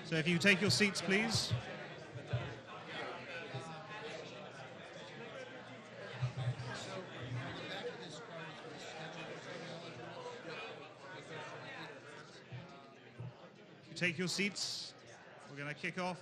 So if you take your seats, please. If you take your seats, we're going to kick off.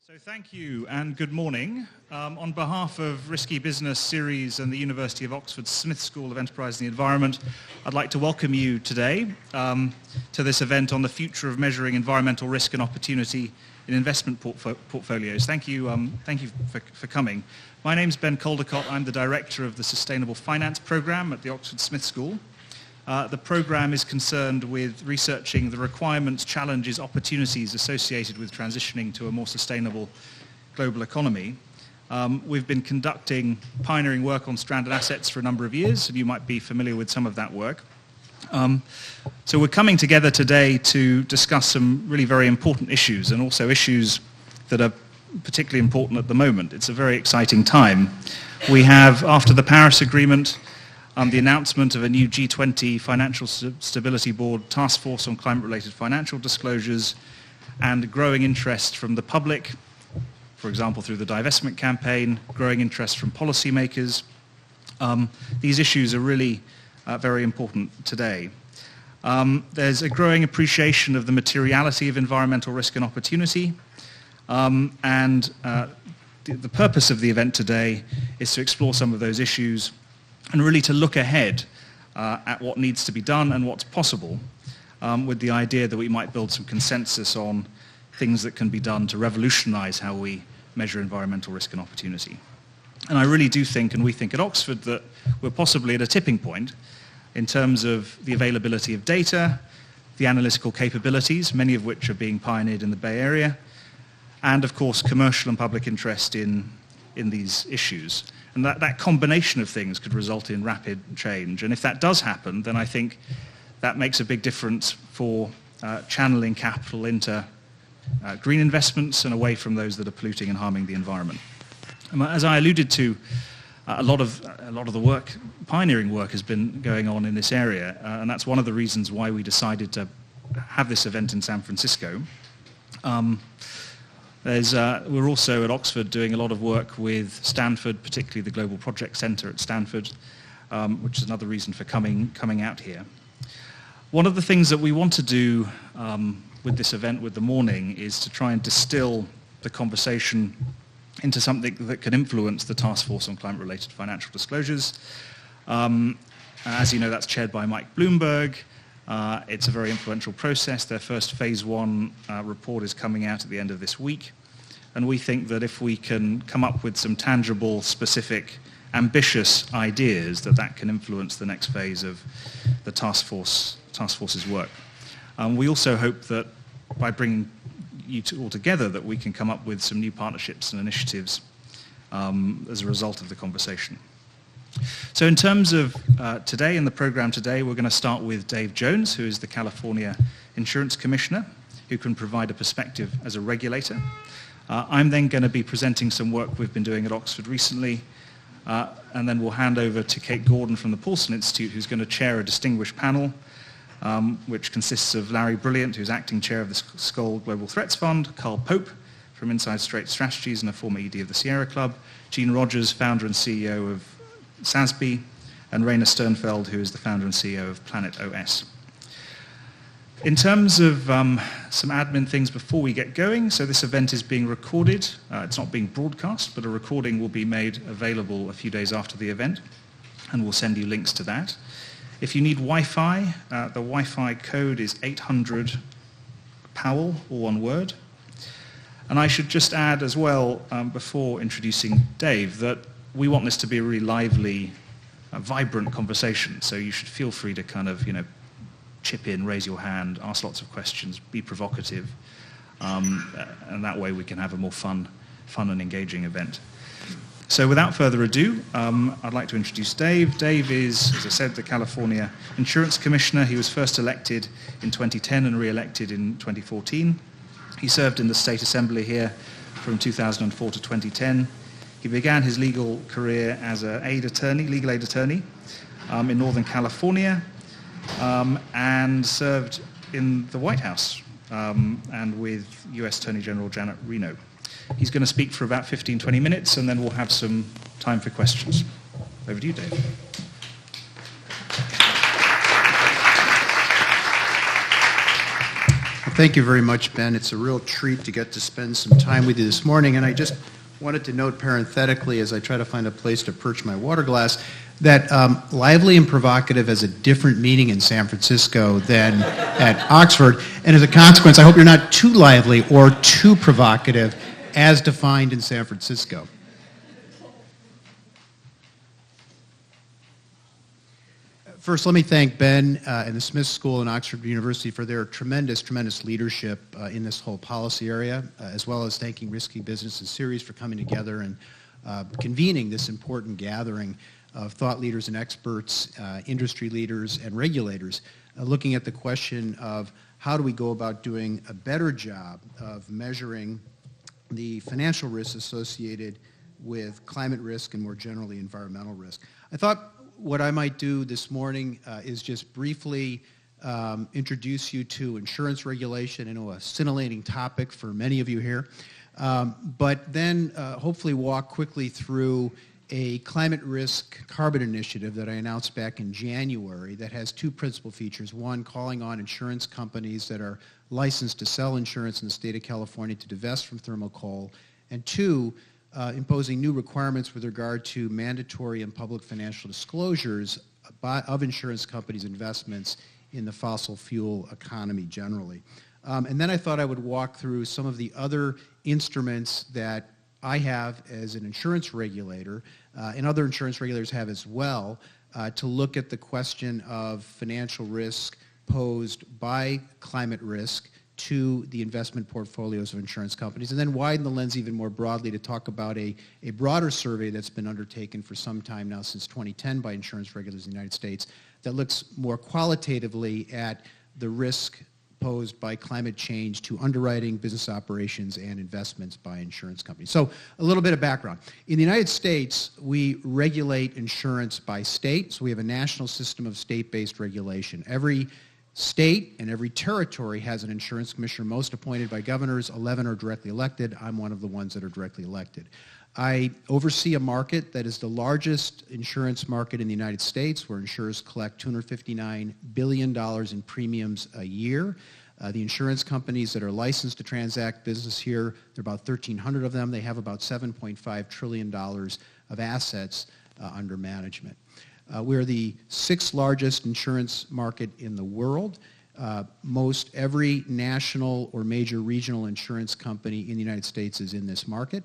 So thank you and good morning. On behalf of Risky Business, Ceres and the University of Oxford Smith School of Enterprise and the Environment, I'd like to welcome you today to this event on the future of measuring environmental risk and opportunity in investment portfolios. Thank you for coming. My name's Ben Caldecott. I'm the Director of the Sustainable Finance Programme at the Oxford Smith School. The programme is concerned with researching the requirements, challenges, opportunities associated with transitioning to a more sustainable global economy. We've been conducting pioneering work on stranded assets for a number of years, and you might be familiar with some of that work. So we're coming together today to discuss some really very important issues, and also issues that are particularly important at the moment. It's a very exciting time. We have, after the Paris Agreement, the announcement of a new G20 Financial Stability Board task force on climate-related financial disclosures, and growing interest from the public, for example through the Divestment campaign, growing interest from policymakers. These issues are really very important today. There's a growing appreciation of the materiality of environmental risk and opportunity, and the purpose of the event today is to explore some of those issues and really to look ahead at what needs to be done and what's possible, with the idea that we might build some consensus on things that can be done to revolutionize how we measure environmental risk and opportunity. And I really do think, and we think at Oxford, that we're possibly at a tipping point in terms of the availability of data, the analytical capabilities, many of which are being pioneered in the Bay Area, and of course commercial and public interest in these issues. And that combination of things could result in rapid change. And if that does happen, then I think that makes a big difference for channeling capital into green investments and away from those that are polluting and harming the environment. As I alluded to, a lot of the work, pioneering work, has been going on in this area, and that's one of the reasons why we decided to have this event in San Francisco. We're also at Oxford doing a lot of work with Stanford, particularly the Global Project Center at Stanford, which is another reason for coming out here. One of the things that we want to do with this event, with the morning, is to try and distill the conversation into something that can influence the Task Force on Climate-Related Financial Disclosures. As you know, that's chaired by Mike Bloomberg. It's a very influential process. Their first phase 1 report is coming out at the end of this week. And we think that if we can come up with some tangible, specific, ambitious ideas, that can influence the next phase of the task force's work. We also hope that by bringing you all together, that we can come up with some new partnerships and initiatives as a result of the conversation. So in terms of today, in the program today, we're going to start with Dave Jones, who is the California Insurance Commissioner, who can provide a perspective as a regulator. I'm then going to be presenting some work we've been doing at Oxford recently, and then we'll hand over to Kate Gordon from the Paulson Institute, who's going to chair a distinguished panel, which consists of Larry Brilliant, who's acting chair of the Skoll Global Threats Fund, Carl Pope from Inside Straight Strategies and a former ED of the Sierra Club, Gene Rogers, founder and CEO of SASB, and Rainer Sternfeld, who is the founder and CEO of Planet OS. In terms of some admin things before we get going, so this event is being recorded. It's not being broadcast, but a recording will be made available a few days after the event, and we'll send you links to that. If you need Wi-Fi, the Wi-Fi code is 800 Powell, all one word. And I should just add as well, before introducing Dave, that we want this to be a really lively, vibrant conversation. So you should feel free to kind of, chip in, raise your hand, ask lots of questions, be provocative, and that way we can have a more fun and engaging event. So without further ado, I'd like to introduce Dave. Dave is, as I said, the California Insurance Commissioner. He was first elected in 2010 and re-elected in 2014. He served in the State Assembly here from 2004 to 2010. He began his legal career as a legal aid attorney, in Northern California, and served in the White House and with US Attorney General Janet Reno. He's going to speak for about 15-20 minutes, and then we'll have some time for questions. Over to you, Dave. Thank you very much, Ben. It's a real treat to get to spend some time with you this morning, and I just wanted to note parenthetically, as I try to find a place to perch my water glass, that lively and provocative has a different meaning in San Francisco than at Oxford, and as a consequence, I hope you're not too lively or too provocative as defined in San Francisco. First, let me thank Ben and the Smith School and Oxford University for their tremendous leadership in this whole policy area, as well as thanking Risky Business and Ceres for coming together and convening this important gathering of thought leaders and experts, industry leaders and regulators, looking at the question of how do we go about doing a better job of measuring the financial risks associated with climate risk and more generally environmental risk. I thought what I might do this morning is just briefly introduce you to insurance regulation. I know a scintillating topic for many of you here, but then hopefully walk quickly through a climate risk carbon initiative that I announced back in January that has two principal features. One, calling on insurance companies that are licensed to sell insurance in the state of California to divest from thermal coal, and two, imposing new requirements with regard to mandatory and public financial disclosures of insurance companies' investments in the fossil fuel economy generally. And then I thought I would walk through some of the other instruments that I have as an insurance regulator, and other insurance regulators have as well, to look at the question of financial risk posed by climate risk to the investment portfolios of insurance companies, and then widen the lens even more broadly to talk about a broader survey that's been undertaken for some time now, since 2010, by insurance regulators in the United States, that looks more qualitatively at the risk posed by climate change to underwriting, business operations, and investments by insurance companies. So a little bit of background. In the United States, we regulate insurance by state, so we have a national system of state-based regulation. Every state and every territory has an insurance commissioner, most appointed by governors. 11 are directly elected. I'm one of the ones that are directly elected. I oversee a market that is the largest insurance market in the United States, where insurers collect $259 billion in premiums a year. The insurance companies that are licensed to transact business here, there are about 1,300 of them. They have about $7.5 trillion of assets under management. We're the sixth largest insurance market in the world. Most every national or major regional insurance company in the United States is in this market.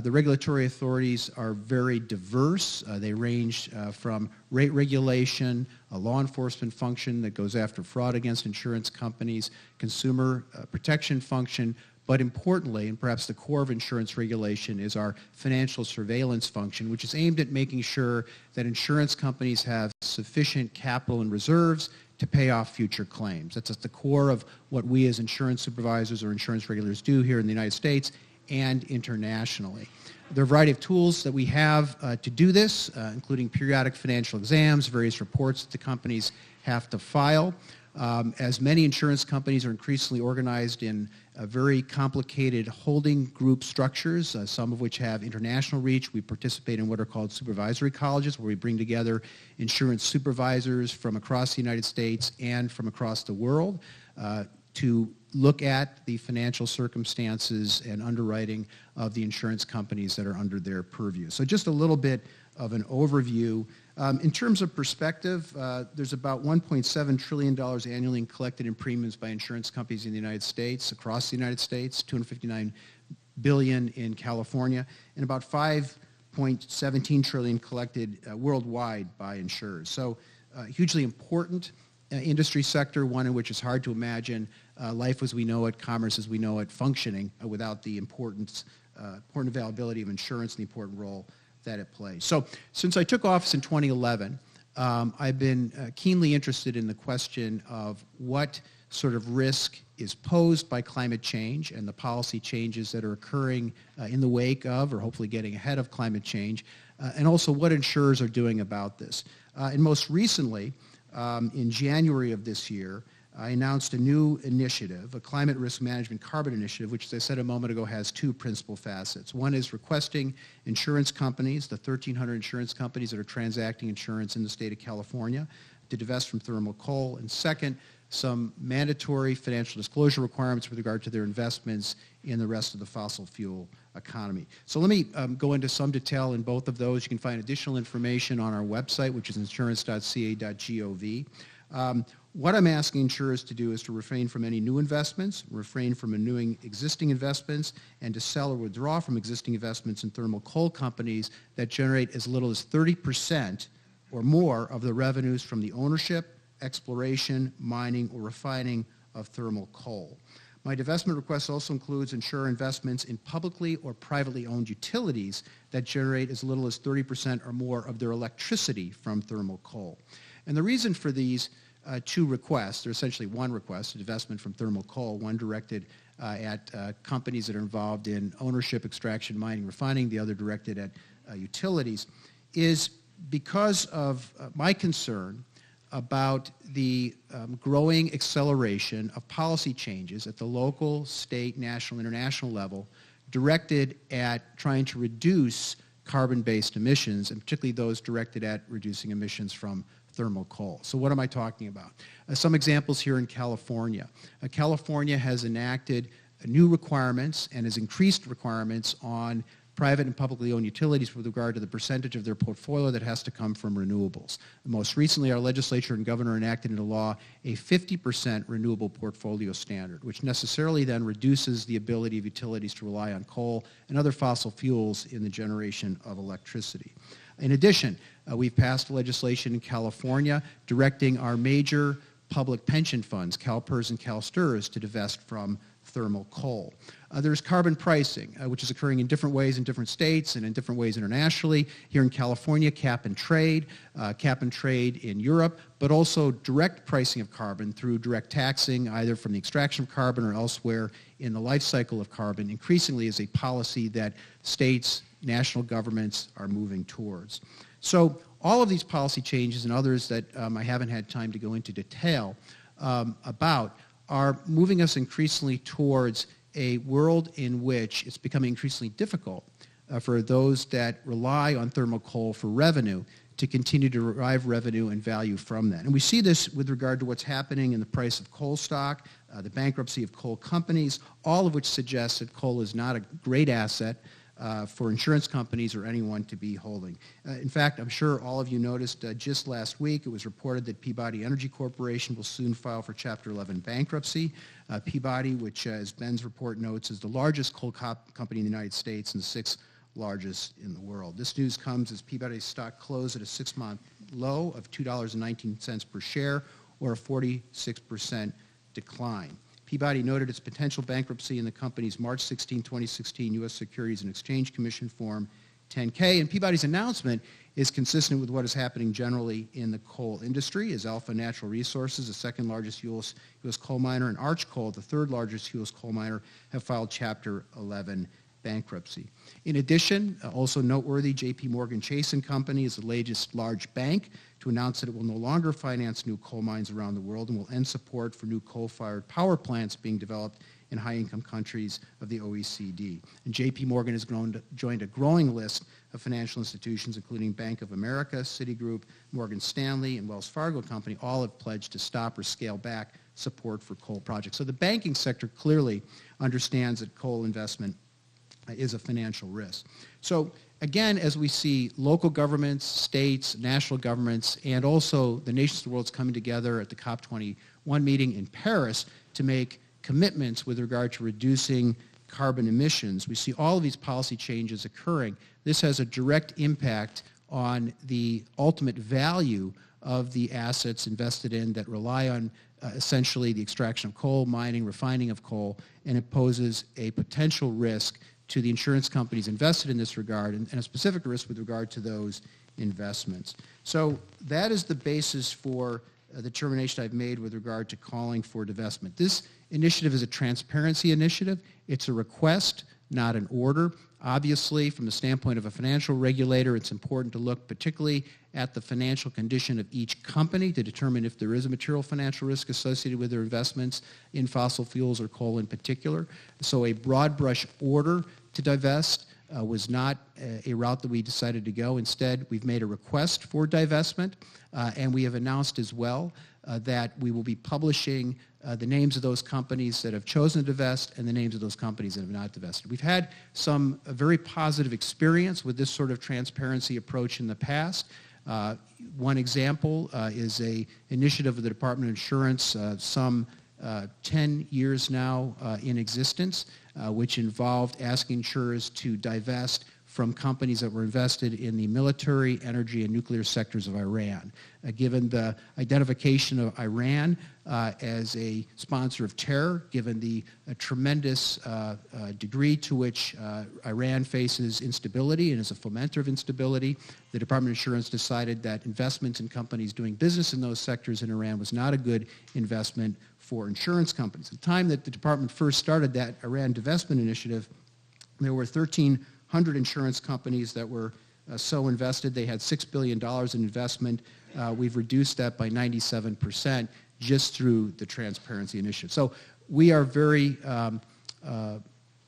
The regulatory authorities are very diverse. They range from rate regulation, a law enforcement function that goes after fraud against insurance companies, consumer protection function, but importantly, and perhaps the core of insurance regulation, is our financial surveillance function, which is aimed at making sure that insurance companies have sufficient capital and reserves to pay off future claims. That's at the core of what we as insurance supervisors or insurance regulators do here in the United States and internationally. There are a variety of tools that we have to do this, including periodic financial exams, various reports that the companies have to file. As many insurance companies are increasingly organized in very complicated holding group structures, some of which have international reach. We participate in what are called supervisory colleges, where we bring together insurance supervisors from across the United States and from across the world to look at the financial circumstances and underwriting of the insurance companies that are under their purview. So just a little bit of an overview. In terms of perspective, there's about $1.7 trillion annually collected in premiums by insurance companies in the United States, across the United States, $259 billion in California, and about $5.17 trillion collected worldwide by insurers. So hugely important industry sector, one in which it's hard to imagine life as we know it, commerce as we know it, functioning without the important availability of insurance and the important role that it plays. So since I took office in 2011, I've been keenly interested in the question of what sort of risk is posed by climate change and the policy changes that are occurring in the wake of, or hopefully getting ahead of, climate change, and also what insurers are doing about this. And most recently, in January of this year, I announced a new initiative, a climate risk management carbon initiative, which, as I said a moment ago, has two principal facets. One is requesting insurance companies, the 1,300 insurance companies that are transacting insurance in the state of California, to divest from thermal coal. And second, some mandatory financial disclosure requirements with regard to their investments in the rest of the fossil fuel economy. So let me go into some detail in both of those. You can find additional information on our website, which is insurance.ca.gov. What I'm asking insurers to do is to refrain from any new investments, refrain from renewing existing investments, and to sell or withdraw from existing investments in thermal coal companies that generate as little as 30% or more of the revenues from the ownership, exploration, mining, or refining of thermal coal. My divestment request also includes insurer investments in publicly or privately owned utilities that generate as little as 30% or more of their electricity from thermal coal. And the reason for these two requests, they're essentially one request, a divestment from thermal coal, one directed at companies that are involved in ownership, extraction, mining, refining, the other directed at utilities, is because of my concern about the growing acceleration of policy changes at the local, state, national, international level directed at trying to reduce carbon-based emissions, and particularly those directed at reducing emissions from thermal coal. So what am I talking about? Some examples here in California. California has enacted new requirements and has increased requirements on private and publicly owned utilities with regard to the percentage of their portfolio that has to come from renewables. Most recently, our legislature and governor enacted into law a 50% renewable portfolio standard, which necessarily then reduces the ability of utilities to rely on coal and other fossil fuels in the generation of electricity. In addition, we've passed legislation in California directing our major public pension funds, CalPERS and CalSTRS, to divest from thermal coal. There's carbon pricing, which is occurring in different ways in different states and in different ways internationally. Here in California, cap and trade in Europe, but also direct pricing of carbon through direct taxing, either from the extraction of carbon or elsewhere in the life cycle of carbon, increasingly is a policy that states, national governments are moving towards. So all of these policy changes and others that I haven't had time to go into detail about are moving us increasingly towards a world in which it's becoming increasingly difficult for those that rely on thermal coal for revenue to continue to derive revenue and value from that. And we see this with regard to what's happening in the price of coal stock, the bankruptcy of coal companies, all of which suggests that coal is not a great asset for insurance companies or anyone to be holding. In fact, I'm sure all of you noticed just last week it was reported that Peabody Energy Corporation will soon file for Chapter 11 bankruptcy. Peabody, which as Ben's report notes, is the largest coal company in the United States and the sixth largest in the world. This news comes as Peabody's stock closed at a 6-month low of $2.19 per share, or a 46% decline. Peabody noted its potential bankruptcy in the company's March 16, 2016 U.S. Securities and Exchange Commission Form 10-K, and Peabody's announcement is consistent with what is happening generally in the coal industry, as Alpha Natural Resources, the second largest U.S. coal miner, and Arch Coal, the third largest U.S. coal miner, have filed Chapter 11 bankruptcy. In addition, also noteworthy, J.P. Morgan Chase & Company is the latest large bank to announce that it will no longer finance new coal mines around the world and will end support for new coal-fired power plants being developed in high-income countries of the OECD. And J.P. Morgan has joined a growing list of financial institutions, including Bank of America, Citigroup, Morgan Stanley, and Wells Fargo Company. All have pledged to stop or scale back support for coal projects. So the banking sector clearly understands that coal investment is a financial risk. So again, as we see local governments, states, national governments, and also the nations of the world coming together at the COP21 meeting in Paris to make commitments with regard to reducing carbon emissions, we see all of these policy changes occurring. This has a direct impact on the ultimate value of the assets invested in that rely on essentially the extraction of coal, mining, refining of coal, and it poses a potential risk to the insurance companies invested in this regard, and a specific risk with regard to those investments. So that is the basis for the determination I've made with regard to calling for divestment. This initiative is a transparency initiative. It's a request not an order. Obviously, from the standpoint of a financial regulator, it's important to look particularly at the financial condition of each company to determine if there is a material financial risk associated with their investments in fossil fuels or coal in particular. So a broad brush order to divest was not a route that we decided to go. Instead, we've made a request for divestment, and we have announced as well that we will be publishing the names of those companies that have chosen to divest and the names of those companies that have not divested. We've had some very positive experience with this sort of transparency approach in the past. One example is an initiative of the Department of Insurance, some 10 years now in existence, which involved asking insurers to divest from companies that were invested in the military, energy, and nuclear sectors of Iran. Given the identification of Iran as a sponsor of terror, given the tremendous degree to which Iran faces instability and is a fomenter of instability, the Department of Insurance decided that investments in companies doing business in those sectors in Iran was not a good investment for insurance companies. At the time that the department first started that Iran divestment initiative, there were 1,300 insurance companies that were so invested. They had $6 billion in investment. We've reduced that by 97% just through the transparency initiative. So we are very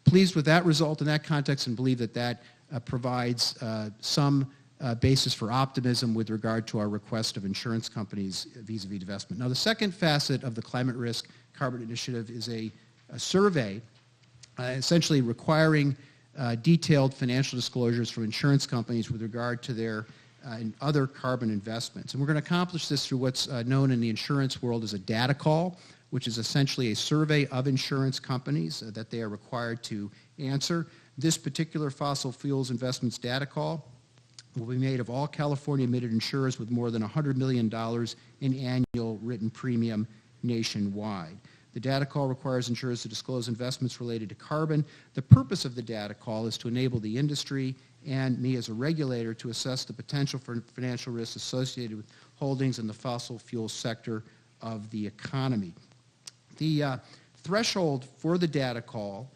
pleased with that result in that context and believe that that provides some basis for optimism with regard to our request of insurance companies vis-a-vis divestment. Now, the second facet of the Climate Risk Carbon Initiative is a survey essentially requiring detailed financial disclosures from insurance companies with regard to their and other carbon investments. And we're going to accomplish this through what's known in the insurance world as a data call, which is essentially a survey of insurance companies that they are required to answer. This particular fossil fuels investments data call will be made of all California admitted insurers with more than $100 million in annual written premium nationwide. The data call requires insurers to disclose investments related to carbon. The purpose of the data call is to enable the industry and me as a regulator to assess the potential for financial risks associated with holdings in the fossil fuel sector of the economy. The threshold for the data call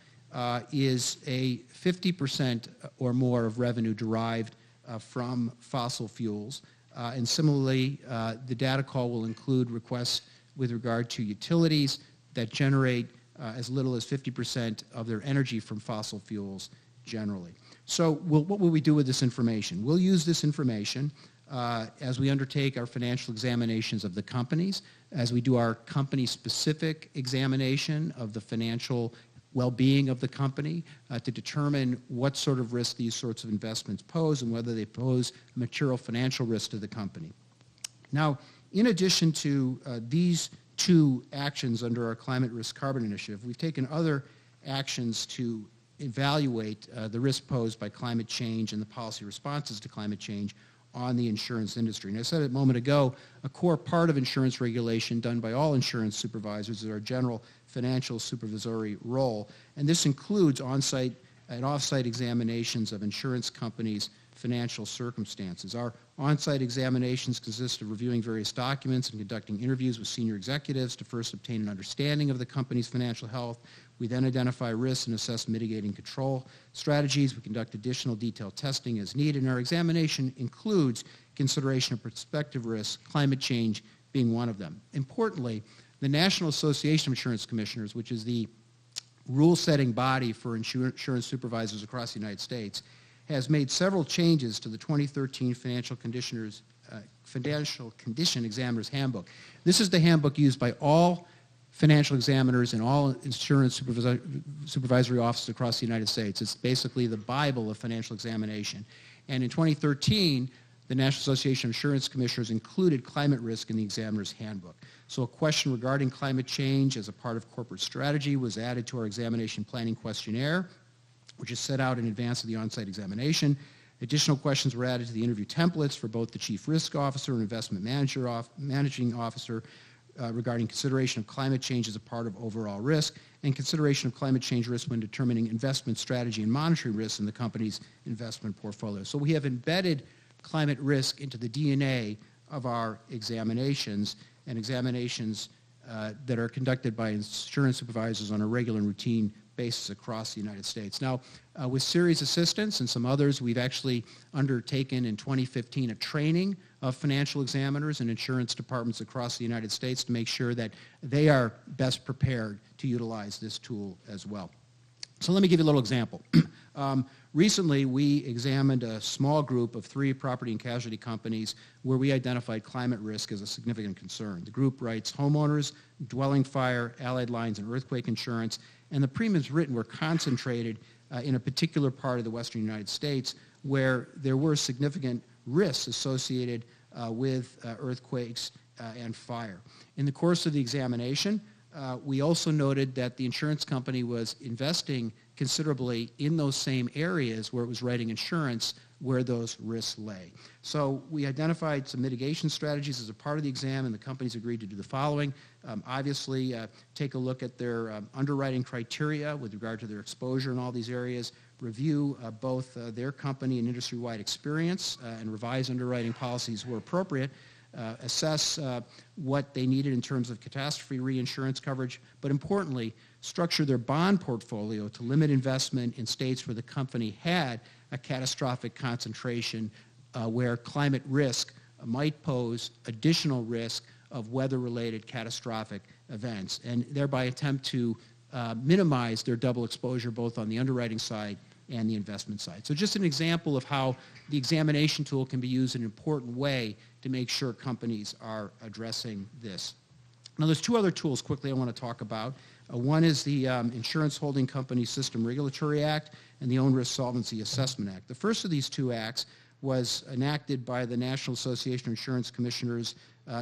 is a 50% or more of revenue derived from fossil fuels. And similarly, the data call will include requests with regard to utilities that generate as little as 50% of their energy from fossil fuels generally. So what will we do with this information? We'll use this information as we undertake our financial examinations of the companies, as we do our company-specific examination of the financial well-being of the company to determine what sort of risk these sorts of investments pose and whether they pose material financial risk to the company. Now, in addition to these two actions under our Climate Risk Carbon Initiative, we've taken other actions to evaluate the risk posed by climate change and the policy responses to climate change on the insurance industry. And I said it a moment ago, a core part of insurance regulation done by all insurance supervisors is our general financial supervisory role. And this includes on-site and off-site examinations of insurance companies' financial circumstances. Our on-site examinations consist of reviewing various documents and conducting interviews with senior executives to first obtain an understanding of the company's financial health. We then identify risks and assess mitigating control strategies. We conduct additional detailed testing as needed, and our examination includes consideration of prospective risks, climate change being one of them. Importantly, the National Association of Insurance Commissioners, which is the rule-setting body for insurance supervisors across the United States, has made several changes to the 2013 Financial Condition Examiners Handbook. This is the handbook used by all financial examiners and all insurance supervisory offices across the United States. It's basically the Bible of financial examination. And in 2013, the National Association of Insurance Commissioners included climate risk in the examiner's handbook. So a question regarding climate change as a part of corporate strategy was added to our examination planning questionnaire, which is set out in advance of the on-site examination. Additional questions were added to the interview templates for both the Chief Risk Officer and Investment Managing Officer regarding consideration of climate change as a part of overall risk and consideration of climate change risk when determining investment strategy and monitoring risks in the company's investment portfolio. So we have embedded climate risk into the DNA of our examinations, and examinations that are conducted by insurance supervisors on a regular and routine basis across the United States. Now, with Ceres assistance and some others, we've actually undertaken in 2015 a training of financial examiners and insurance departments across the United States to make sure that they are best prepared to utilize this tool as well. So let me give you a little example. Recently, we examined a small group of 3 property and casualty companies where we identified climate risk as a significant concern. The group writes homeowners, dwelling fire, allied lines, and earthquake insurance, and the premiums written were concentrated in a particular part of the western United States where there were significant risks associated with earthquakes and fire. In the course of the examination, we also noted that the insurance company was investing considerably in those same areas where it was writing insurance where those risks lay. So we identified some mitigation strategies as a part of the exam, and the companies agreed to do the following. Obviously, take a look at their underwriting criteria with regard to their exposure in all these areas, review both their company and industry-wide experience, and revise underwriting policies where appropriate, assess what they needed in terms of catastrophe reinsurance coverage, but importantly, structure their bond portfolio to limit investment in states where the company had a catastrophic concentration where climate risk might pose additional risk of weather-related catastrophic events, and thereby attempt to minimize their double exposure both on the underwriting side and the investment side. So just an example of how the examination tool can be used in an important way to make sure companies are addressing this. Now there's 2 other tools quickly I want to talk about. One is the Insurance Holding Company System Regulatory Act and the Own Risk Solvency Assessment Act. The first of these 2 acts was enacted by the National Association of Insurance Commissioners,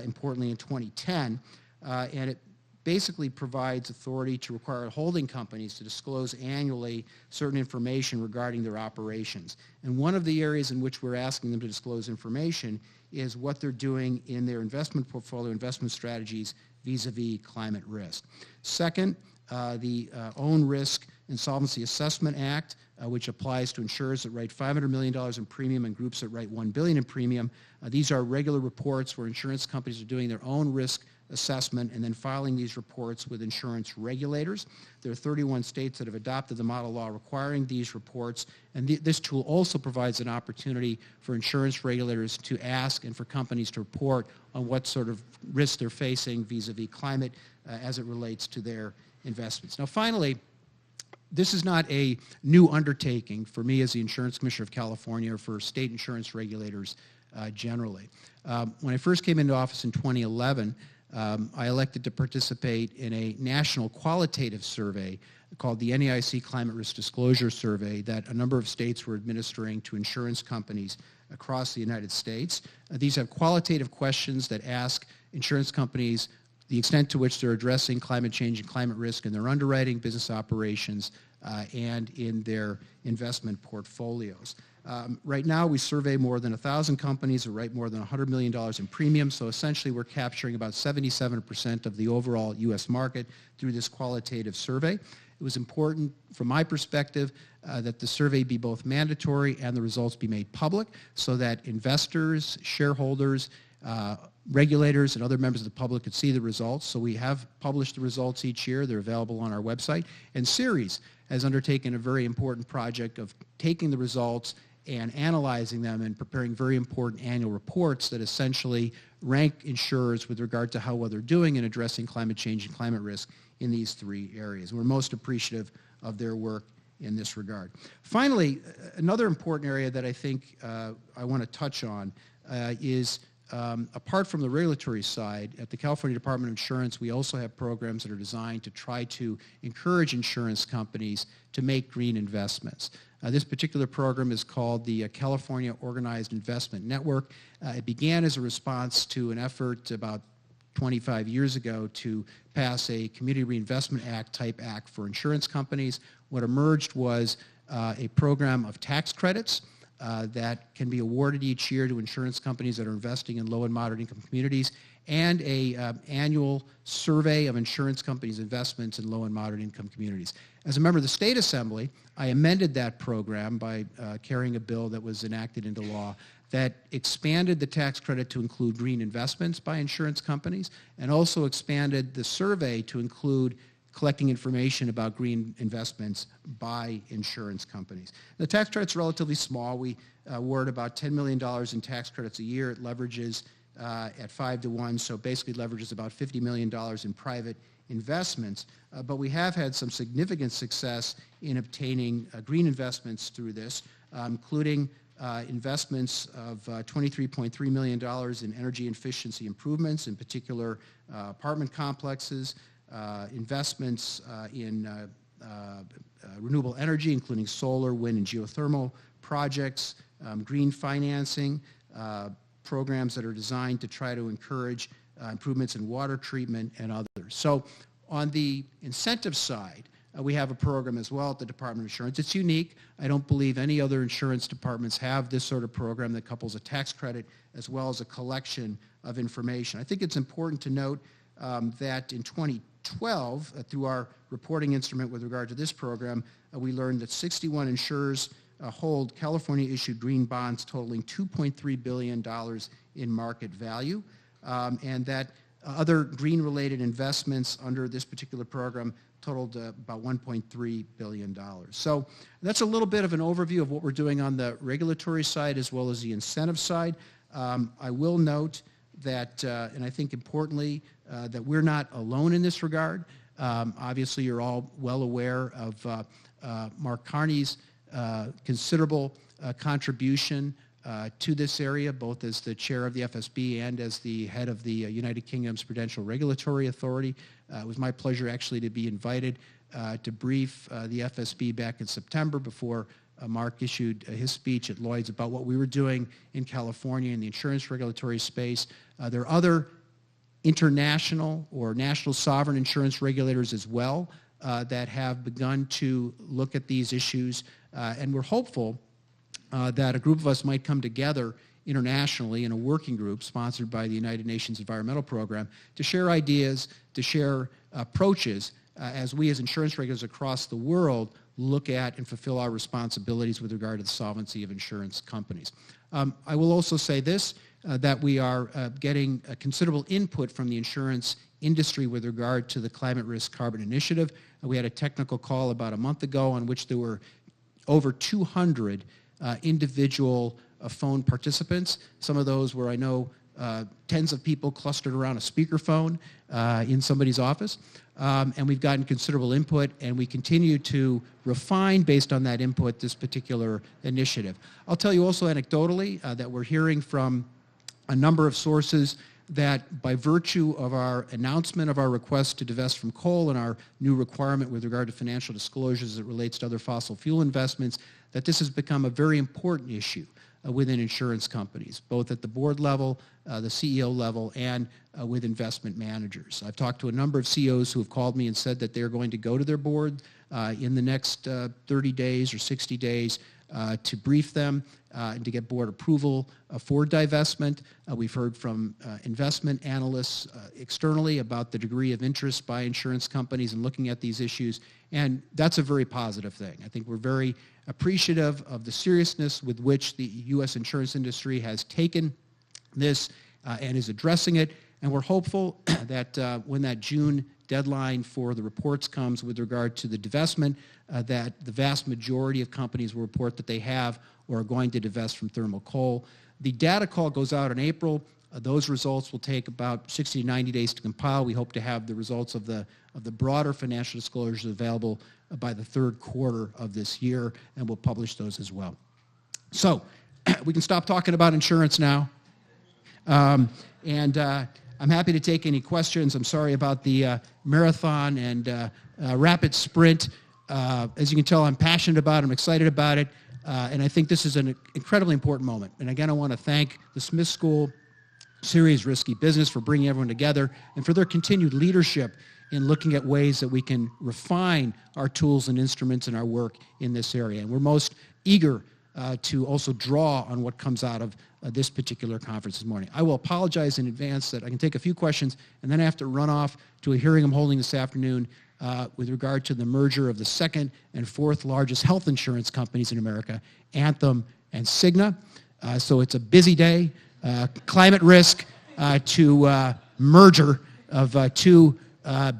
importantly in 2010, and it basically provides authority to require holding companies to disclose annually certain information regarding their operations. And one of the areas in which we're asking them to disclose information is what they're doing in their investment portfolio, investment strategies vis-a-vis climate risk. Second, the Own Risk and Solvency Assessment Act, which applies to insurers that write $500 million in premium and groups that write $1 billion in premium. These are regular reports where insurance companies are doing their own risk assessment and then filing these reports with insurance regulators. There are 31 states that have adopted the model law requiring these reports, and this tool also provides an opportunity for insurance regulators to ask and for companies to report on what sort of risks they're facing vis-a-vis climate as it relates to their investments. Now finally, this is not a new undertaking for me as the Insurance Commissioner of California or for state insurance regulators generally. When I first came into office in 2011, I elected to participate in a national qualitative survey called the NAIC Climate Risk Disclosure Survey that a number of states were administering to insurance companies across the United States. These have qualitative questions that ask insurance companies the extent to which they're addressing climate change and climate risk in their underwriting, business operations, and in their investment portfolios. Right now, we survey more than 1,000 companies that write more than $100 million in premium, so essentially we're capturing about 77% of the overall U.S. market through this qualitative survey. It was important, from my perspective, that the survey be both mandatory and the results be made public so that investors, shareholders, regulators, and other members of the public could see the results. So we have published the results each year. They're available on our website. And Ceres has undertaken a very important project of taking the results and analyzing them and preparing very important annual reports that essentially rank insurers with regard to how well they're doing in addressing climate change and climate risk in these 3 areas. We're most appreciative of their work in this regard. Finally, another important area that I think I want to touch on is apart from the regulatory side, at the California Department of Insurance, we also have programs that are designed to try to encourage insurance companies to make green investments. This particular program is called the California Organized Investment Network. It began as a response to an effort about 25 years ago to pass a Community Reinvestment Act type act for insurance companies. What emerged was a program of tax credits that can be awarded each year to insurance companies that are investing in low and moderate income communities, and an annual survey of insurance companies' investments in low and moderate income communities. As a member of the State Assembly, I amended that program by carrying a bill that was enacted into law that expanded the tax credit to include green investments by insurance companies and also expanded the survey to include collecting information about green investments by insurance companies. The tax credit's relatively small. We award about $10 million in tax credits a year. It leverages at 5 to 1, so basically leverages about $50 million in private investments. But we have had some significant success in obtaining green investments through this, including investments of $23.3 million in energy efficiency improvements, in particular apartment complexes, investments in renewable energy, including solar, wind, and geothermal projects, green financing, programs that are designed to try to encourage improvements in water treatment and others. So on the incentive side, we have a program as well at the Department of Insurance. It's unique. I don't believe any other insurance departments have this sort of program that couples a tax credit as well as a collection of information. I think it's important to note that in 2012, through our reporting instrument with regard to this program, we learned that 61 insurers hold California-issued green bonds totaling $2.3 billion in market value, and that other green-related investments under this particular program totaled about $1.3 billion. So that's a little bit of an overview of what we're doing on the regulatory side as well as the incentive side. I will note that, and I think importantly, that we're not alone in this regard. Obviously, you're all well aware of Mark Carney's considerable contribution to this area, both as the chair of the FSB and as the head of the United Kingdom's Prudential Regulatory Authority. It was my pleasure actually to be invited to brief the FSB back in September before Mark issued his speech at Lloyd's about what we were doing in California in the insurance regulatory space. There are other international or national sovereign insurance regulators as well that have begun to look at these issues, and we're hopeful that a group of us might come together internationally in a working group sponsored by the United Nations Environmental Program to share ideas, to share approaches as we as insurance regulators across the world look at and fulfill our responsibilities with regard to the solvency of insurance companies. I will also say this, that we are getting a considerable input from the insurance industry with regard to the Climate Risk Carbon Initiative. We had a technical call about a month ago on which there were over 200 individual phone participants. Some of those were, I know, tens of people clustered around a speakerphone in somebody's office. And we've gotten considerable input, and we continue to refine, based on that input, this particular initiative. I'll tell you also anecdotally that we're hearing from a number of sources that by virtue of our announcement of our request to divest from coal and our new requirement with regard to financial disclosures as it relates to other fossil fuel investments, that this has become a very important issue within insurance companies, both at the board level, the CEO level, and with investment managers. I've talked to a number of CEOs who have called me and said that they're going to go to their board in the next 30 days or 60 days to brief them and to get board approval for divestment. We've heard from investment analysts externally about the degree of interest by insurance companies in looking at these issues, and that's a very positive thing. I think we're very appreciative of the seriousness with which the U.S. insurance industry has taken this and is addressing it, and we're hopeful that when that June deadline for the reports comes with regard to the divestment, that the vast majority of companies will report that they have or are going to divest from thermal coal. The data call goes out in April. Those results will take about 60 to 90 days to compile. We hope to have the results of the broader financial disclosures available by the third quarter of this year, and we'll publish those as well. So we can stop talking about insurance now. I'm happy to take any questions. I'm sorry about the marathon and rapid sprint. As you can tell, I'm passionate about it. I'm excited about it. And I think this is an incredibly important moment. And again, I want to thank the Smith School, Ceres Risky Business for bringing everyone together and for their continued leadership in looking at ways that we can refine our tools and instruments in our work in this area. And we're most eager to also draw on what comes out of this particular conference this morning. I will apologize in advance that I can take a few questions and then I have to run off to a hearing I'm holding this afternoon with regard to the merger of the second and fourth largest health insurance companies in America, Anthem and Cigna. So it's a busy day. Climate risk to merger of two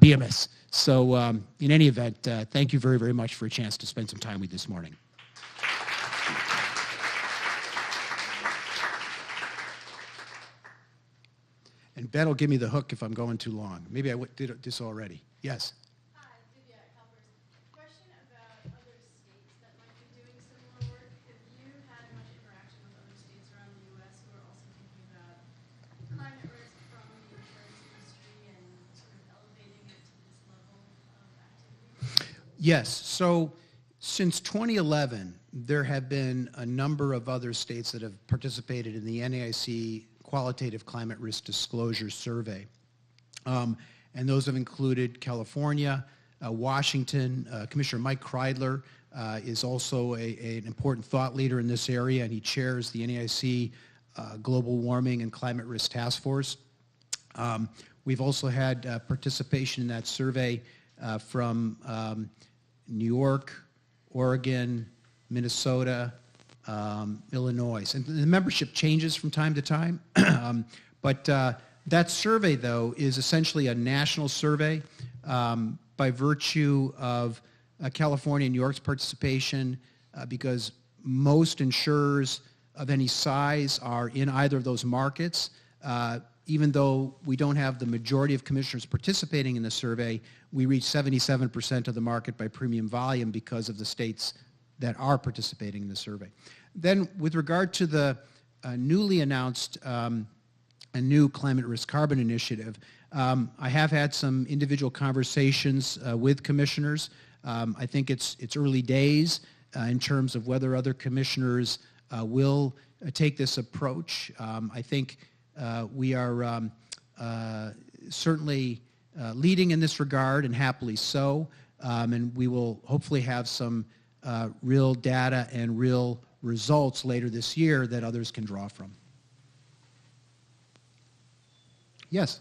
behemoths. So in any event, thank you very, very much for a chance to spend some time with you this morning. And Ben will give me the hook if I'm going too long. Maybe I did this already. Yes? Question about other states that might be doing similar work. Have you had much interaction with other states around the U.S. who are also thinking about climate risk from the insurance industry and sort of elevating it to this level of activity? Yes. So since 2011, there have been a number of other states that have participated in the NAIC Qualitative Climate Risk Disclosure Survey. And those have included California, Washington. Commissioner Mike Kreidler is also an important thought leader in this area, and he chairs the NAIC Global Warming and Climate Risk Task Force. We've also had participation in that survey from New York, Oregon, Minnesota, Illinois. And the membership changes from time to time, but that survey, though, is essentially a national survey by virtue of California and New York's participation because most insurers of any size are in either of those markets. Even though we don't have the majority of commissioners participating in the survey, we reach 77% of the market by premium volume because of the states that are participating in the survey. Then with regard to the newly announced a new climate risk carbon initiative, I have had some individual conversations with commissioners. I think it's early days in terms of whether other commissioners will take this approach. I think we are certainly leading in this regard, and happily so, and we will hopefully have some real data and real results later this year that others can draw from. Yes?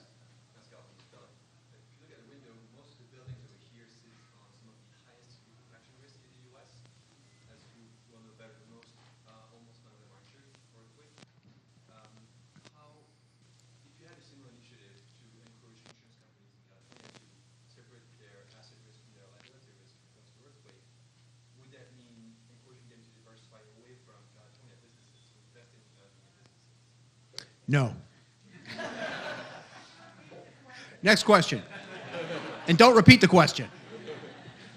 No. Next question. And don't repeat the question.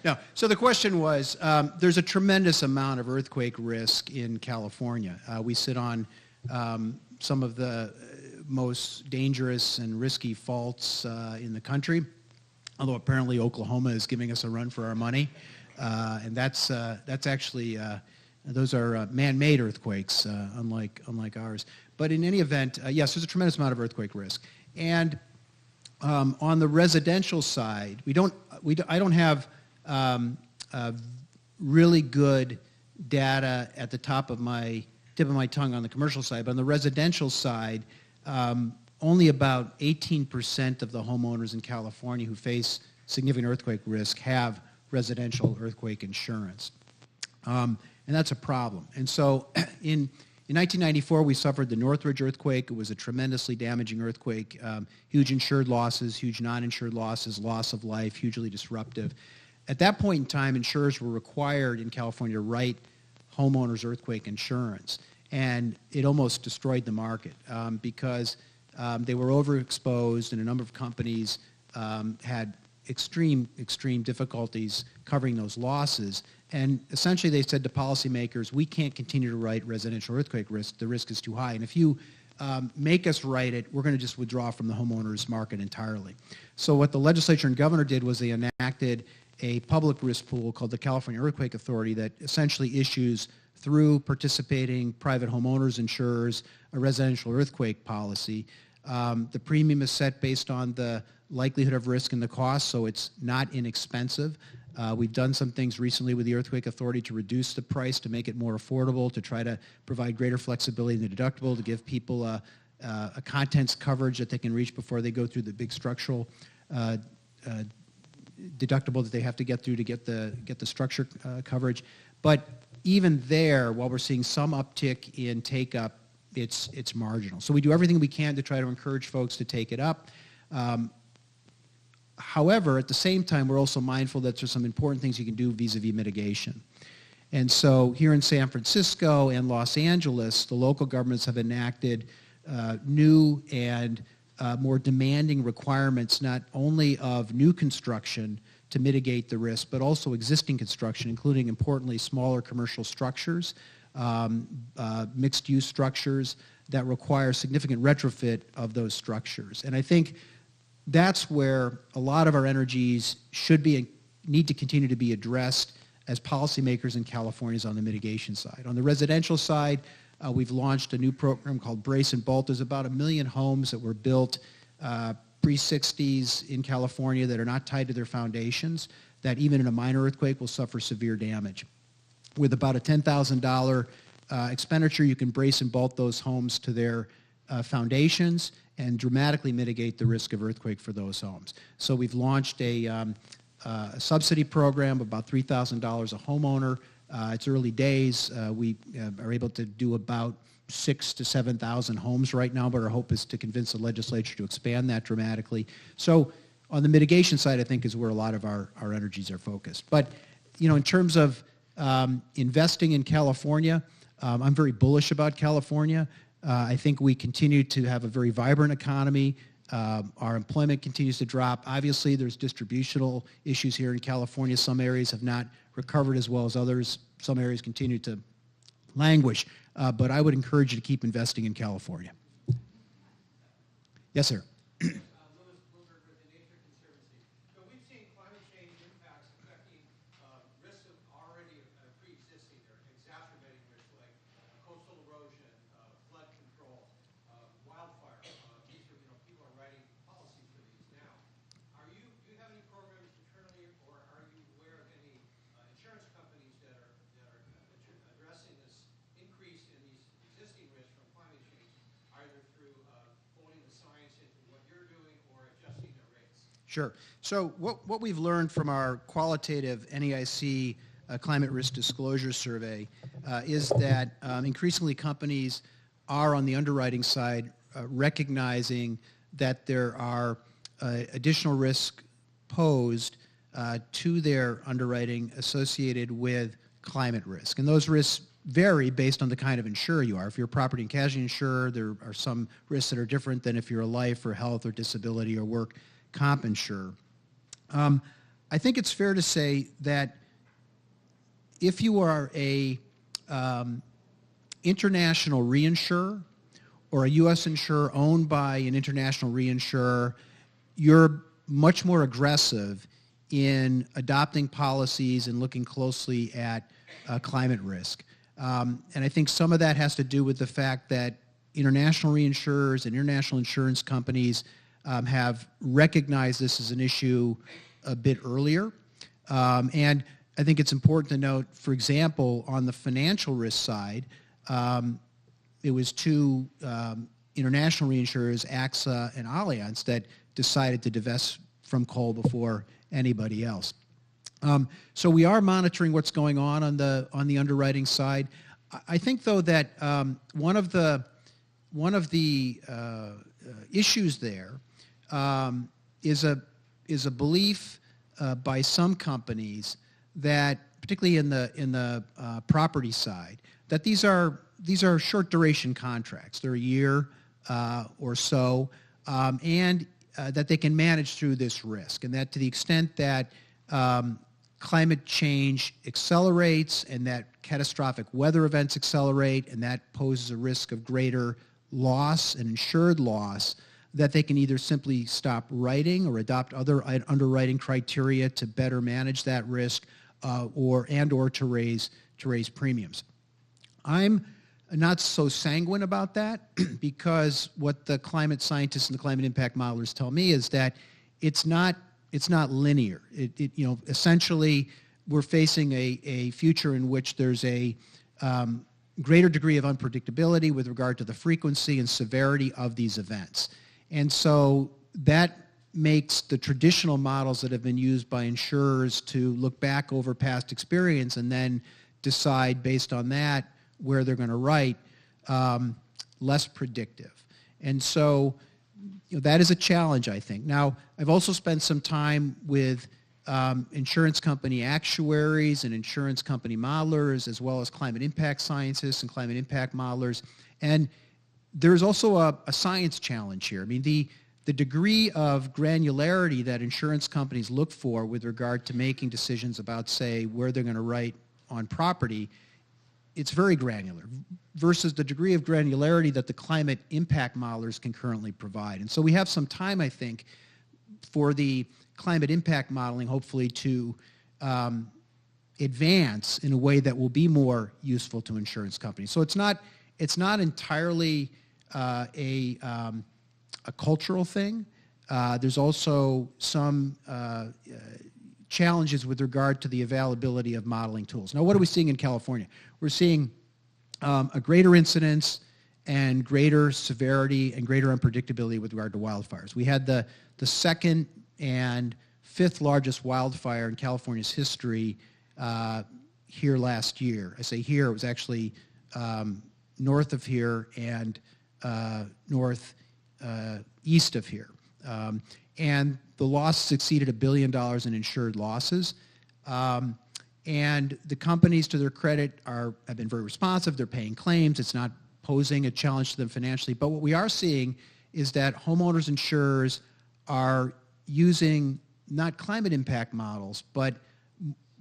No. So the question was, there's a tremendous amount of earthquake risk in California. We sit on some of the most dangerous and risky faults in the country, although apparently Oklahoma is giving us a run for our money. And that's actually, those are man-made earthquakes, unlike ours. But in any event, yes, there's a tremendous amount of earthquake risk. And on the residential side, I don't have really good data at the tip of my tongue on the commercial side, but on the residential side, only about 18% of the homeowners in California who face significant earthquake risk have residential earthquake insurance. And that's a problem. And so in 1994, we suffered the Northridge earthquake. It was a tremendously damaging earthquake, huge insured losses, huge non-insured losses, loss of life, hugely disruptive. At that point in time, insurers were required in California to write homeowners' earthquake insurance, and it almost destroyed the market because they were overexposed, and a number of companies had extreme difficulties covering those losses. And essentially they said to policymakers, we can't continue to write residential earthquake risk. The risk is too high. And if you make us write it, we're going to just withdraw from the homeowners market entirely. So what the legislature and governor did was they enacted a public risk pool called the California Earthquake Authority that essentially issues through participating private homeowners insurers a residential earthquake policy. The premium is set based on the likelihood of risk and the cost, so it's not inexpensive. We've done some things recently with the Earthquake Authority to reduce the price, to make it more affordable, to try to provide greater flexibility in the deductible, to give people a contents coverage that they can reach before they go through the big structural deductible that they have to get through to get the structure coverage. But even there, while we're seeing some uptick in take-up, it's marginal. So we do everything we can to try to encourage folks to take it up. However, at the same time, we're also mindful that there's some important things you can do vis-a-vis mitigation. And so here in San Francisco and Los Angeles, the local governments have enacted new and more demanding requirements, not only of new construction to mitigate the risk, but also existing construction, including, importantly, smaller commercial structures, mixed-use structures that require significant retrofit of those structures. And I think that's where a lot of our energies should be and need to continue to be addressed as policymakers in California is on the mitigation side. On the residential side, we've launched a new program called Brace and Bolt. There's about 1 million homes that were built pre-60s in California that are not tied to their foundations, that even in a minor earthquake will suffer severe damage. With about a $10,000 expenditure, you can brace and bolt those homes to their foundations and dramatically mitigate the risk of earthquake for those homes. So we've launched a subsidy program, about $3,000 a homeowner. It's early days. We are able to do about 6,000 to 7,000 homes right now, but our hope is to convince the legislature to expand that dramatically. So on the mitigation side, I think, is where a lot of our energies are focused. But, you know, in terms of investing in California, I'm very bullish about California. I think we continue to have a very vibrant economy. Our employment continues to drop. Obviously, there's distributional issues here in California. Some areas have not recovered as well as others. Some areas continue to languish. But I would encourage you to keep investing in California. Yes, sir. Sure. So what we've learned from our qualitative NEIC climate risk disclosure survey is that increasingly companies are on the underwriting side recognizing that there are additional risks posed to their underwriting associated with climate risk. And those risks vary based on the kind of insurer you are. If you're a property and casualty insurer, there are some risks that are different than if you're a life or health or disability or work comp insurer. I think it's fair to say that if you are a international reinsurer or a U.S. insurer owned by an international reinsurer, you're much more aggressive in adopting policies and looking closely at climate risk. And I think some of that has to do with the fact that international reinsurers and international insurance companies have recognized this as an issue a bit earlier. And I think it's important to note, for example, on the financial risk side, it was two international reinsurers, AXA and Allianz, that decided to divest from coal before anybody else. So we are monitoring what's going on the underwriting side. I think, though, that one of the issues there is a belief by some companies that, particularly in the property side, that these are short duration contracts. They're a year or so, and that they can manage through this risk, and that to the extent that climate change accelerates and that catastrophic weather events accelerate and that poses a risk of greater loss and insured loss, that they can either simply stop writing or adopt other underwriting criteria to better manage that risk or to raise premiums. I'm not so sanguine about that because what the climate scientists and the climate impact modelers tell me is that it's not linear. Essentially, we're facing a future in which there's a greater degree of unpredictability with regard to the frequency and severity of these events. And so that makes the traditional models that have been used by insurers to look back over past experience and then decide based on that where they're going to write less predictive. And so that is a challenge, I think. Now, I've also spent some time with insurance company actuaries and insurance company modelers, as well as climate impact scientists and climate impact modelers. And there's also a science challenge here. I mean, the degree of granularity that insurance companies look for with regard to making decisions about, say, where they're going to write on property, it's very granular versus the degree of granularity that the climate impact modelers can currently provide. And so we have some time, I think, for the climate impact modeling, hopefully, to advance in a way that will be more useful to insurance companies. So it's not entirely a cultural thing. There's also some challenges with regard to the availability of modeling tools. Now, what are we seeing in California? We're seeing a greater incidence and greater severity and greater unpredictability with regard to wildfires. We had the second and fifth largest wildfire in California's history here last year. I say here, it was actually north of here and northeast of here. And the losses exceeded $1 billion in insured losses. And the companies, to their credit, have been very responsive. They're paying claims. It's not posing a challenge to them financially. But what we are seeing is that homeowners insurers are using not climate impact models, but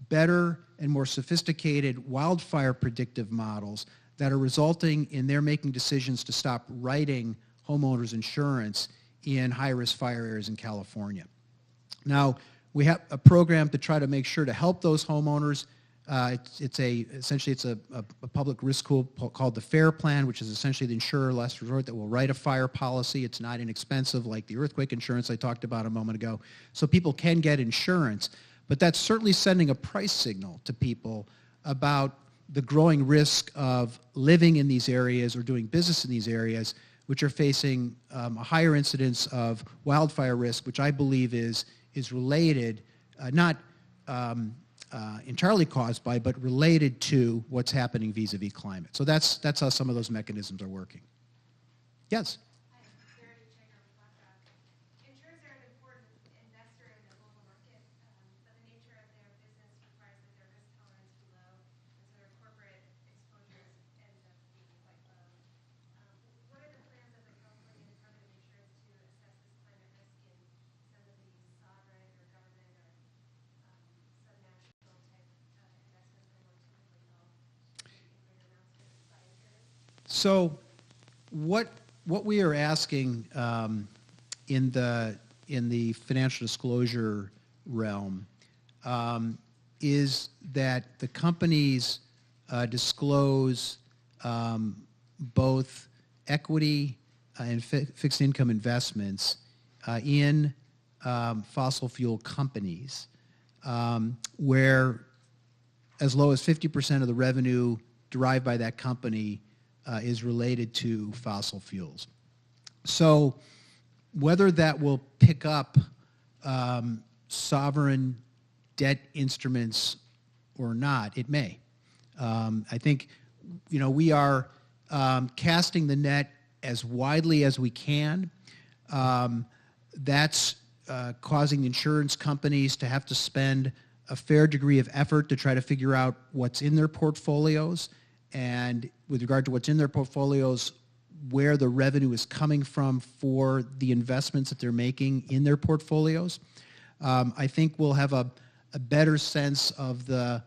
better and more sophisticated wildfire predictive models that are resulting in their making decisions to stop writing homeowners insurance in high-risk fire areas in California. Now, we have a program to try to make sure to help those homeowners. Essentially it's a public risk pool called the FAIR Plan, which is essentially the insurer of last resort that will write a fire policy. It's not inexpensive like the earthquake insurance I talked about a moment ago. So people can get insurance, but that's certainly sending a price signal to people about the growing risk of living in these areas or doing business in these areas, which are facing a higher incidence of wildfire risk, which I believe is related, not entirely caused by, but related to what's happening vis-a-vis climate. So that's how some of those mechanisms are working. Yes? Insurers are an important investor in the global market, but the nature of their business requires that their risk tolerance be low, and so their corporate exposures ends up being quite low. What are the plans of the California Department of Insurance to assess this climate risk in some of these sovereign or government or subnational type investments that were typically held in greater amounts by insurers? So what we are asking in the financial disclosure realm is that the companies disclose both equity and fixed income investments in fossil fuel companies, where as low as 50% of the revenue derived by that company is related to fossil fuels. So whether that will pick up sovereign debt instruments or not, it may. I think, we are casting the net as widely as we can. That's causing insurance companies to have to spend a fair degree of effort to try to figure out what's in their portfolios, and with regard to what's in their portfolios, where the revenue is coming from for the investments that they're making in their portfolios. I think we'll have a better sense of the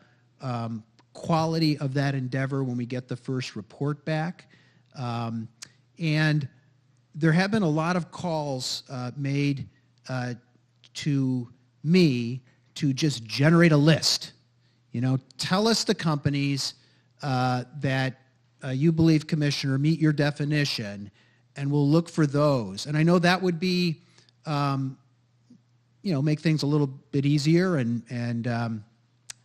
quality of that endeavor when we get the first report back. And there have been a lot of calls made to me to just generate a list. Tell us the companies that you believe, Commissioner, meet your definition, and we'll look for those. And I know that would be, make things a little bit easier.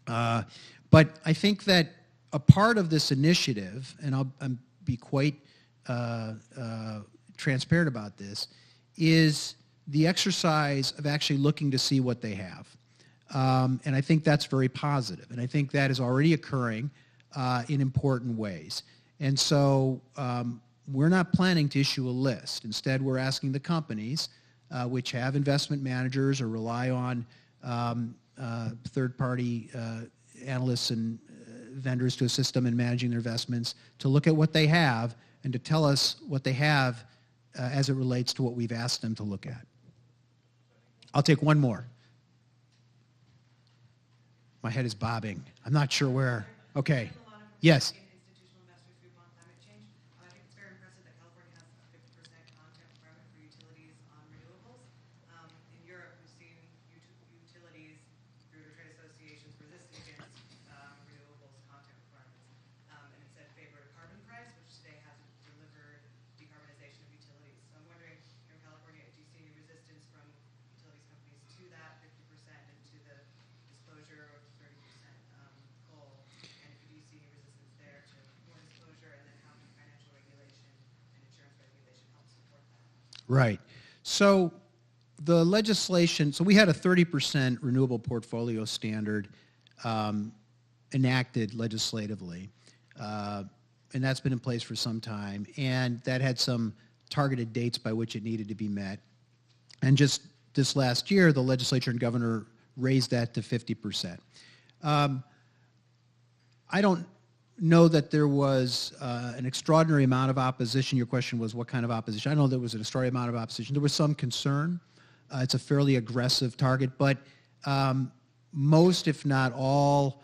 But I think that a part of this initiative, and I'll be quite transparent about this, is the exercise of actually looking to see what they have. And I think that's very positive. And I think that is already occurring in important ways. And so we're not planning to issue a list. Instead, we're asking the companies, which have investment managers or rely on third-party analysts and vendors to assist them in managing their investments, to look at what they have and to tell us what they have as it relates to what we've asked them to look at. I'll take one more. My head is bobbing. I'm not sure where. Okay. Yes. Institutional investors group on climate change. I think it's very impressive that California has a 50% content requirement for utilities on renewables. In Europe, we've seen utilities through their trade associations resisting against renewables content requirements. And instead favor a carbon price, which today hasn't delivered decarbonization of utilities. So I'm wondering, here in California, do you see any resistance from utilities companies to that 50% and to the disclosure of 30% goal? And do you see any resistance there to more disclosure? And then how can financial regulation and insurance regulation help support that? Right. So the legislation, so we had a 30% renewable portfolio standard enacted legislatively, and that's been in place for some time, and that had some targeted dates by which it needed to be met. And just this last year, the legislature and governor raised that to 50%. I don't know that there was an extraordinary amount of opposition. Your question was what kind of opposition. I know there was an extraordinary amount of opposition. There was some concern. It's a fairly aggressive target, but most, if not all,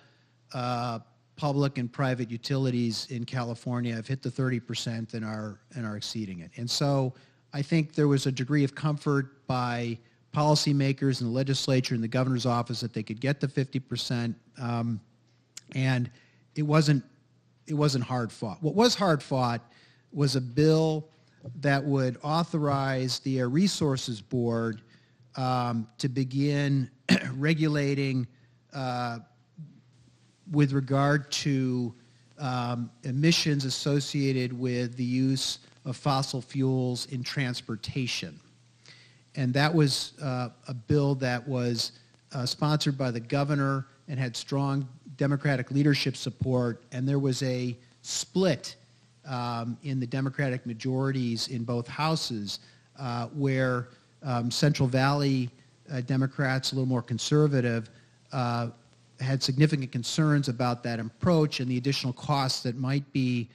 public and private utilities in California have hit the 30% and are exceeding it. And so I think there was a degree of comfort by policymakers in the legislature and the governor's office that they could get to 50%, and it wasn't hard fought. What was hard fought was a bill that would authorize the Air Resources Board to begin regulating with regard to emissions associated with the use of fossil fuels in transportation. And that was a bill that was sponsored by the governor and had strong Democratic leadership support, and there was a split in the Democratic majorities in both houses where Central Valley Democrats, a little more conservative, had significant concerns about that approach and the additional costs that might be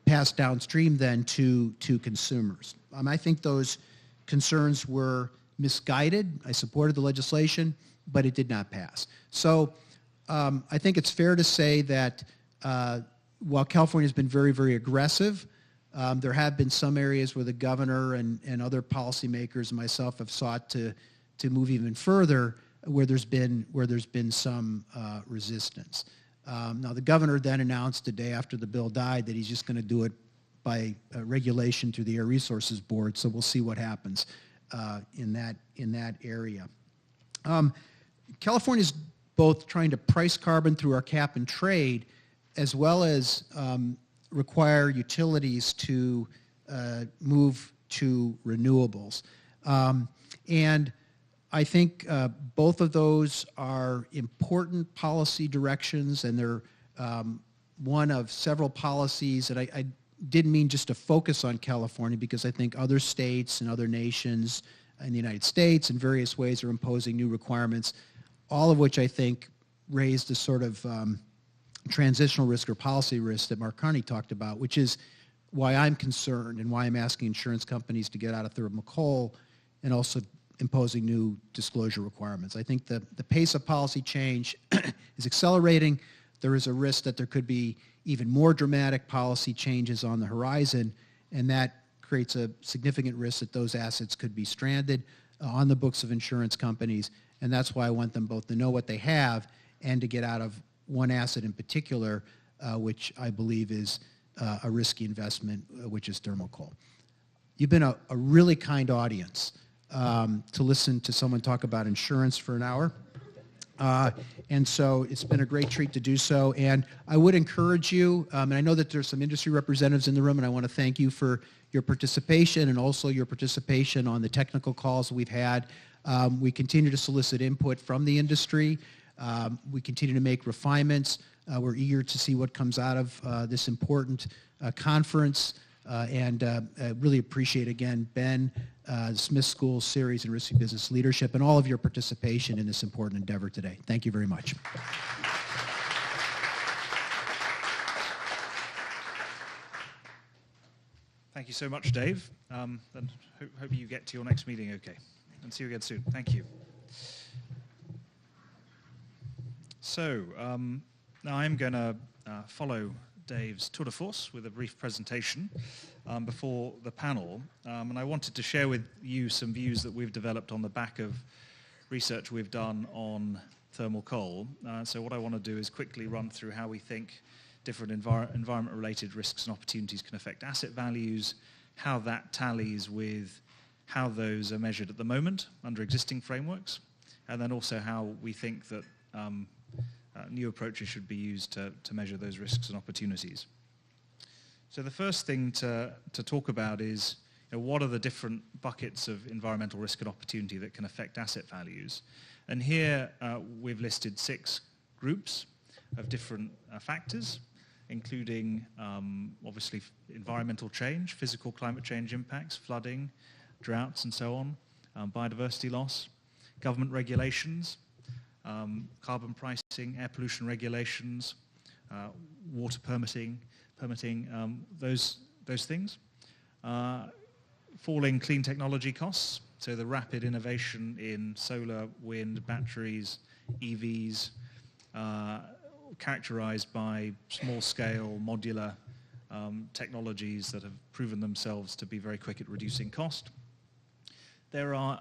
passed downstream then to consumers. I think those concerns were misguided. I supported the legislation, but it did not pass. So I think it's fair to say that while California has been very, very aggressive, there have been some areas where the governor and other policymakers and myself have sought to move even further, where there's been some resistance. Now the governor then announced the day after the bill died that he's just going to do it by regulation through the Air Resources Board. So we'll see what happens in that area. California is both trying to price carbon through our cap and trade, as well as require utilities to move to renewables. And I think both of those are important policy directions, and they're one of several policies that I didn't mean just to focus on California, because I think other states and other nations in the United States in various ways are imposing new requirements, all of which I think raise the sort of transitional risk or policy risk that Mark Carney talked about, which is why I'm concerned and why I'm asking insurance companies to get out of thermal coal and also imposing new disclosure requirements. I think the pace of policy change is accelerating. There is a risk that there could be even more dramatic policy changes on the horizon, and that creates a significant risk that those assets could be stranded on the books of insurance companies, and that's why I want them both to know what they have and to get out of one asset in particular, which I believe is a risky investment, which is thermal coal. You've been a really kind audience to listen to someone talk about insurance for an hour. And so it's been a great treat to do so. And I would encourage you, and I know that there's some industry representatives in the room, and I want to thank you for your participation and also your participation on the technical calls we've had. We continue to solicit input from the industry. We continue to make refinements. We're eager to see what comes out of this important conference, and really appreciate, again, Ben, the Smith School, Ceres, and Risky Business Leadership, and all of your participation in this important endeavor today. Thank you very much. Thank you so much, Dave. And hope you get to your next meeting okay. And see you again soon. Thank you. So now I'm going to follow Dave's tour de force with a brief presentation before the panel. And I wanted to share with you some views that we've developed on the back of research we've done on thermal coal. So what I want to do is quickly run through how we think different environment-related risks and opportunities can affect asset values, how that tallies with how those are measured at the moment under existing frameworks, and then also how we think that new approaches should be used to measure those risks and opportunities. So the first thing to talk about is, what are the different buckets of environmental risk and opportunity that can affect asset values? And here we've listed 6 groups of different factors, including obviously environmental change, physical climate change impacts, flooding, droughts and so on, biodiversity loss, government regulations, carbon pricing, air pollution regulations, water permitting, those things. Falling clean technology costs, so the rapid innovation in solar, wind, batteries, EVs, characterized by small-scale, modular technologies that have proven themselves to be very quick at reducing cost. There are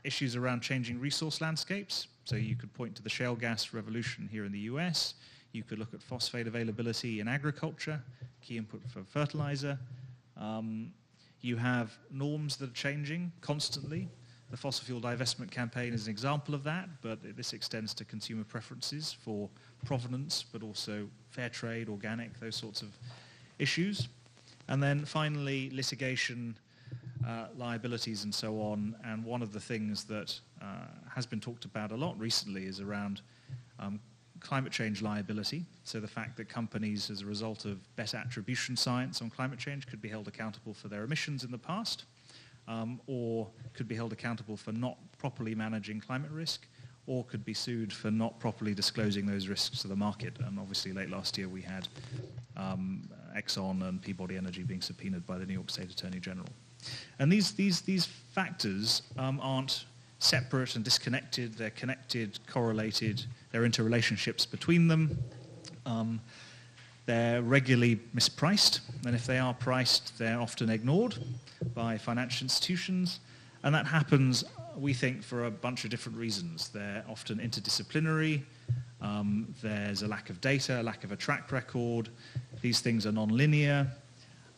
issues around changing resource landscapes. So you could point to the shale gas revolution here in the US. You could look at phosphate availability in agriculture, key input for fertilizer. You have norms that are changing constantly. The fossil fuel divestment campaign is an example of that, but this extends to consumer preferences for provenance, but also fair trade, organic, those sorts of issues. And then finally, litigation, liabilities and so on. And one of the things that has been talked about a lot recently is around climate change liability. So the fact that companies, as a result of better attribution science on climate change, could be held accountable for their emissions in the past, or could be held accountable for not properly managing climate risk, or could be sued for not properly disclosing those risks to the market. And obviously late last year we had Exxon and Peabody Energy being subpoenaed by the New York State Attorney General. And these factors aren't separate and disconnected. They're connected, correlated. There are interrelationships between them. They're regularly mispriced, and if they are priced, they're often ignored by financial institutions. And that happens, we think, for a bunch of different reasons. They're often interdisciplinary. There's a lack of data, a lack of a track record. These things are non-linear.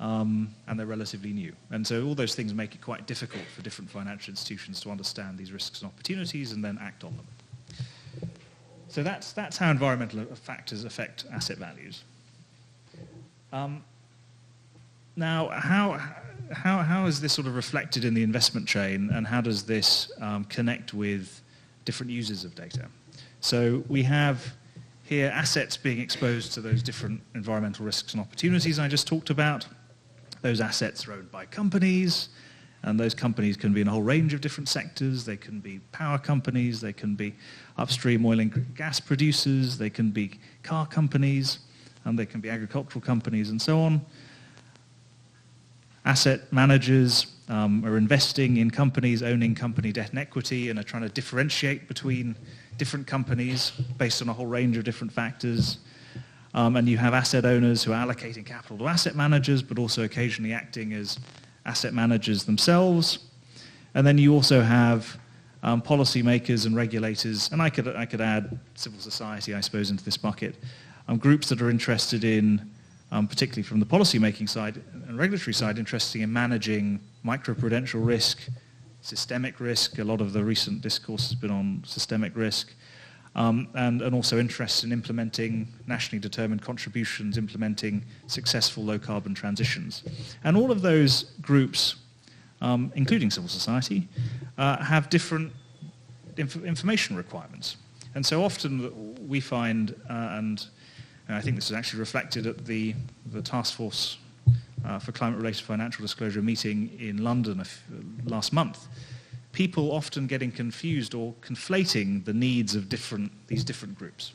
And they're relatively new. And so all those things make it quite difficult for different financial institutions to understand these risks and opportunities and then act on them. So that's how environmental factors affect asset values. Now, how is this sort of reflected in the investment chain, and how does this connect with different users of data? So we have here assets being exposed to those different environmental risks and opportunities I just talked about. Those assets are owned by companies, and those companies can be in a whole range of different sectors. They can be power companies, they can be upstream oil and gas producers, they can be car companies, and they can be agricultural companies and so on. Asset managers are investing in companies, owning company debt and equity, and are trying to differentiate between different companies based on a whole range of different factors. And you have asset owners who are allocating capital to asset managers, but also occasionally acting as asset managers themselves. And then you also have policymakers and regulators, and I could add civil society, I suppose, into this bucket, groups that are interested in, particularly from the policymaking side and regulatory side, interested in managing microprudential risk, systemic risk. A lot of the recent discourse has been on systemic risk. And also interested in implementing nationally determined contributions, implementing successful low-carbon transitions. And all of those groups, including civil society, have different information requirements. And so often we find, and I think this is actually reflected at the Task Force for Climate-Related Financial Disclosure meeting in London last month, people often getting confused or conflating the needs of these different groups.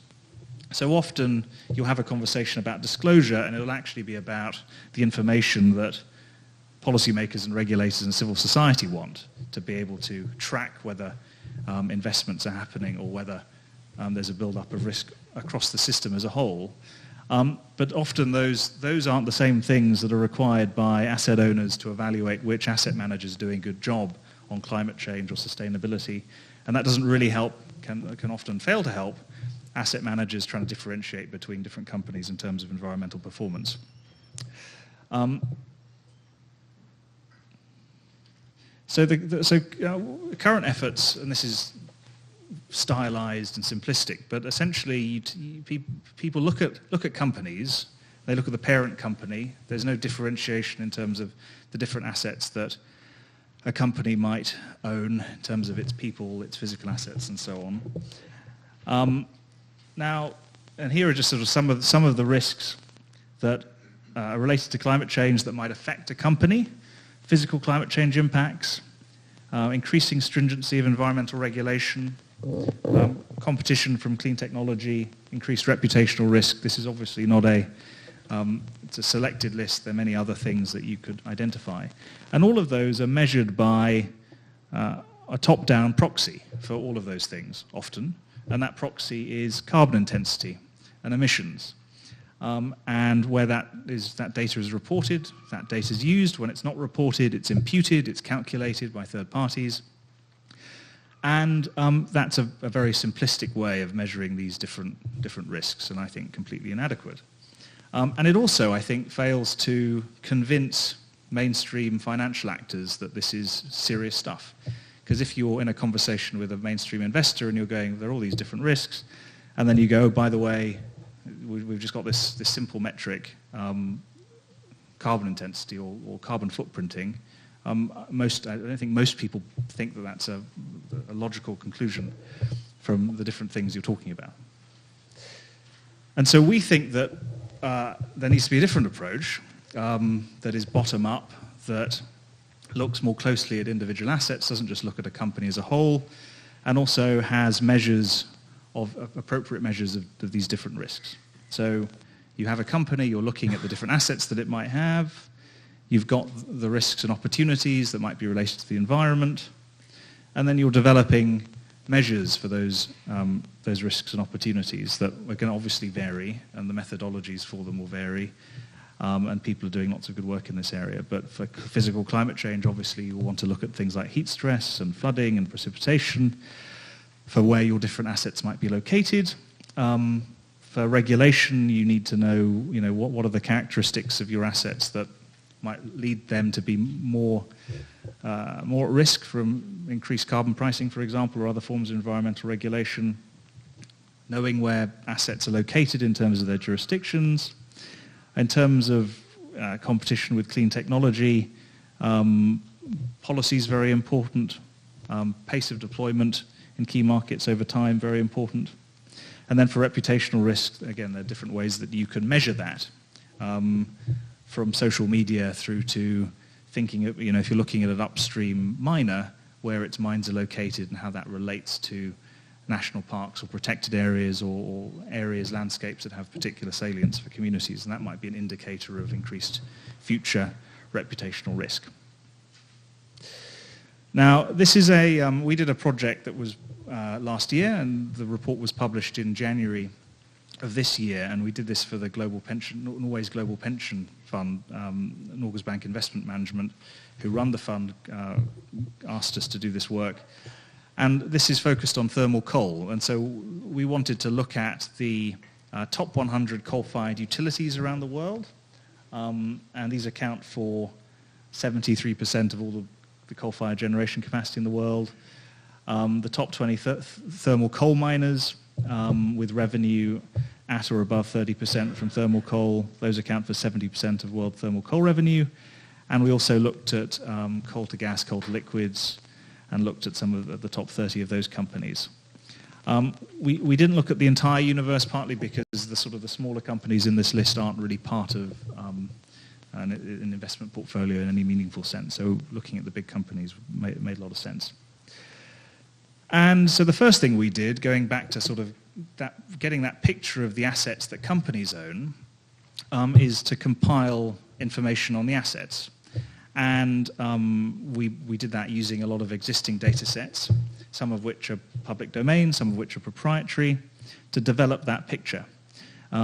So often you'll have a conversation about disclosure and it'll actually be about the information that policymakers and regulators and civil society want to be able to track whether investments are happening or whether there's a build-up of risk across the system as a whole. But often those aren't the same things that are required by asset owners to evaluate which asset manager is doing a good job on climate change or sustainability. And that doesn't really help, can often fail to help asset managers trying to differentiate between different companies in terms of environmental performance. So current efforts, and this is stylized and simplistic, but essentially people look at companies, they look at the parent company, there's no differentiation in terms of the different assets that a company might own in terms of its people, its physical assets and so on. Now, and here are just sort of some of the risks that are related to climate change that might affect a company: physical climate change impacts, increasing stringency of environmental regulation, competition from clean technology, increased reputational risk. This is obviously not it's a selected list. There are many other things that you could identify. And all of those are measured by a top-down proxy for all of those things, often. And that proxy is carbon intensity and emissions. And where that data is reported, that data is used. When it's not reported, it's imputed, it's calculated by third parties. And that's a very simplistic way of measuring these different risks, and I think completely inadequate. And it also, I think, fails to convince mainstream financial actors that this is serious stuff. Because if you're in a conversation with a mainstream investor and you're going, there are all these different risks, and then you go, by the way, we've just got this simple metric, carbon intensity or carbon footprinting. I don't think most people think that that's a logical conclusion from the different things you're talking about. And so we think that there needs to be a different approach that is bottom-up, that looks more closely at individual assets, doesn't just look at a company as a whole, and also has appropriate measures of these different risks. So you have a company, you're looking at the different assets that it might have, you've got the risks and opportunities that might be related to the environment, and then you're developing measures for those risks and opportunities that are going to obviously vary, and the methodologies for them will vary, and people are doing lots of good work in this area. But for physical climate change, obviously you'll want to look at things like heat stress and flooding and precipitation, for where your different assets might be located. For regulation, you need to know, what are the characteristics of your assets that might lead them to be more at risk from increased carbon pricing, for example, or other forms of environmental regulation. Knowing where assets are located in terms of their jurisdictions. In terms of competition with clean technology, policy is very important. Pace of deployment in key markets over time, very important. And then for reputational risk, again, there are different ways that you can measure that. From social media through to thinking of, if you're looking at an upstream miner, where its mines are located and how that relates to national parks or protected areas or areas, landscapes that have particular salience for communities, and that might be an indicator of increased future reputational risk. Now, this is we did a project that was last year, and the report was published in January of this year, and we did this for the Norway's Global Pension Fund. Norges Bank Investment Management, who run the fund, asked us to do this work. And this is focused on thermal coal, and so we wanted to look at the top 100 coal-fired utilities around the world, and these account for 73% of all the coal-fired generation capacity in the world. The top 20 thermal coal miners with revenue at or above 30% from thermal coal, those account for 70% of world thermal coal revenue. And we also looked at coal to gas, coal to liquids, and looked at some of the top 30 of those companies. We didn't look at the entire universe, partly because the smaller companies in this list aren't really part of an investment portfolio in any meaningful sense. So looking at the big companies made a lot of sense. And so the first thing we did, going back to getting that picture of the assets that companies own, is to compile information on the assets. And we did that using a lot of existing data sets, some of which are public domain, some of which are proprietary, to develop that picture. We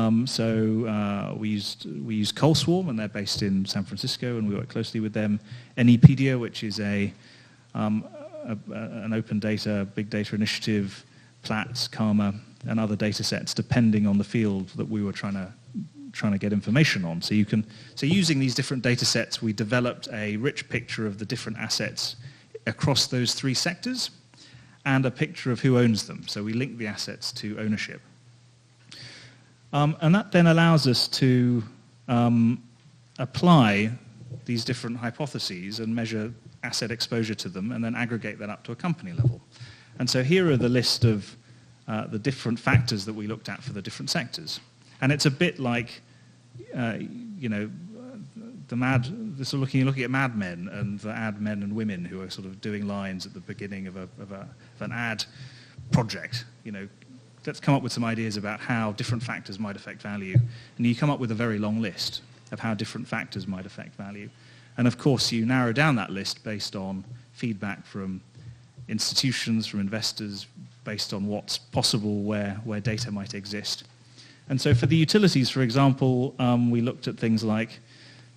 used CoalSwarm, and they're based in San Francisco, and we work closely with them. Anypedia, which is an open data, big data initiative, Platts, Karma, and other data sets, depending on the field that we were trying to get information on. So using these different data sets, we developed a rich picture of the different assets across those three sectors, and a picture of who owns them. So we link the assets to ownership. And that then allows us to apply these different hypotheses and measure asset exposure to them, and then aggregate that up to a company level. And so here are the list of the different factors that we looked at for the different sectors. And it's a bit like, looking at Mad Men and the ad men and women who are sort of doing lines at the beginning of an ad project. Let's come up with some ideas about how different factors might affect value. And you come up with a very long list of how different factors might affect value. And of course, you narrow down that list based on feedback from institutions, from investors, based on what's possible where data might exist. And so for the utilities, for example, we looked at things like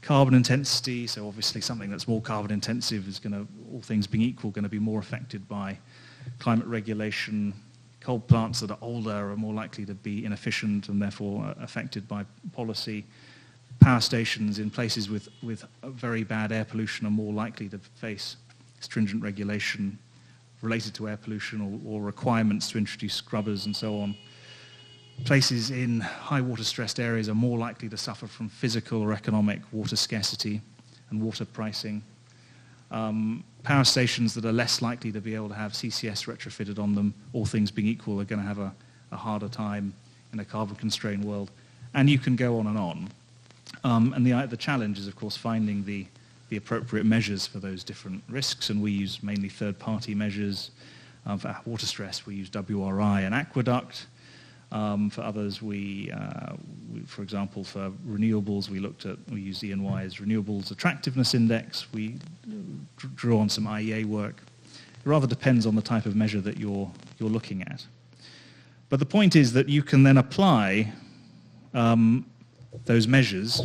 carbon intensity. So obviously something that's more carbon intensive is going to, all things being equal, going to be more affected by climate regulation. Coal plants that are older are more likely to be inefficient and therefore affected by policy. Power stations in places with very bad air pollution are more likely to face stringent regulation related to air pollution or requirements to introduce scrubbers and so on. Places in high water stressed areas are more likely to suffer from physical or economic water scarcity and water pricing. Power stations that are less likely to be able to have CCS retrofitted on them, all things being equal, are going to have a harder time in a carbon-constrained world. And you can go on and on. And the challenge is, of course, finding the appropriate measures for those different risks, and we use mainly third-party measures. For water stress, we use WRI and Aqueduct. For others, we, for example, for renewables, we use E&Y's Renewables Attractiveness Index. We drew on some IEA work. It rather depends on the type of measure that you're looking at. But the point is that you can then apply those measures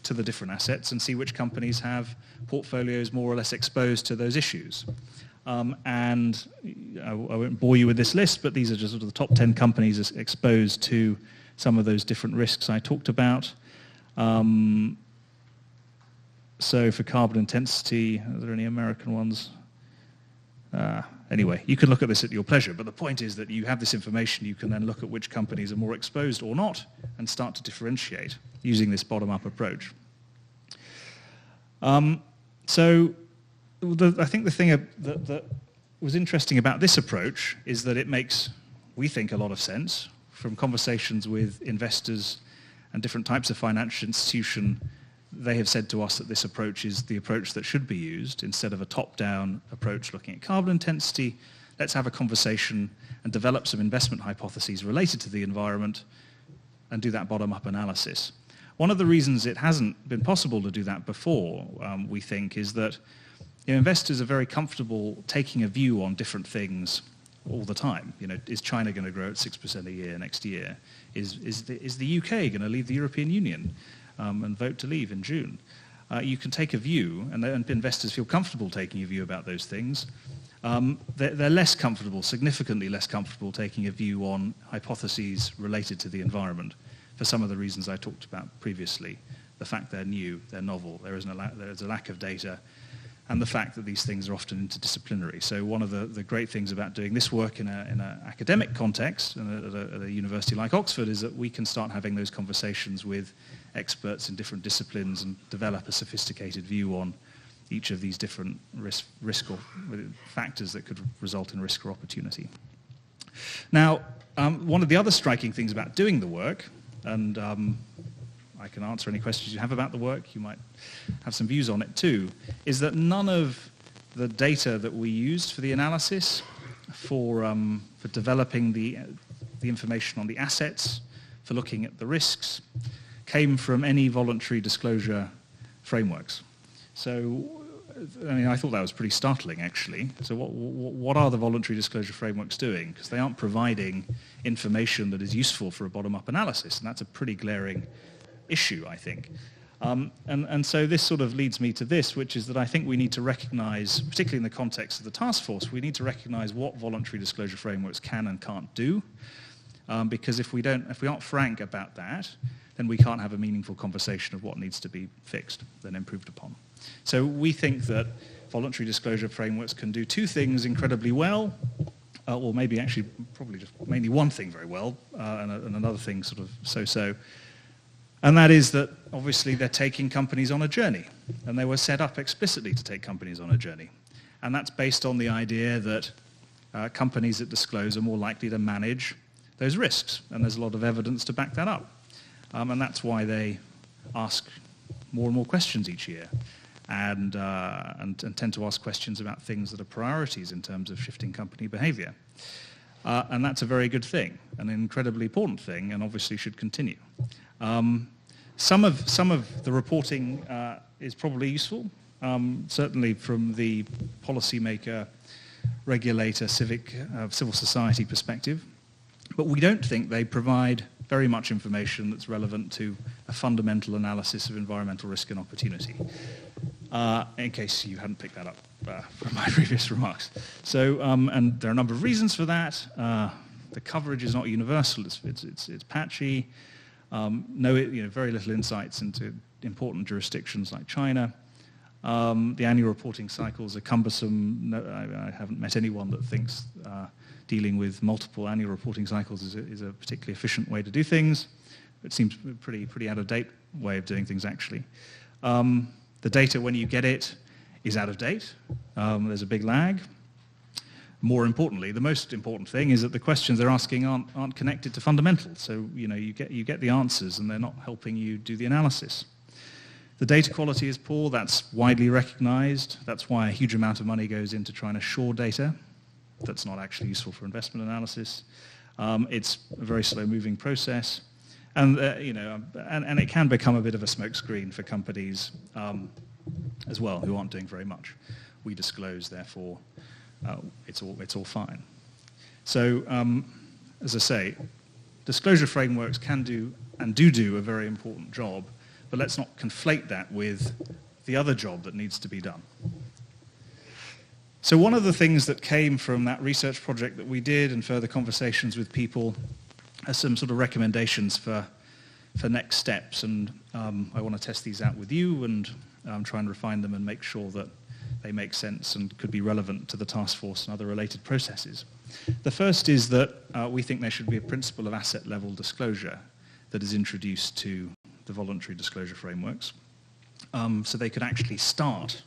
to the different assets and see which companies have portfolios more or less exposed to those issues. And I won't bore you with this list, but these are just sort of the top 10 companies exposed to some of those different risks I talked about. So for carbon intensity, are there any American ones? Anyway, you can look at this at your pleasure, but the point is that you have this information, you can then look at which companies are more exposed or not and start to differentiate using this bottom-up approach. I think the thing that was interesting about this approach is that it makes, we think, a lot of sense from conversations with investors and different types of financial institution. They have said to us that this approach is the approach that should be used instead of a top-down approach looking at carbon intensity. Let's have a conversation and develop some investment hypotheses related to the environment and do that bottom-up analysis. One of the reasons it hasn't been possible to do that before, we think, is that investors are very comfortable taking a view on different things all the time. Is China going to grow at 6% a year next year? Is the UK going to leave the European Union and vote to leave in June? You can take a view, and investors feel comfortable taking a view about those things. They're less comfortable, significantly less comfortable, taking a view on hypotheses related to the environment for some of the reasons I talked about previously. The fact they're new, they're novel, there's a lack of data, and the fact that these things are often interdisciplinary. So one of the great things about doing this work in an academic context at a university like Oxford is that we can start having those conversations with experts in different disciplines and develop a sophisticated view on each of these different risk or factors that could result in risk or opportunity. Now, one of the other striking things about doing the work, and I can answer any questions you have about the work, you might have some views on it too, is that none of the data that we used for the analysis, for developing the information on the assets, for looking at the risks, came from any voluntary disclosure frameworks. So, I mean, I thought that was pretty startling, actually. So what are the voluntary disclosure frameworks doing? Because they aren't providing information that is useful for a bottom-up analysis, and that's a pretty glaring issue, I think. And so this sort of leads me to this, which is that I think we need to recognize, particularly in the context of the task force, we need to recognize what voluntary disclosure frameworks can and can't do. Because if we aren't frank about that, then we can't have a meaningful conversation of what needs to be fixed and improved upon. So we think that voluntary disclosure frameworks can do two things incredibly well, or maybe actually probably just mainly one thing very well, and another thing sort of so-so. And that is that obviously they're taking companies on a journey, and they were set up explicitly to take companies on a journey. And that's based on the idea that companies that disclose are more likely to manage those risks, and there's a lot of evidence to back that up. And that's why they ask more and more questions each year, and tend to ask questions about things that are priorities in terms of shifting company behavior. And that's a very good thing, an incredibly important thing, and obviously should continue. Some of the reporting is probably useful, certainly from the policymaker, regulator, civil society perspective, but we don't think they provide very much information that's relevant to a fundamental analysis of environmental risk and opportunity, in case you hadn't picked that up from my previous remarks. So, and there are a number of reasons for that. The coverage is not universal, it's patchy. Very little insights into important jurisdictions like China. The annual reporting cycles are cumbersome. I haven't met anyone that thinks dealing with multiple annual reporting cycles is a particularly efficient way to do things. It seems a pretty out-of-date way of doing things, actually. The data, when you get it, is out of date. There's a big lag. More importantly, the most important thing is that the questions they're asking aren't connected to fundamentals. So you get the answers, and they're not helping you do the analysis. The data quality is poor. That's widely recognized. That's why a huge amount of money goes into trying to shore data. That's not actually useful for investment analysis. It's a very slow-moving process, and and it can become a bit of a smokescreen for companies as well who aren't doing very much. We disclose, therefore, it's all fine. So, as I say, disclosure frameworks can do and do a very important job, but let's not conflate that with the other job that needs to be done. So one of the things that came from that research project that we did and further conversations with people are some sort of recommendations for next steps, and I want to test these out with you and try and refine them and make sure that they make sense and could be relevant to the task force and other related processes. The first is that we think there should be a principle of asset level disclosure that is introduced to the voluntary disclosure frameworks, so they could actually start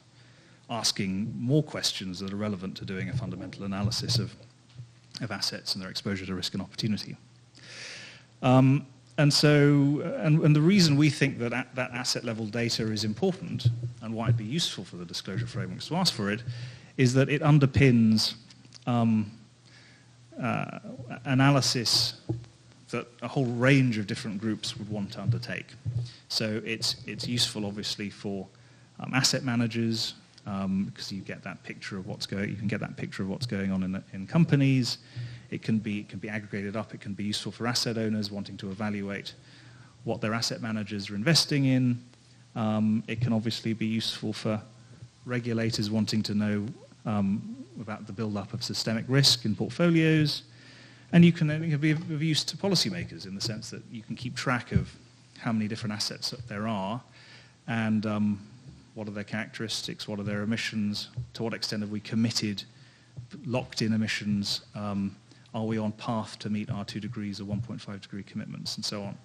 asking more questions that are relevant to doing a fundamental analysis of assets and their exposure to risk and opportunity. And the reason we think that asset level data is important and why it'd be useful for the disclosure frameworks to ask for it is that it underpins analysis that a whole range of different groups would want to undertake. So it's useful, obviously, for asset managers, because you get that picture of what's going. You can get that picture of what's going on in companies. It can be aggregated up. It can be useful for asset owners wanting to evaluate what their asset managers are investing in. It can obviously be useful for regulators wanting to know about the build-up of systemic risk in portfolios. And it can be of use to policymakers in the sense that you can keep track of how many different assets there are, and what are their characteristics, what are their emissions, to what extent have we committed, locked in emissions, are we on path to meet our 2 degrees or 1.5 degree commitments, and so on.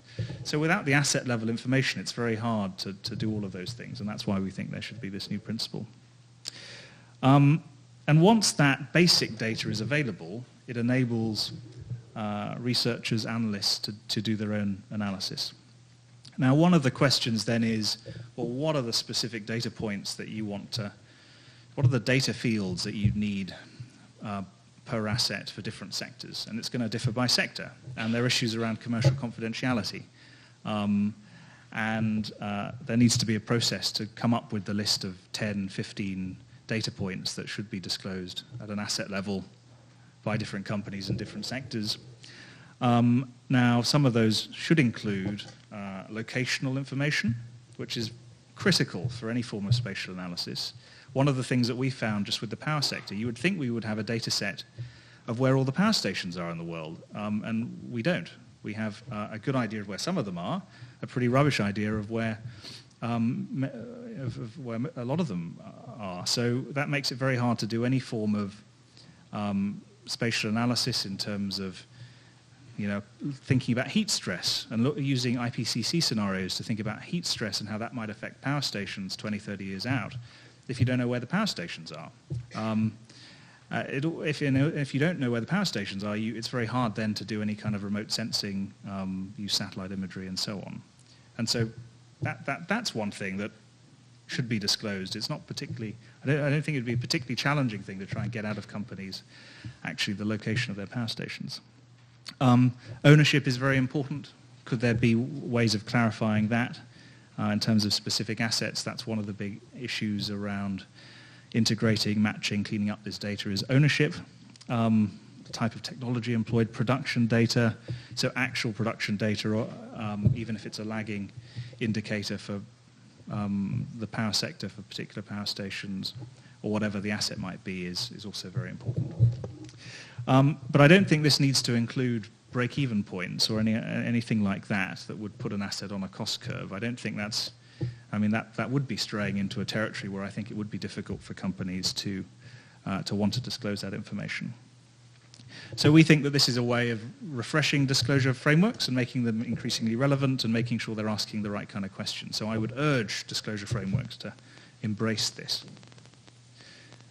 So without the asset level information, it's very hard to do all of those things, and that's why we think there should be this new principle. And once that basic data is available, it enables researchers, analysts to do their own analysis. Now, one of the questions then is, well, what are the specific data points that you want to, what are the data fields that you need per asset for different sectors? And it's going to differ by sector. And there are issues around commercial confidentiality. And there needs to be a process to come up with the list of 10, 15 data points that should be disclosed at an asset level by different companies in different sectors. Now, some of those should include locational information, which is critical for any form of spatial analysis. One of the things that we found just with the power sector, you would think we would have a data set of where all the power stations are in the world, and we don't. We have a good idea of where some of them are, a pretty rubbish idea of where where a lot of them are. So that makes it very hard to do any form of spatial analysis in terms of, you know, thinking about heat stress and using IPCC scenarios to think about heat stress and how that might affect power stations 20, 30 years out if you don't know where the power stations are. If you don't know where the power stations are, it's very hard then to do any kind of remote sensing, use satellite imagery and so on. And so that's one thing that should be disclosed. It's not particularly, I don't think it would be a particularly challenging thing to try and get out of companies actually the location of their power stations. Ownership is very important. Could there be ways of clarifying that in terms of specific assets? That's one of the big issues around integrating, matching, cleaning up this data is ownership, the type of technology employed, production data, so actual production data, or, even if it's a lagging indicator for the power sector for particular power stations, or whatever the asset might be, is also very important. But I don't think this needs to include break-even points or anything like that would put an asset on a cost curve. I don't think that's, I mean, that would be straying into a territory where I think it would be difficult for companies to want to disclose that information. So we think that this is a way of refreshing disclosure frameworks and making them increasingly relevant and making sure they're asking the right kind of questions. So I would urge disclosure frameworks to embrace this.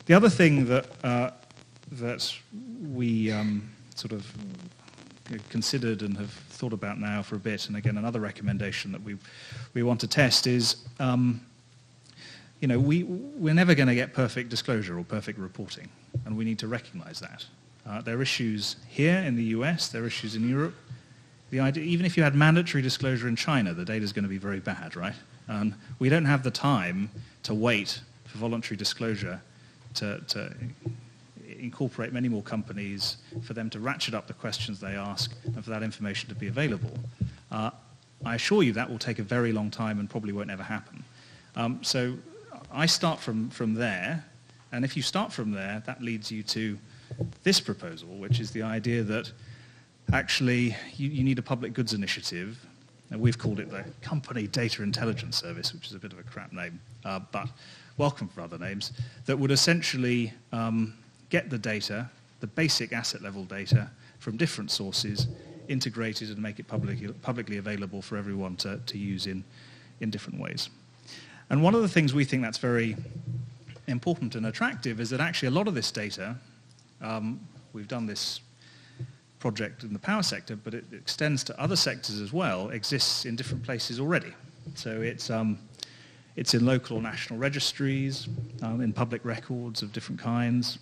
The other thing that we sort of considered and have thought about now for a bit, and again another recommendation that we want to test is, you know, we're never going to get perfect disclosure or perfect reporting, and we need to recognize that. There are issues here in the US, there are issues in Europe. The idea, even if you had mandatory disclosure in China, the data is going to be very bad, right? And we don't have the time to wait for voluntary disclosure to incorporate many more companies, for them to ratchet up the questions they ask, and for that information to be available. I assure you that will take a very long time and probably won't ever happen. So I start from there, and if you start from there, that leads you to this proposal, which is the idea that actually you need a public goods initiative, and we've called it the Company Data Intelligence Service, which is a bit of a crap name, but welcome for other names, that would essentially get the data, the basic asset level data from different sources, integrated and make it publicly available for everyone to use in different ways. And one of the things we think that's very important and attractive is that actually a lot of this data, we've done this project in the power sector, but it extends to other sectors as well, exists in different places already. So it's in local or national registries, in public records of different kinds.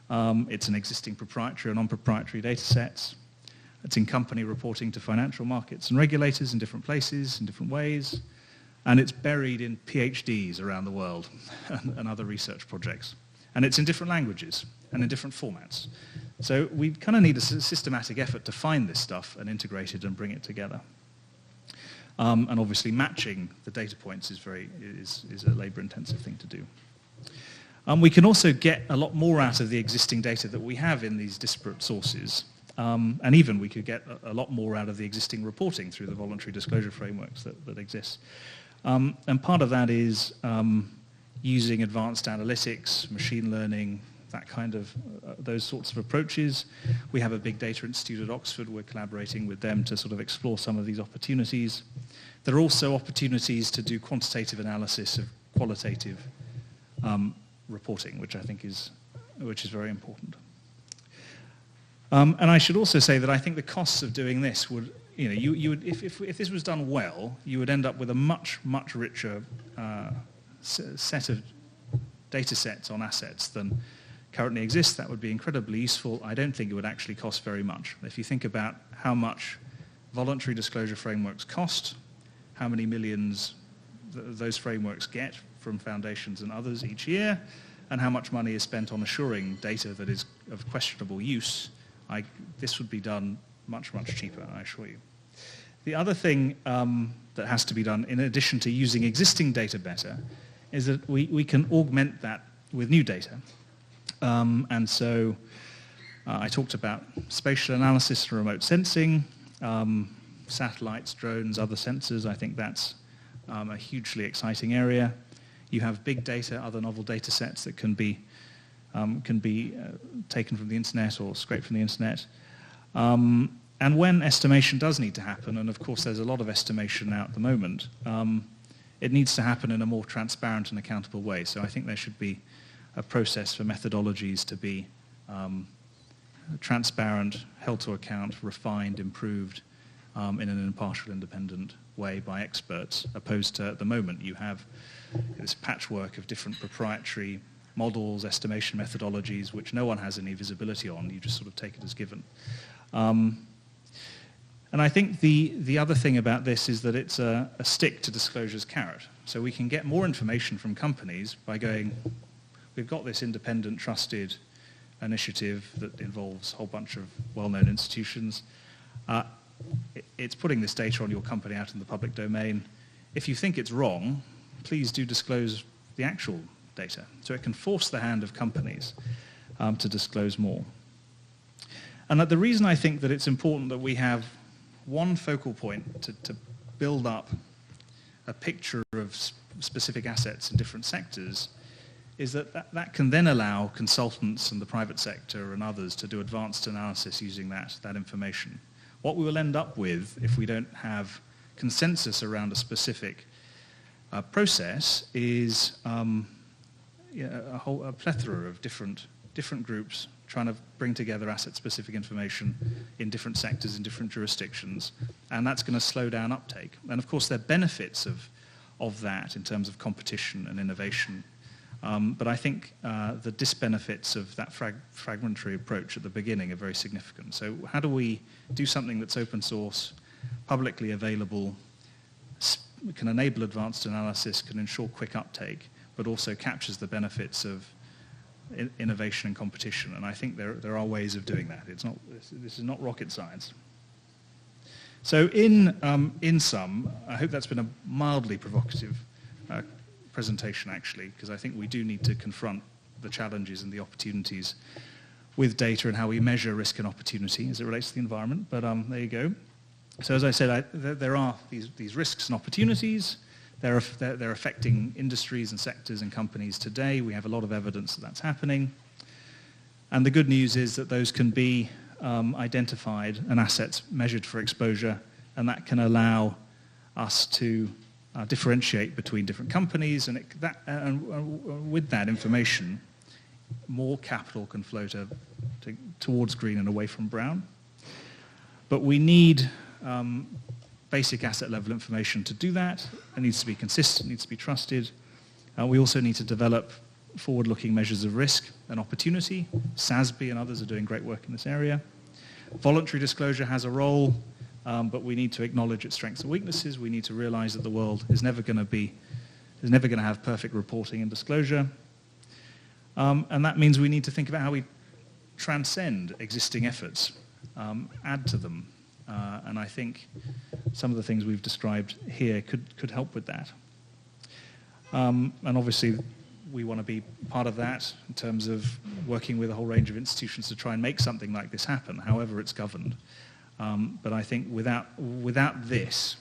It's in existing proprietary or non-proprietary data sets. It's in company reporting to financial markets and regulators in different places, in different ways. And it's buried in PhDs around the world and other research projects. And it's in different languages and in different formats. So we kind of need a systematic effort to find this stuff and integrate it and bring it together. And obviously matching the data points is a labor-intensive thing to do. We can also get a lot more out of the existing data that we have in these disparate sources. And even we could get a lot more out of the existing reporting through the voluntary disclosure frameworks that exist. And part of that is using advanced analytics, machine learning, that kind of, those sorts of approaches. We have a big data institute at Oxford. We're collaborating with them to sort of explore some of these opportunities. There are also opportunities to do quantitative analysis of qualitative reporting, which I think is very important. And I should also say that I think the costs of doing this would, you would, if this was done well, you would end up with a much, much richer set of data sets on assets than currently exists. That would be incredibly useful. I don't think it would actually cost very much. If you think about how much voluntary disclosure frameworks cost, how many millions those frameworks get from foundations and others each year, and how much money is spent on assuring data that is of questionable use, this would be done much, much cheaper, I assure you. The other thing that has to be done, in addition to using existing data better, is that we can augment that with new data. And so I talked about spatial analysis and remote sensing, satellites, drones, other sensors. I think that's a hugely exciting area. You have big data, other novel data sets that can be taken from the internet or scraped from the internet. And when estimation does need to happen, and of course there's a lot of estimation now at the moment, it needs to happen in a more transparent and accountable way. So I think there should be a process for methodologies to be transparent, held to account, refined, improved in an impartial, independent way by experts, opposed to at the moment you have this patchwork of different proprietary models, estimation methodologies, which no one has any visibility on. You just sort of take it as given. And I think the other thing about this is that it's a stick to disclosure's carrot. So we can get more information from companies by going, we've got this independent, trusted initiative that involves a whole bunch of well-known institutions. It's putting this data on your company out in the public domain. If you think it's wrong, please do disclose the actual data. So it can force the hand of companies to disclose more. And the reason I think that it's important that we have one focal point to build up a picture of specific assets in different sectors is that can then allow consultants and the private sector and others to do advanced analysis using that information. What we will end up with if we don't have consensus around a specific process is a plethora of different different groups trying to bring together asset-specific information in different sectors, in different jurisdictions, and that's going to slow down uptake. And of course, there are benefits of that in terms of competition and innovation. But I think the disbenefits of that fragmentary approach at the beginning are very significant. So how do we do something that's open source, publicly available, can enable advanced analysis, can ensure quick uptake, but also captures the benefits of innovation and competition? And I think there are ways of doing that. This is not rocket science. So in sum, I hope that's been a mildly provocative presentation, actually, because I think we do need to confront the challenges and the opportunities with data and how we measure risk and opportunity as it relates to the environment. But there you go. So as I said, there are these risks and opportunities. They're affecting industries and sectors and companies today. We have a lot of evidence that that's happening. And the good news is that those can be identified and assets measured for exposure, and that can allow us to differentiate between different companies, and with that information, more capital can flow towards green and away from brown. But we need basic asset level information to do that. It needs to be consistent, needs to be trusted. We also need to develop forward-looking measures of risk and opportunity. SASB and others are doing great work in this area. Voluntary disclosure has a role, but we need to acknowledge its strengths and weaknesses. We need to realize that the world is never going to have perfect reporting and disclosure. And that means we need to think about how we transcend existing efforts, add to them. And I think some of the things we've described here could help with that. And obviously, we want to be part of that in terms of working with a whole range of institutions to try and make something like this happen, however it's governed. But I think without this,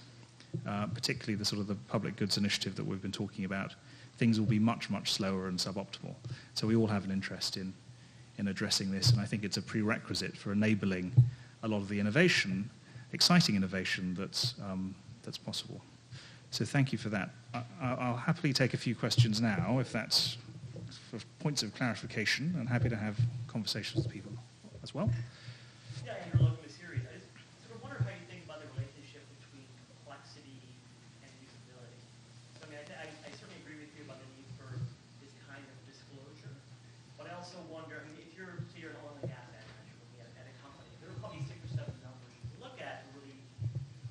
particularly the sort of the public goods initiative that we've been talking about, things will be much, much slower and suboptimal. So we all have an interest in addressing this, and I think it's a prerequisite for enabling a lot of the innovation, exciting innovation that's possible. So thank you for that. I'll happily take a few questions now, if that's for points of clarification, and happy to have conversations with people as well. Yeah, Andrew, welcome to Ceres. I just sort of wonder how you think about the relationship between complexity and usability. So, I mean, I certainly agree with you about the need for this kind of disclosure, but I also wonder, I mean, if you're, say you're an oil and gas manager looking at a company, there are probably 6 or 7 numbers you can look at to really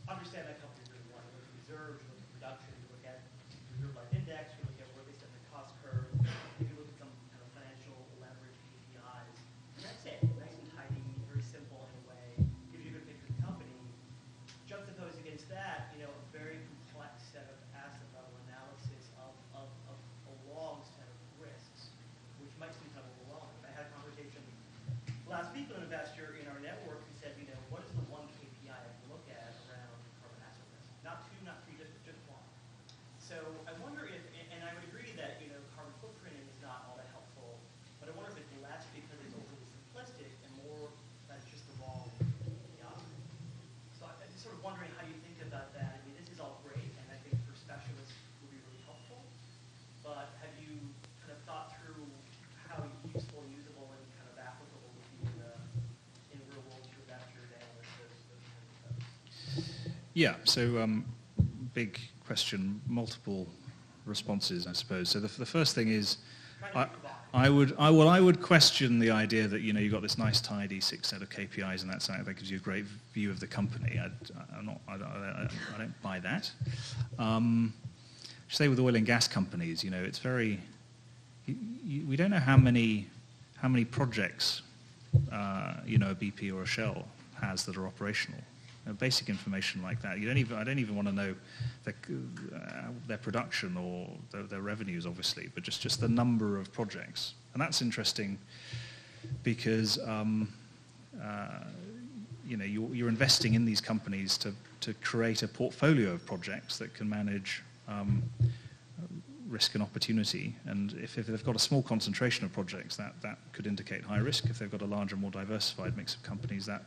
understand that company really well. You look at reserves, you look at production, you look at reserve life index, you look at where they sit in the cost curve, maybe look at some kind of financial leverage KPIs. And that's it. Nice and tidy, very simple in a way, gives you a good picture of the company. Juxtaposed against that, you know, a very complex set of asset level analysis of a long set of risks, which might seem kind of overwhelming. I had a conversation last week with an investor in our network who said, you know, what is the one KPI I can look at around carbon asset risk? Not 2, not 3, just 1. So I wonder if, and I would agree that, you know, carbon footprinting is not all that helpful, but I wonder if it's less because it's overly simplistic and more that it's just the wrong KPI. So I'm just sort of wondering how you think about that. I mean, this is all great, and I think for specialists would be really helpful, but have you kind of thought through how useful, usable, and kind of applicable would be in real world to investors, analysts, those kinds of folks? Yeah, so big question, multiple responses, I suppose. So the first thing is, I would question the idea that, you know, you've got this nice tidy 6 set of KPIs and that's that gives you a great view of the company. I don't buy that. Say with oil and gas companies, you know, it's very, we don't know how many projects, you know, a BP or a Shell has that are operational. Basic information like that. I don't even want to know their production or their revenues, obviously, but just the number of projects. And that's interesting because you know, you're investing in these companies to create a portfolio of projects that can manage risk and opportunity. And if they've got a small concentration of projects, that could indicate high risk. If they've got a larger, more diversified mix of companies, that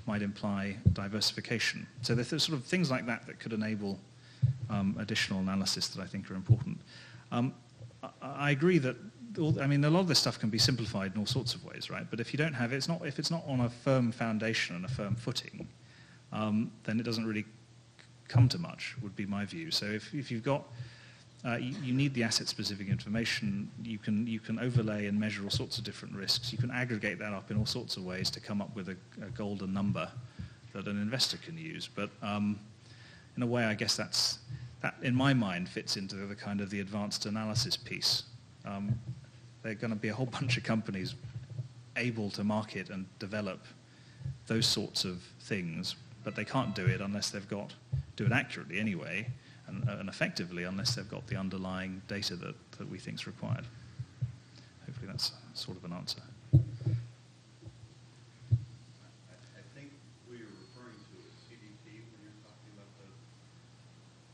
might imply diversification. So there's sort of things like that that could enable additional analysis that I think are important. I agree that, I mean, a lot of this stuff can be simplified in all sorts of ways, right? But if you don't have it, if it's not on a firm foundation and a firm footing, then it doesn't really come to much, would be my view. So if you've got, you need the asset-specific information. You can overlay and measure all sorts of different risks. You can aggregate that up in all sorts of ways to come up with a golden number that an investor can use. But in a way, I guess that, in my mind, fits into the kind of the advanced analysis piece. There are going to be a whole bunch of companies able to market and develop those sorts of things, but they can't do it unless they've do it accurately anyway, and effectively unless they've got the underlying data that we think is required. Hopefully that's sort of an answer. I think what you're referring to is CDP when you're talking about the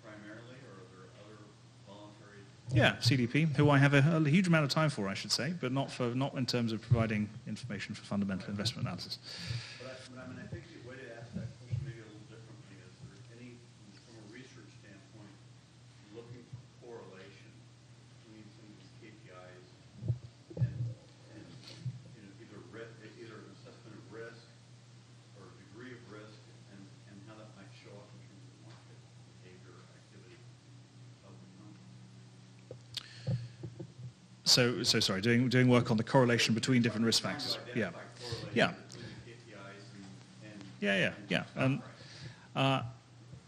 primarily, or are there other voluntary? Yeah, CDP, who I have a huge amount of time for, I should say, but not in terms of providing information for fundamental investment analysis. But I mean, I think the way to ask that question maybe a little differently is there any, from a research standpoint, looking for correlation between some of these KPIs and you know, either an assessment of risk or degree of risk and how that might show up in terms of market behavior or activity of the company. So sorry, doing work on the correlation between different risk factors. Yeah. Yeah.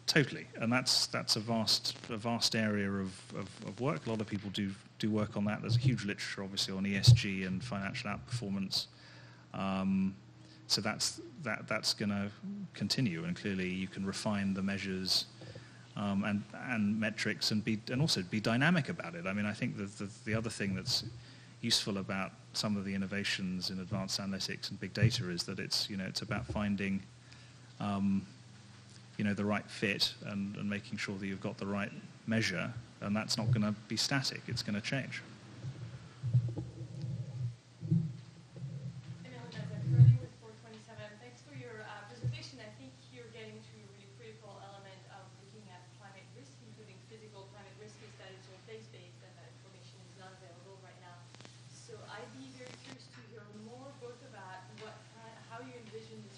Totally, and that's a vast area of work. A lot of people do work on that. There's a huge literature, obviously, on ESG and financial outperformance. So that's going to continue, and clearly you can refine the measures and metrics and also be dynamic about it. I mean, I think the other thing that's useful about some of the innovations in advanced analytics and big data is that it's about finding the right fit and making sure that you've got the right measure, and that's not going to be static. It's going to change. With 427. Thanks for your presentation. I think you're getting to a really critical element of looking at climate risk, including physical climate risk, is that it's all place-based and that information is not available right now. So I'd be very curious to hear more both about how you envision this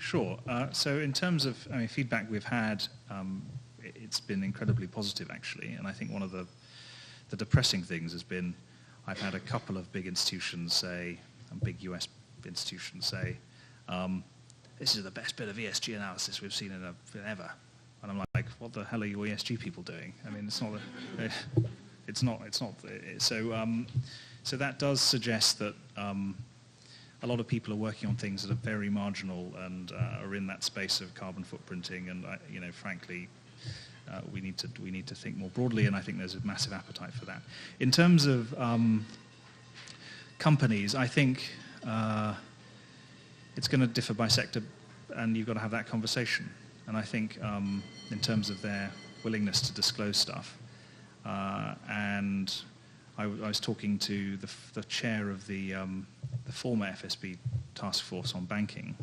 Sure. So in terms of feedback we've had, it's been incredibly positive, actually. And I think one of the depressing things has been I've had a couple of big institutions say, big US institutions say, this is the best bit of ESG analysis we've seen in ever. And I'm like, what the hell are you ESG people doing? I mean, it's not. So that does suggest that a lot of people are working on things that are very marginal and are in that space of carbon footprinting. And frankly, we need to think more broadly. And I think there's a massive appetite for that. In terms of companies, I think it's going to differ by sector, and you've got to have that conversation. And I think in terms of their willingness to disclose stuff, and I was talking to the chair of the former FSB task force on banking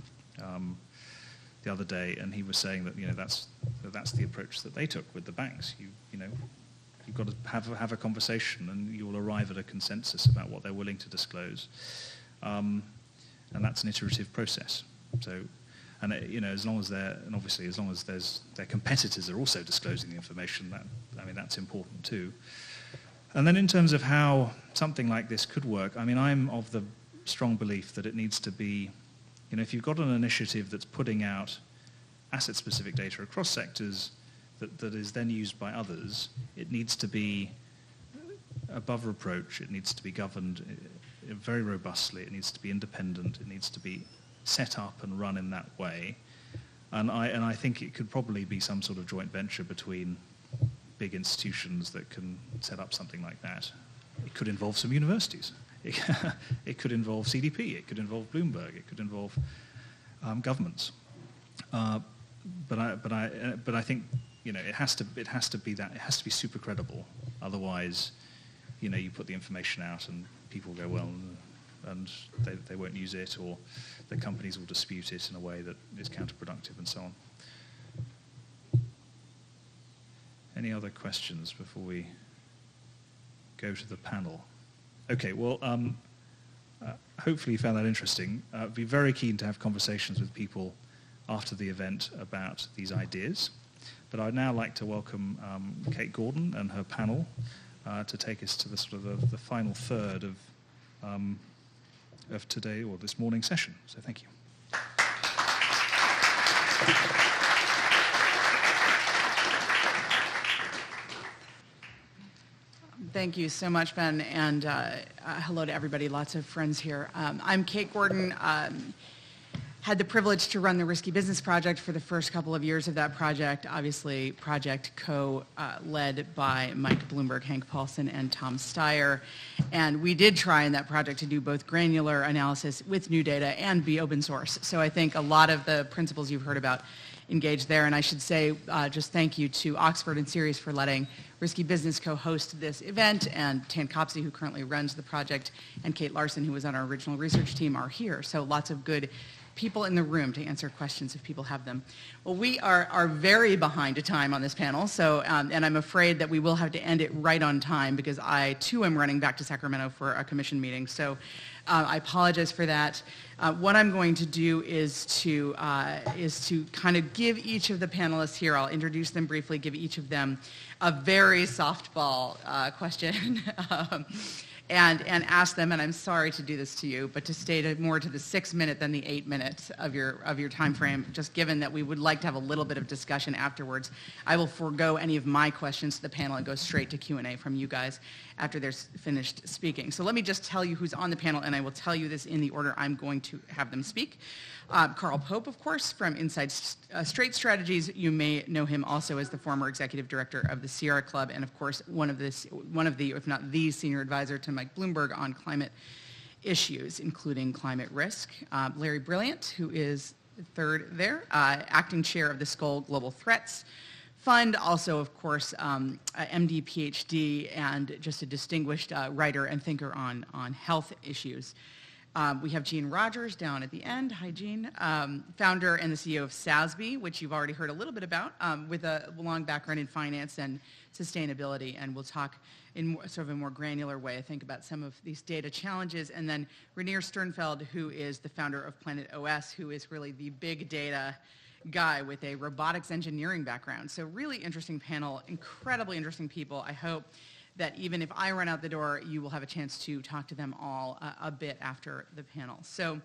the other day, and he was saying that that's the approach that they took with the banks. You've got to have a conversation, and you will arrive at a consensus about what they're willing to disclose, and that's an iterative process. So, and as long as their competitors are also disclosing the information, that's important too. And then in terms of how something like this could work, I'm of the strong belief that it needs to be, if you've got an initiative that's putting out asset-specific data across sectors that is then used by others, it needs to be above reproach, it needs to be governed very robustly, it needs to be independent, it needs to be set up and run in that way. And I think it could probably be some sort of joint venture between big institutions that can set up something like that. It could involve some universities. It could involve CDP. It could involve Bloomberg. It could involve governments. But I think it has to be that. It has to be super credible. Otherwise, you put the information out and people go, well, and they won't use it, or the companies will dispute it in a way that is counterproductive, and so on. Any other questions before we go to the panel? Okay, well, hopefully you found that interesting. I'd be very keen to have conversations with people after the event about these ideas. But I'd now like to welcome Kate Gordon and her panel to take us to the sort of the final third of today, or this morning's session. So thank you. Thank you so much, Ben, and hello to everybody. Lots of friends here. I'm Kate Gordon. Had the privilege to run the Risky Business Project for the first couple of years of that project, obviously project co-led by Mike Bloomberg, Hank Paulson, and Tom Steyer. And we did try in that project to do both granular analysis with new data and be open source. So I think a lot of the principles you've heard about engage there. And I should say just thank you to Oxford and Ceres for letting Risky Business co-host this event, and Tan Copsey, who currently runs the project, and Kate Larson, who was on our original research team, are here. So lots of good people in the room to answer questions if people have them. Well, we are very behind a time on this panel, so and I'm afraid that we will have to end it right on time because I too am running back to Sacramento for a commission meeting. So I apologize for that. What I'm going to do is to kind of give each of the panelists here, I'll introduce them briefly, give each of them a very softball question. And ask them, and I'm sorry to do this to you, but to stay more to the 6 minute than the 8 minutes of your time frame, just given that we would like to have a little bit of discussion afterwards. I will forego any of my questions to the panel and go straight to Q&A from you guys after they're finished speaking. So let me just tell you who's on the panel, and I will tell you this in the order I'm going to have them speak. Carl Pope, of course, from Inside Straight Strategies. You may know him also as the former executive director of the Sierra Club, and of course, one of the, if not the senior advisor to Mike Bloomberg on climate issues, including climate risk. Larry Brilliant, who is third there, acting chair of the Skoll Global Threats Fund, also, of course, MD, PhD, and just a distinguished writer and thinker on health issues. We have Jean Rogers down at the end. Hi, Jean. Founder and the CEO of SASB, which you've already heard a little bit about, with a long background in finance and sustainability. And we'll talk in sort of a more granular way, I think, about some of these data challenges. And then Rainier Sternfeld, who is the founder of Planet OS, who is really the big data guy with a robotics engineering background. So really interesting panel, incredibly interesting people. I hope that even if I run out the door, you will have a chance to talk to them all a bit after the panel. So,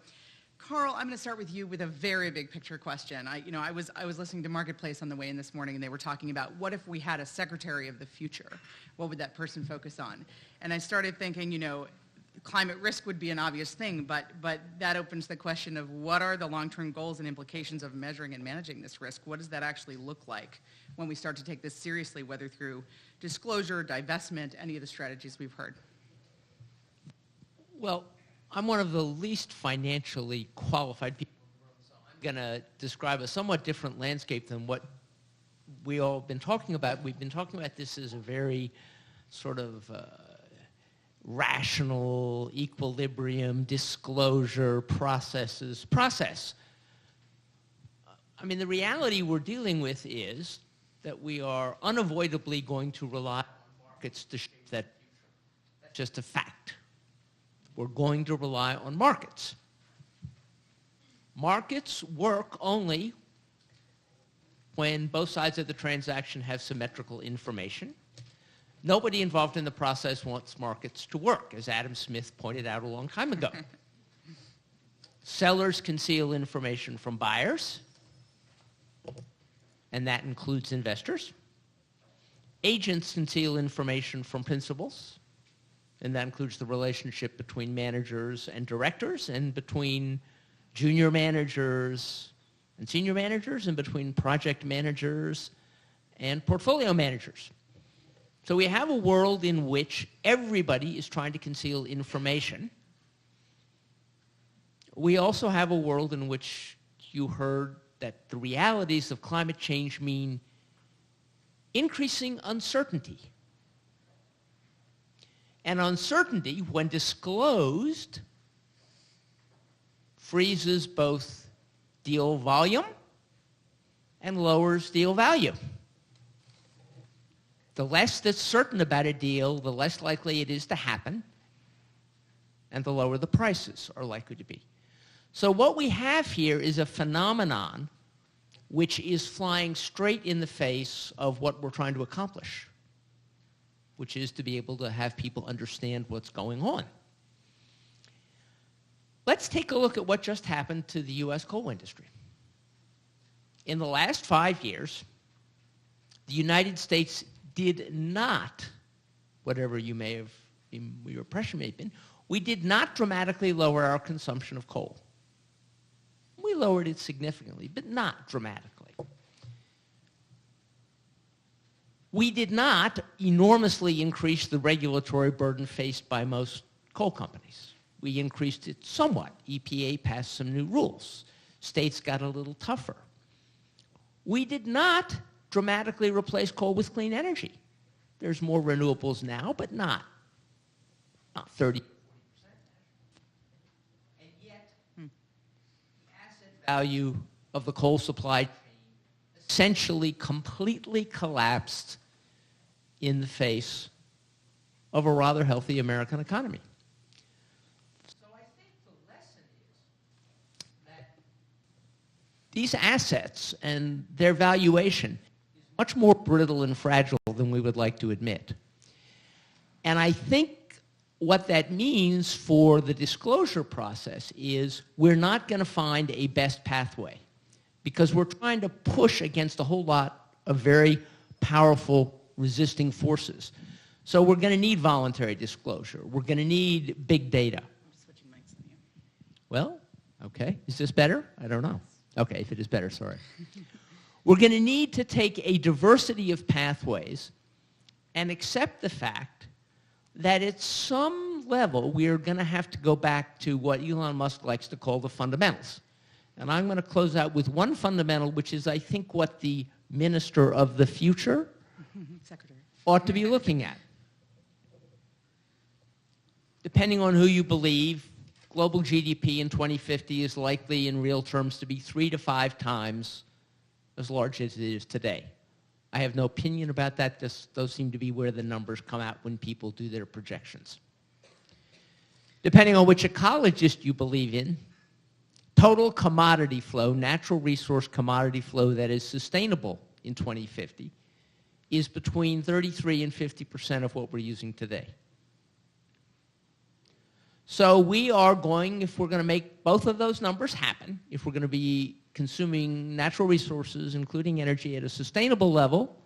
Carl, I'm going to start with you with a very big picture question. I was listening to Marketplace on the way in this morning, and they were talking about what if we had a secretary of the future? What would that person focus on? And I started thinking, climate risk would be an obvious thing, but that opens the question of what are the long-term goals and implications of measuring and managing this risk? What does that actually look like when we start to take this seriously, whether through disclosure, divestment, any of the strategies we've heard? Well, I'm one of the least financially qualified people in the room, so I'm going to describe a somewhat different landscape than what we all have been talking about. We've been talking about this as a very sort of rational, equilibrium, disclosure, process. I mean, the reality we're dealing with is that we are unavoidably going to rely on markets to shape that future. That's just a fact. We're going to rely on markets. Markets work only when both sides of the transaction have symmetrical information. Nobody involved in the process wants markets to work, as Adam Smith pointed out a long time ago. Sellers conceal information from buyers, and that includes investors. Agents conceal information from principals, and that includes the relationship between managers and directors, and between junior managers and senior managers, and between project managers and portfolio managers. So we have a world in which everybody is trying to conceal information. We also have a world in which you heard that the realities of climate change mean increasing uncertainty. And uncertainty, when disclosed, freezes both deal volume and lowers deal value. The less that's certain about a deal, the less likely it is to happen, and the lower the prices are likely to be. So what we have here is a phenomenon which is flying straight in the face of what we're trying to accomplish, which is to be able to have people understand what's going on. Let's take a look at what just happened to the U.S. coal industry. In the last 5 years, the United States did not, whatever your impression may have been, we did not dramatically lower our consumption of coal. We lowered it significantly, but not dramatically. We did not enormously increase the regulatory burden faced by most coal companies. We increased it somewhat. EPA passed some new rules. States got a little tougher. We did not dramatically replace coal with clean energy. There's more renewables now, but not 30%. And yet, the asset value of the coal supply chain essentially completely collapsed in the face of a rather healthy American economy. So I think the lesson is that these assets and their valuation is much more brittle and fragile than we would like to admit. And I think what that means for the disclosure process is we're not going to find a best pathway because we're trying to push against a whole lot of very powerful resisting forces. So we're going to need voluntary disclosure. We're going to need big data. I'm switching mics on you. Well, okay. Is this better? I don't know. Okay, if it is better, sorry. We're going to need to take a diversity of pathways and accept the fact that at some level we're going to have to go back to what Elon Musk likes to call the fundamentals. And I'm going to close out with one fundamental, which is I think what the minister of the future Secretary ought to be looking at. Depending on who you believe, global GDP in 2050 is likely in real terms to be 3 to 5 times as large as it is today. I have no opinion about that. Those seem to be where the numbers come out when people do their projections. Depending on which ecologist you believe in, total commodity flow, natural resource commodity flow that is sustainable in 2050 is between 33 and 50% of what we're using today. So we are going, if we're going to make both of those numbers happen, if we're going to be consuming natural resources, including energy, at a sustainable level,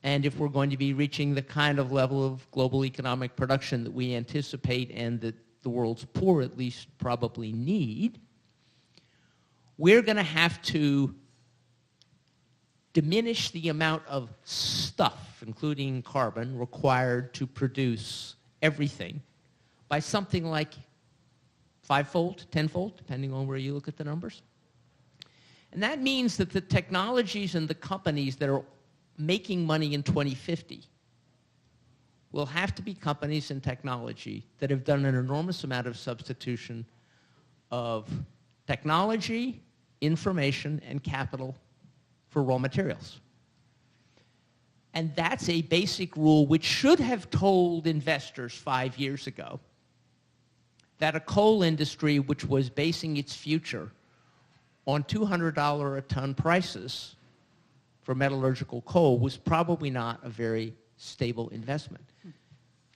and if we're going to be reaching the kind of level of global economic production that we anticipate and that the world's poor at least probably need, we're going to have to diminish the amount of stuff, including carbon, required to produce everything by something like 5-fold, 10-fold, depending on where you look at the numbers. And that means that the technologies and the companies that are making money in 2050 will have to be companies and technology that have done an enormous amount of substitution of technology, information, and capital for raw materials. And that's a basic rule which should have told investors 5 years ago that a coal industry which was basing its future on $200 a ton prices for metallurgical coal was probably not a very stable investment.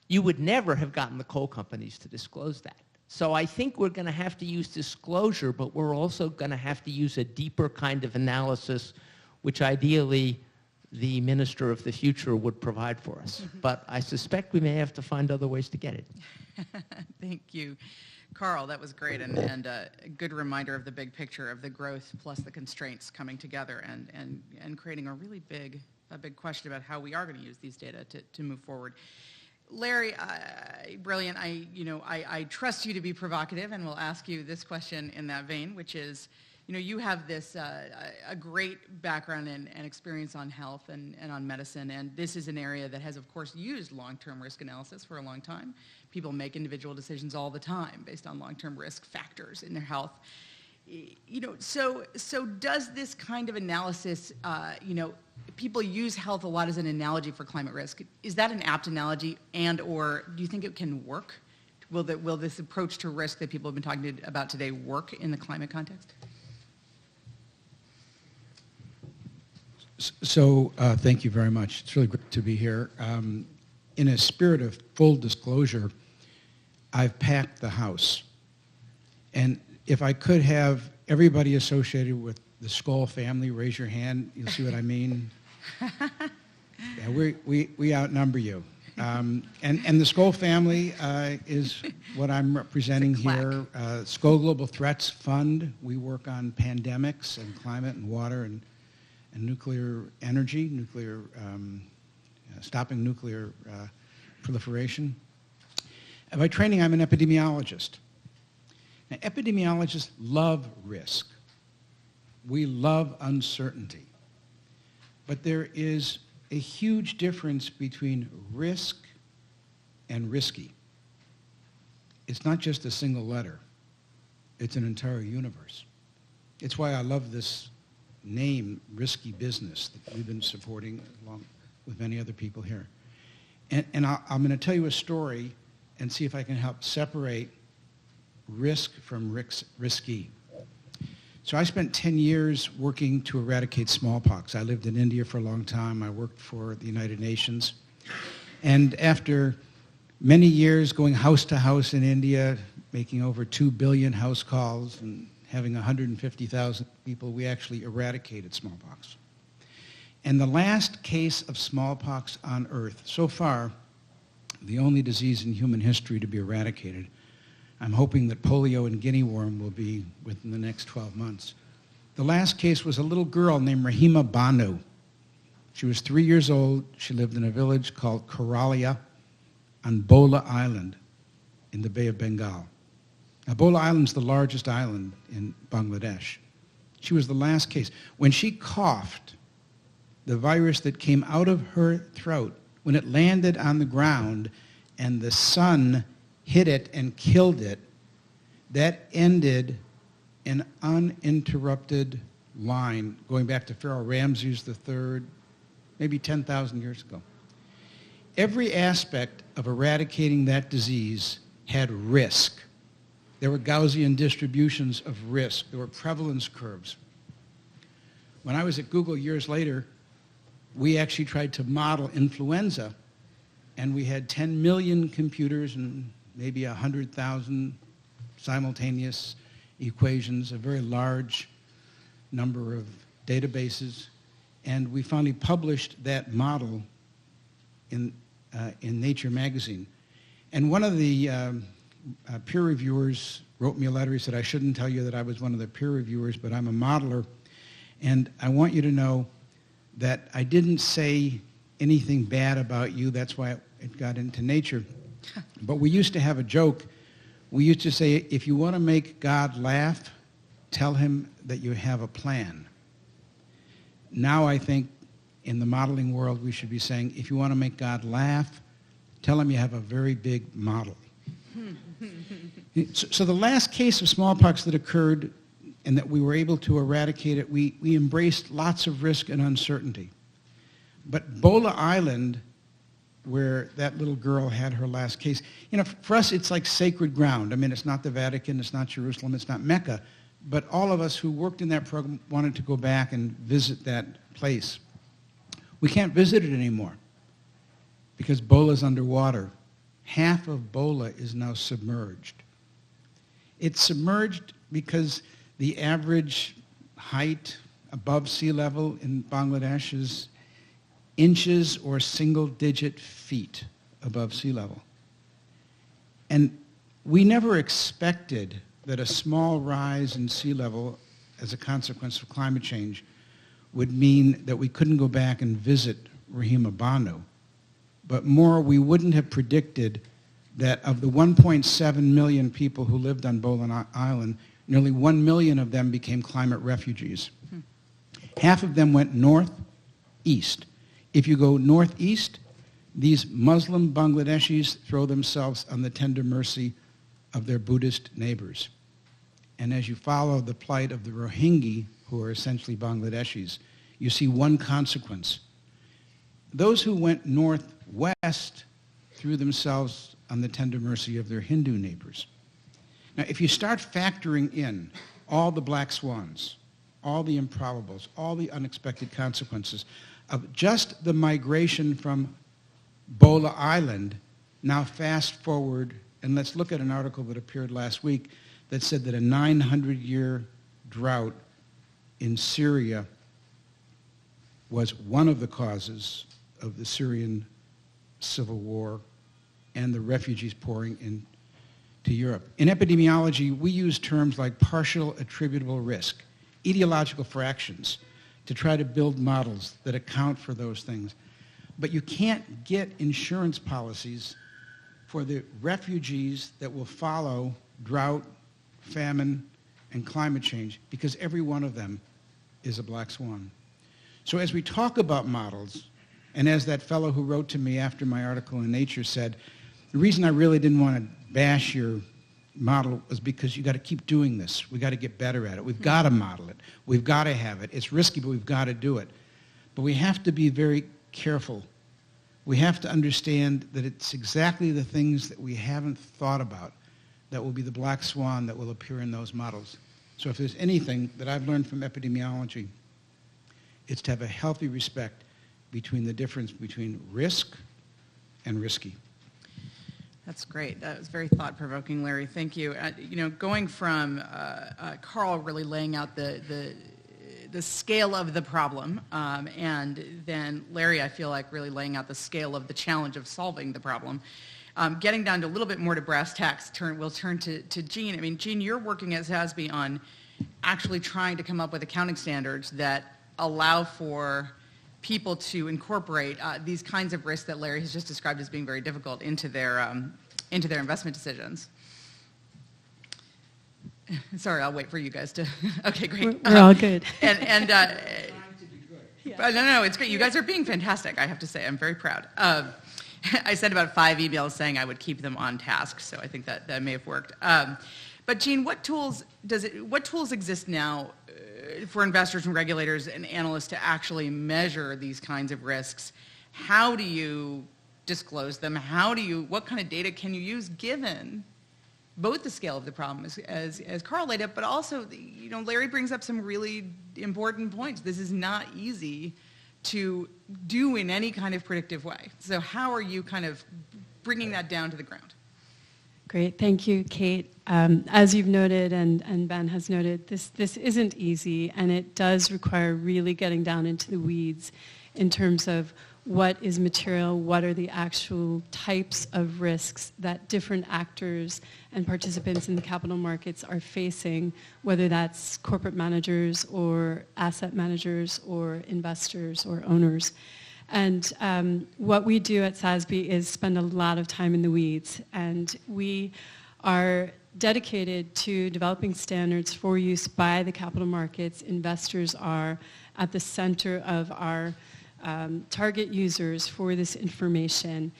You would never have gotten the coal companies to disclose that. So I think we're going to have to use disclosure, but we're also going to have to use a deeper kind of analysis, which ideally the minister of the future would provide for us. But I suspect we may have to find other ways to get it. Thank you. Carl, that was great, and a good reminder of the big picture of the growth plus the constraints coming together and creating a really big question about how we are going to use these data to move forward. Larry, brilliant. I trust you to be provocative, and will ask you this question in that vein, which is, you have this a great background and experience on health and on medicine, and this is an area that has, of course, used long-term risk analysis for a long time. People make individual decisions all the time based on long-term risk factors in their health. So does this kind of analysis, people use health a lot as an analogy for climate risk. Is that an apt analogy, or do you think it can work? Will this approach to risk that people have been talking about today work in the climate context? So thank you very much. It's really great to be here. In a spirit of full disclosure, I've packed the house. And if I could have everybody associated with the Skoll family raise your hand, you'll see what I mean. Yeah, we outnumber you. And the Skoll family is what I'm representing here. Skoll Global Threats Fund. We work on pandemics and climate and water and nuclear energy, stopping nuclear proliferation. And by training, I'm an epidemiologist. Now, epidemiologists love risk. We love uncertainty. But there is a huge difference between risk and risky. It's not just a single letter. It's an entire universe. It's why I love this name, risky business, that we've been supporting along with many other people here. And I'm going to tell you a story and see if I can help separate risk from risky. So I spent 10 years working to eradicate smallpox. I lived in India for a long time. I worked for the United Nations. And after many years going house to house in India, making over 2 billion house calls and having 150,000 people, we actually eradicated smallpox. And the last case of smallpox on Earth, so far, the only disease in human history to be eradicated, I'm hoping that polio and guinea worm will be within the next 12 months. The last case was a little girl named Rahima Banu. She was 3 years old. She lived in a village called Karalia on Bola Island in the Bay of Bengal. Now, Bola Island is the largest island in Bangladesh. She was the last case. When she coughed, the virus that came out of her throat, when it landed on the ground and the sun hit it and killed it, that ended an uninterrupted line going back to Pharaoh Ramses III, maybe 10,000 years ago. Every aspect of eradicating that disease had risk. There were Gaussian distributions of risk. There were prevalence curves. When I was at Google years later, we actually tried to model influenza, and we had 10 million computers and maybe 100,000 simultaneous equations, a very large number of databases, and we finally published that model in Nature magazine. And one of the peer reviewers wrote me a letter. He said, I shouldn't tell you that I was one of the peer reviewers, but I'm a modeler, and I want you to know that I didn't say anything bad about you. That's why it got into Nature. But we used to have a joke. We used to say, if you want to make God laugh, tell him that you have a plan. Now I think in the modeling world we should be saying, if you want to make God laugh, tell him you have a very big model. So the last case of smallpox that occurred and that we were able to eradicate it, we embraced lots of risk and uncertainty. But Bola Island, where that little girl had her last case, you know, for us it's like sacred ground. I mean, it's not the Vatican, it's not Jerusalem, it's not Mecca, but all of us who worked in that program wanted to go back and visit that place. We can't visit it anymore because Bola's underwater. Half of Bola is now submerged. It's submerged because the average height above sea level in Bangladesh is inches or single-digit feet above sea level. And we never expected that a small rise in sea level as a consequence of climate change would mean that we couldn't go back and visit Rahima Banu. But more, we wouldn't have predicted that of the 1.7 million people who lived on Bolan Island, nearly 1 million of them became climate refugees. Half of them went northeast. If you go northeast, these Muslim Bangladeshis throw themselves on the tender mercy of their Buddhist neighbors. And as you follow the plight of the Rohingya, who are essentially Bangladeshis, you see one consequence. Those who went northwest threw themselves on the tender mercy of their Hindu neighbors. Now, if you start factoring in all the black swans, all the improbables, all the unexpected consequences of just the migration from Bola Island, now fast forward, and let's look at an article that appeared last week that said that a 900-year drought in Syria was one of the causes of the Syrian civil war and the refugees pouring into Europe. In epidemiology, we use terms like partial attributable risk, etiological fractions, to try to build models that account for those things. But you can't get insurance policies for the refugees that will follow drought, famine, and climate change, because every one of them is a black swan. So as we talk about models, and as that fellow who wrote to me after my article in Nature said, the reason I really didn't want to bash your model was because you got to keep doing this. We got to get better at it. We've got to model it. We've got to have it. It's risky, but we've got to do it. But we have to be very careful. We have to understand that it's exactly the things that we haven't thought about that will be the black swan that will appear in those models. So if there's anything that I've learned from epidemiology, it's to have a healthy respect between the difference between risk and risky. That's great. That was very thought-provoking, Larry. Thank you. You know, going from Carl really laying out the scale of the problem, and then Larry, I feel like, really laying out the scale of the challenge of solving the problem. Getting down to a little bit more to brass tacks, we'll turn to Jean. I mean, Jean, you're working as HASB on actually trying to come up with accounting standards that allow for people to incorporate these kinds of risks that Larry has just described as being very difficult into their investment decisions. Sorry, I'll wait for you guys to. Okay, great. We're all good. No, it's great. You guys are being fantastic, I have to say. I'm very proud. I sent about 5 emails saying I would keep them on task, so I think that may have worked. But Jean, what tools exist now for investors and regulators and analysts to actually measure these kinds of risks? How do you disclose them? What kind of data can you use given both the scale of the problem as Carl laid out, but also, Larry brings up some really important points. This is not easy to do in any kind of predictive way. So how are you kind of bringing that down to the ground? Great, thank you, Kate. As you've noted and Ben has noted, this isn't easy, and it does require really getting down into the weeds in terms of what is material, what are the actual types of risks that different actors and participants in the capital markets are facing, whether that's corporate managers or asset managers or investors or owners. And what we do at SASB is spend a lot of time in the weeds, and we are dedicated to developing standards for use by the capital markets. Investors are at the center of our target users for this information.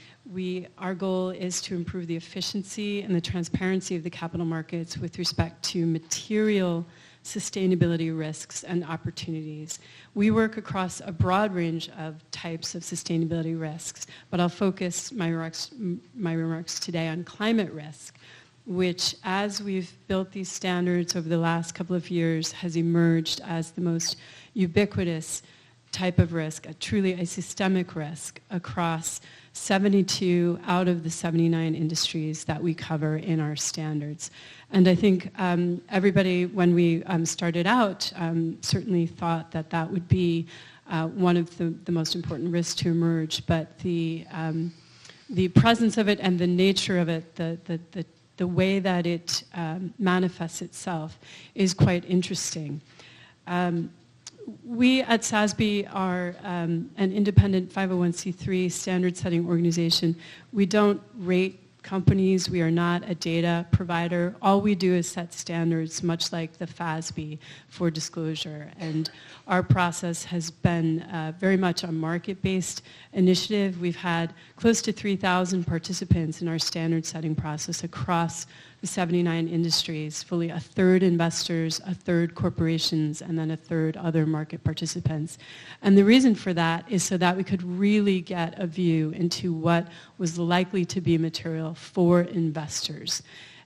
Our goal is to improve the efficiency and the transparency of the capital markets with respect to material sustainability risks and opportunities. We work across a broad range of types of sustainability risks, but I'll focus my remarks today on climate risk, which, as we've built these standards over the last couple of years, has emerged as the most ubiquitous type of risk, truly a systemic risk across 72 out of the 79 industries that we cover in our standards. And I think everybody, when we started out, certainly thought that would be one of the most important risks to emerge, but the presence of it and the nature of it, the way that it manifests itself is quite interesting. We at SASB are an independent 501c3 standard-setting organization. We don't rate companies. We are not a data provider. All we do is set standards, much like the FASB, for disclosure. And our process has been very much a market-based initiative. We've had close to 3,000 participants in our standard-setting process across the 79 industries, fully a third investors, a third corporations, and then a third other market participants. And the reason for that is so that we could really get a view into what was likely to be material for investors.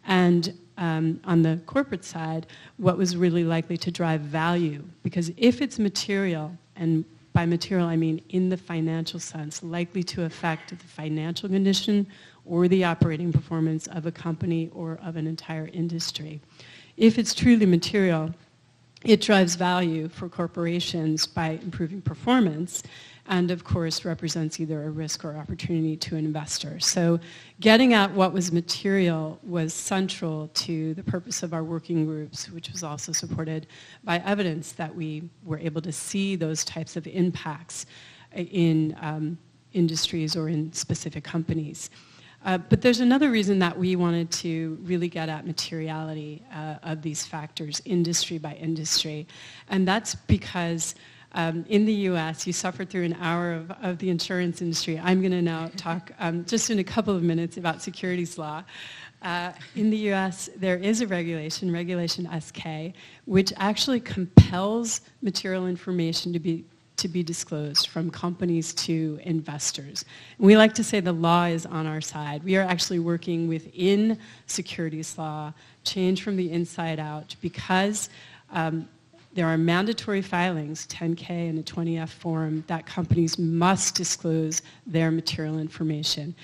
And on the corporate side, what was really likely to drive value. Because if it's material, and by material I mean in the financial sense, likely to affect the financial condition or the operating performance of a company or of an entire industry. If it's truly material, it drives value for corporations by improving performance, and of course represents either a risk or opportunity to an investor. So getting at what was material was central to the purpose of our working groups, which was also supported by evidence that we were able to see those types of impacts in industries or in specific companies. But there's another reason that we wanted to really get at materiality of these factors, industry by industry. And that's because in the US, you suffered through an hour of the insurance industry. I'm going to now talk just in a couple of minutes about securities law. In the US, there is a regulation, Regulation SK, which actually compels material information to be disclosed from companies to investors. And we like to say the law is on our side. We are actually working within securities law, change from the inside out, because there are mandatory filings, 10K and a 20F form, that companies must disclose their material information.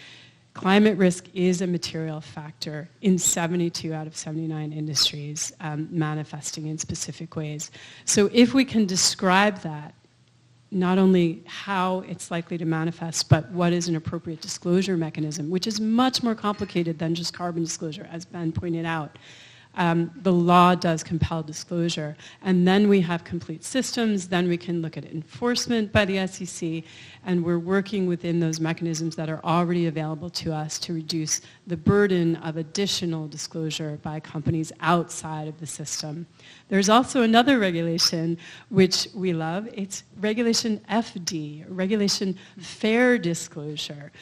Climate risk is a material factor in 72 out of 79 industries, manifesting in specific ways. So if we can describe that, not only how it's likely to manifest, but what is an appropriate disclosure mechanism, which is much more complicated than just carbon disclosure, as Ben pointed out. The law does compel disclosure. And then we have complete systems, then we can look at enforcement by the SEC, and we're working within those mechanisms that are already available to us to reduce the burden of additional disclosure by companies outside of the system. There's also another regulation which we love. It's Regulation FD, Regulation Fair Disclosure.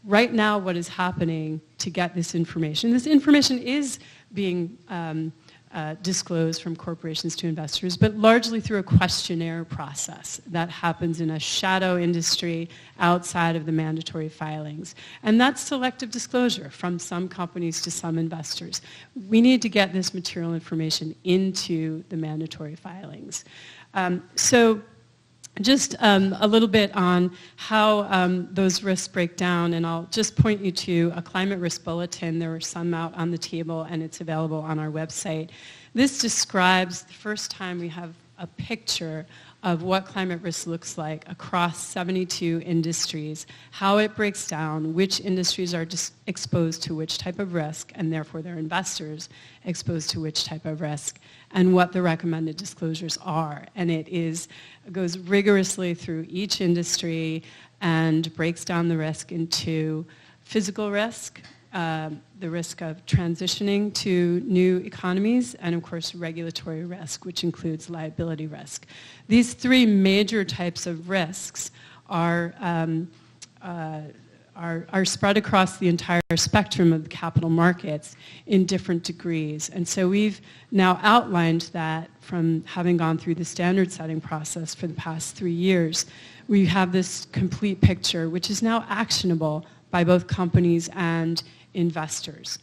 right now what is happening to get this information is being disclosed from corporations to investors, but largely through a questionnaire process that happens in a shadow industry outside of the mandatory filings. And that's selective disclosure from some companies to some investors. We need to get this material information into the mandatory filings. So just a little bit on how those risks break down, and I'll just point you to a climate risk bulletin. There are some out on the table, and it's available on our website. This describes the first time we have a picture of what climate risk looks like across 72 industries, how it breaks down, which industries are exposed to which type of risk, and therefore their investors exposed to which type of risk, and what the recommended disclosures are. And it goes rigorously through each industry and breaks down the risk into physical risk, the risk of transitioning to new economies, and of course regulatory risk, which includes liability risk. These three major types of risks are spread across the entire spectrum of the capital markets in different degrees. And so we've now outlined that from having gone through the standard setting process for the past 3 years. We have this complete picture, which is now actionable by both companies and investors.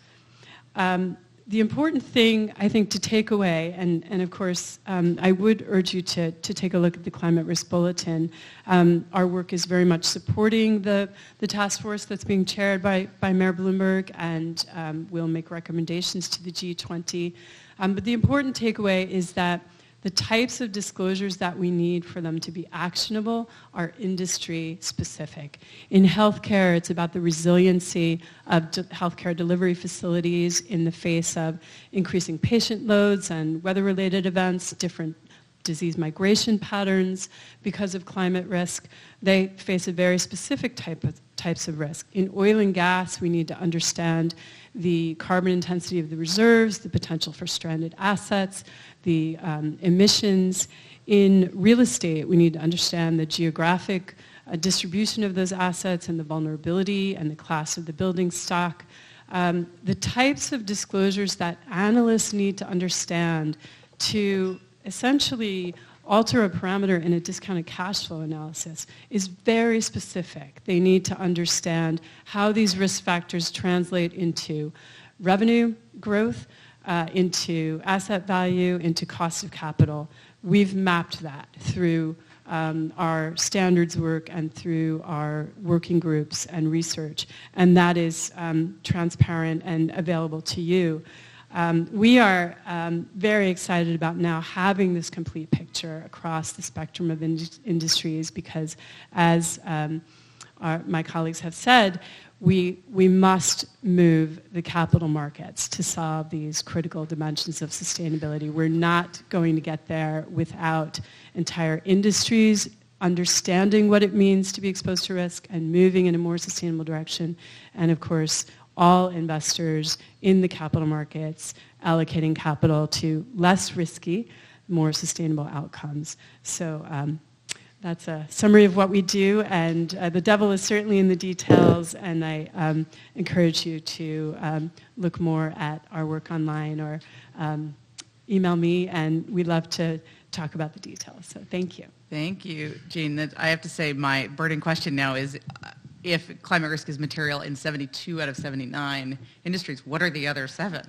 The important thing, I think, to take away, and of course, I would urge you to take a look at the Climate Risk Bulletin. Our work is very much supporting the task force that's being chaired by Mayor Bloomberg, and we'll make recommendations to the G20. But the important takeaway is that the types of disclosures that we need for them to be actionable are industry specific. In healthcare, it's about the resiliency of healthcare delivery facilities in the face of increasing patient loads and weather-related events, different disease migration patterns because of climate risk. They face a very specific types of risk. In oil and gas, we need to understand the carbon intensity of the reserves, the potential for stranded assets, the emissions. In real estate, we need to understand the geographic distribution of those assets and the vulnerability and the class of the building stock. The types of disclosures that analysts need to understand to essentially alter a parameter in a discounted cash flow analysis is very specific. They need to understand how these risk factors translate into revenue growth, into asset value, into cost of capital. We've mapped that through our standards work and through our working groups and research, and that is transparent and available to you. We are very excited about now having this complete picture across the spectrum of industries because, as my colleagues have said, we must move the capital markets to solve these critical dimensions of sustainability. We're not going to get there without entire industries understanding what it means to be exposed to risk and moving in a more sustainable direction, and of course, all investors in the capital markets allocating capital to less risky, more sustainable outcomes. So that's a summary of what we do, and the devil is certainly in the details, and I encourage you to look more at our work online or email me, and we'd love to talk about the details. So thank you. Thank you, Jean. I have to say my burning question now is, if climate risk is material in 72 out of 79 industries, what are the other 7?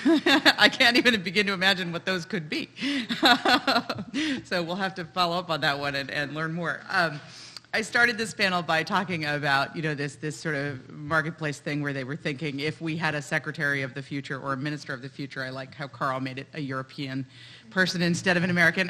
I can't even begin to imagine what those could be. So we'll have to follow up on that one and learn more. I started this panel by talking about, this sort of marketplace thing where they were thinking if we had a secretary of the future or a minister of the future. I like how Carl made it a European person instead of an American.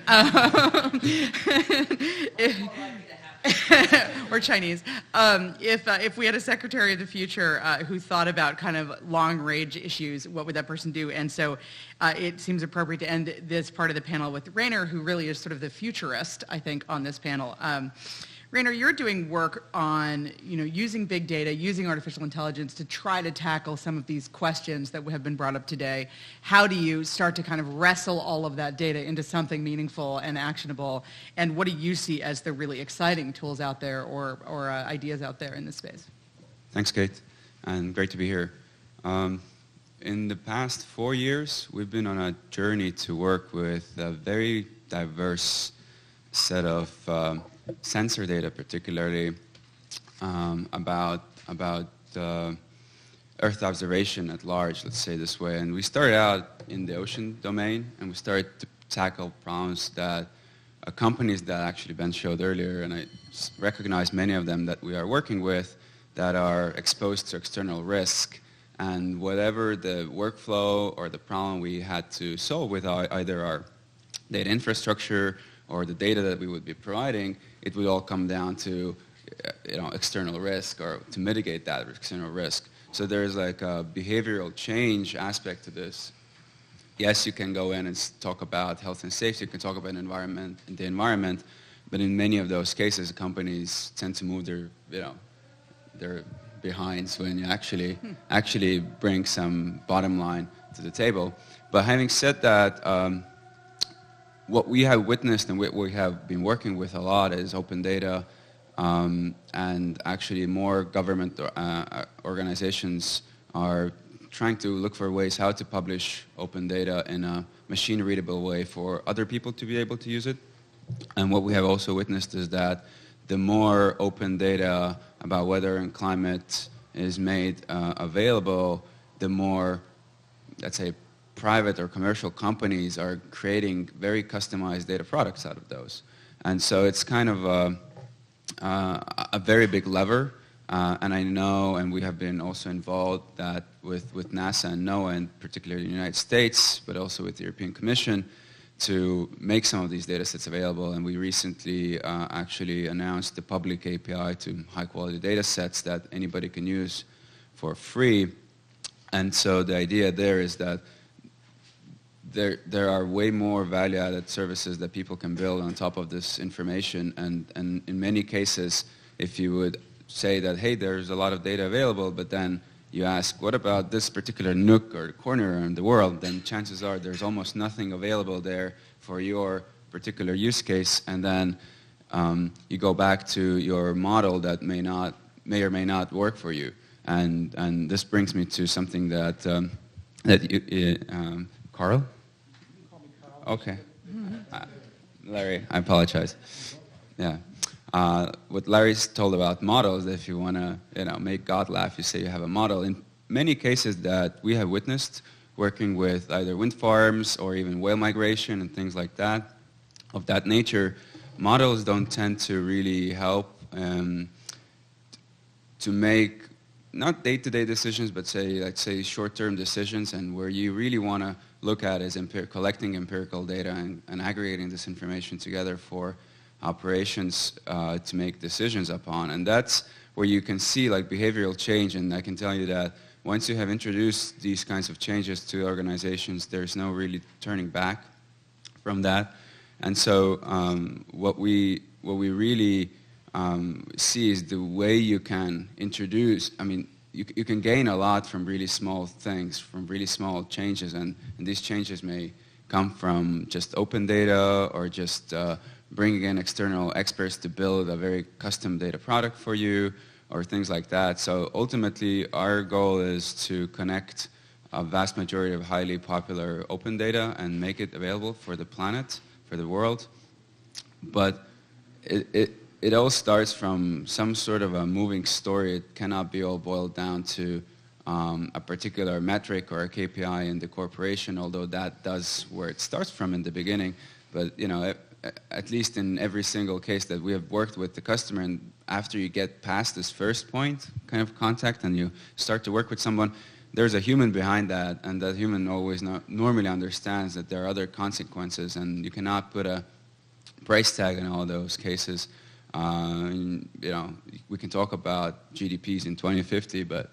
Or Chinese. If we had a secretary of the future who thought about kind of long-range issues, what would that person do? And so it seems appropriate to end this part of the panel with Rainer, who really is sort of the futurist, I think, on this panel. Rainer, you're doing work on using big data, using artificial intelligence to try to tackle some of these questions that have been brought up today. How do you start to kind of wrestle all of that data into something meaningful and actionable? And what do you see as the really exciting tools out there or ideas out there in this space? Thanks, Kate, and great to be here. In the past 4 years, we've been on a journey to work with a very diverse set of sensor data, particularly about Earth observation at large, let's say this way. And we started out in the ocean domain, and we started to tackle problems that companies that actually Ben showed earlier, and I recognize many of them that we are working with, that are exposed to external risk. And whatever the workflow or the problem we had to solve with either our data infrastructure or the data that we would be providing, it would all come down to external risk, or to mitigate that external risk. So there's like a behavioral change aspect to this. Yes, you can go in and talk about health and safety, you can talk about the environment, but in many of those cases, companies tend to move their behinds when you actually bring some bottom line to the table. But having said that, what we have witnessed and what we have been working with a lot is open data, and actually more government organizations are trying to look for ways how to publish open data in a machine-readable way for other people to be able to use it. And what we have also witnessed is that the more open data about weather and climate is made available, the more, let's say, private or commercial companies are creating very customized data products out of those. And so it's kind of a very big lever. And I know, and we have been also involved that with NASA and NOAA, and particularly in the United States, but also with the European Commission, to make some of these data sets available. And we recently actually announced the public API to high-quality data sets that anybody can use for free. And so the idea there is that there are way more value-added services that people can build on top of this information. And in many cases, if you would say that, hey, there's a lot of data available, but then you ask, what about this particular nook or corner in the world, then chances are there's almost nothing available there for your particular use case. And then you go back to your model that may or may not work for you. And this brings me to something that Carl? You can call me Carl. Okay. Larry, I apologize. Yeah. What Larry's told about models, if you want to make God laugh, you say you have a model. In many cases that we have witnessed working with either wind farms or even whale migration and things like that, of that nature, models don't tend to really help to make not day-to-day decisions, but let's say short-term decisions, and where you really want to look at is collecting empirical data and aggregating this information together for operations to make decisions upon. And that's where you can see like behavioral change. And I can tell you that once you have introduced these kinds of changes to organizations, there's no really turning back from that. And so what we really see is the way you can introduce, you can gain a lot from really small things, from really small changes. And these changes may come from just open data or just bringing in external experts to build a very custom data product for you or things like that. So ultimately, our goal is to connect a vast majority of highly popular open data and make it available for the planet, for the world. But it all starts from some sort of a moving story. It cannot be all boiled down to a particular metric or a KPI in the corporation, although that does where it starts from in the beginning. But at least in every single case that we have worked with the customer, and after you get past this first point kind of contact and you start to work with someone, there's a human behind that, and that human always normally understands that there are other consequences, and you cannot put a price tag in all those cases. We can talk about GDPs in 2050, but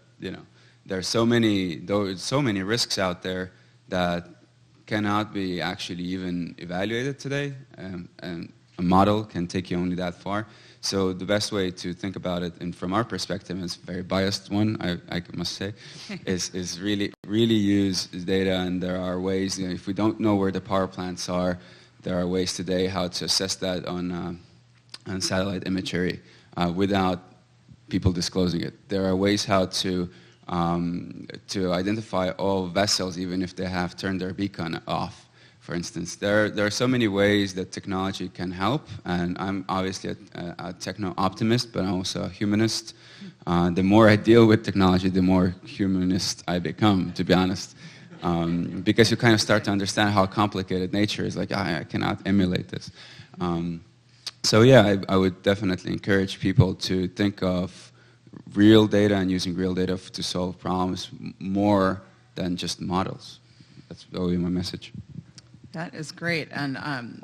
there are so many risks out there that cannot be actually even evaluated today, and a model can take you only that far. So the best way to think about it, and from our perspective, and it's a very biased one, I must say, is really use data. And there are ways, if we don't know where the power plants are, there are ways today how to assess that on satellite imagery without people disclosing it. There are ways how to identify all vessels even if they have turned their beacon off, for instance. There are so many ways that technology can help, and I'm obviously a techno-optimist, but I'm also a humanist. The more I deal with technology, the more humanist I become, to be honest. Because you kind of start to understand how complicated nature is. Like, I cannot emulate this. So yeah, I would definitely encourage people to think of real data and using real data to solve problems more than just models. That's always my message. That is great, and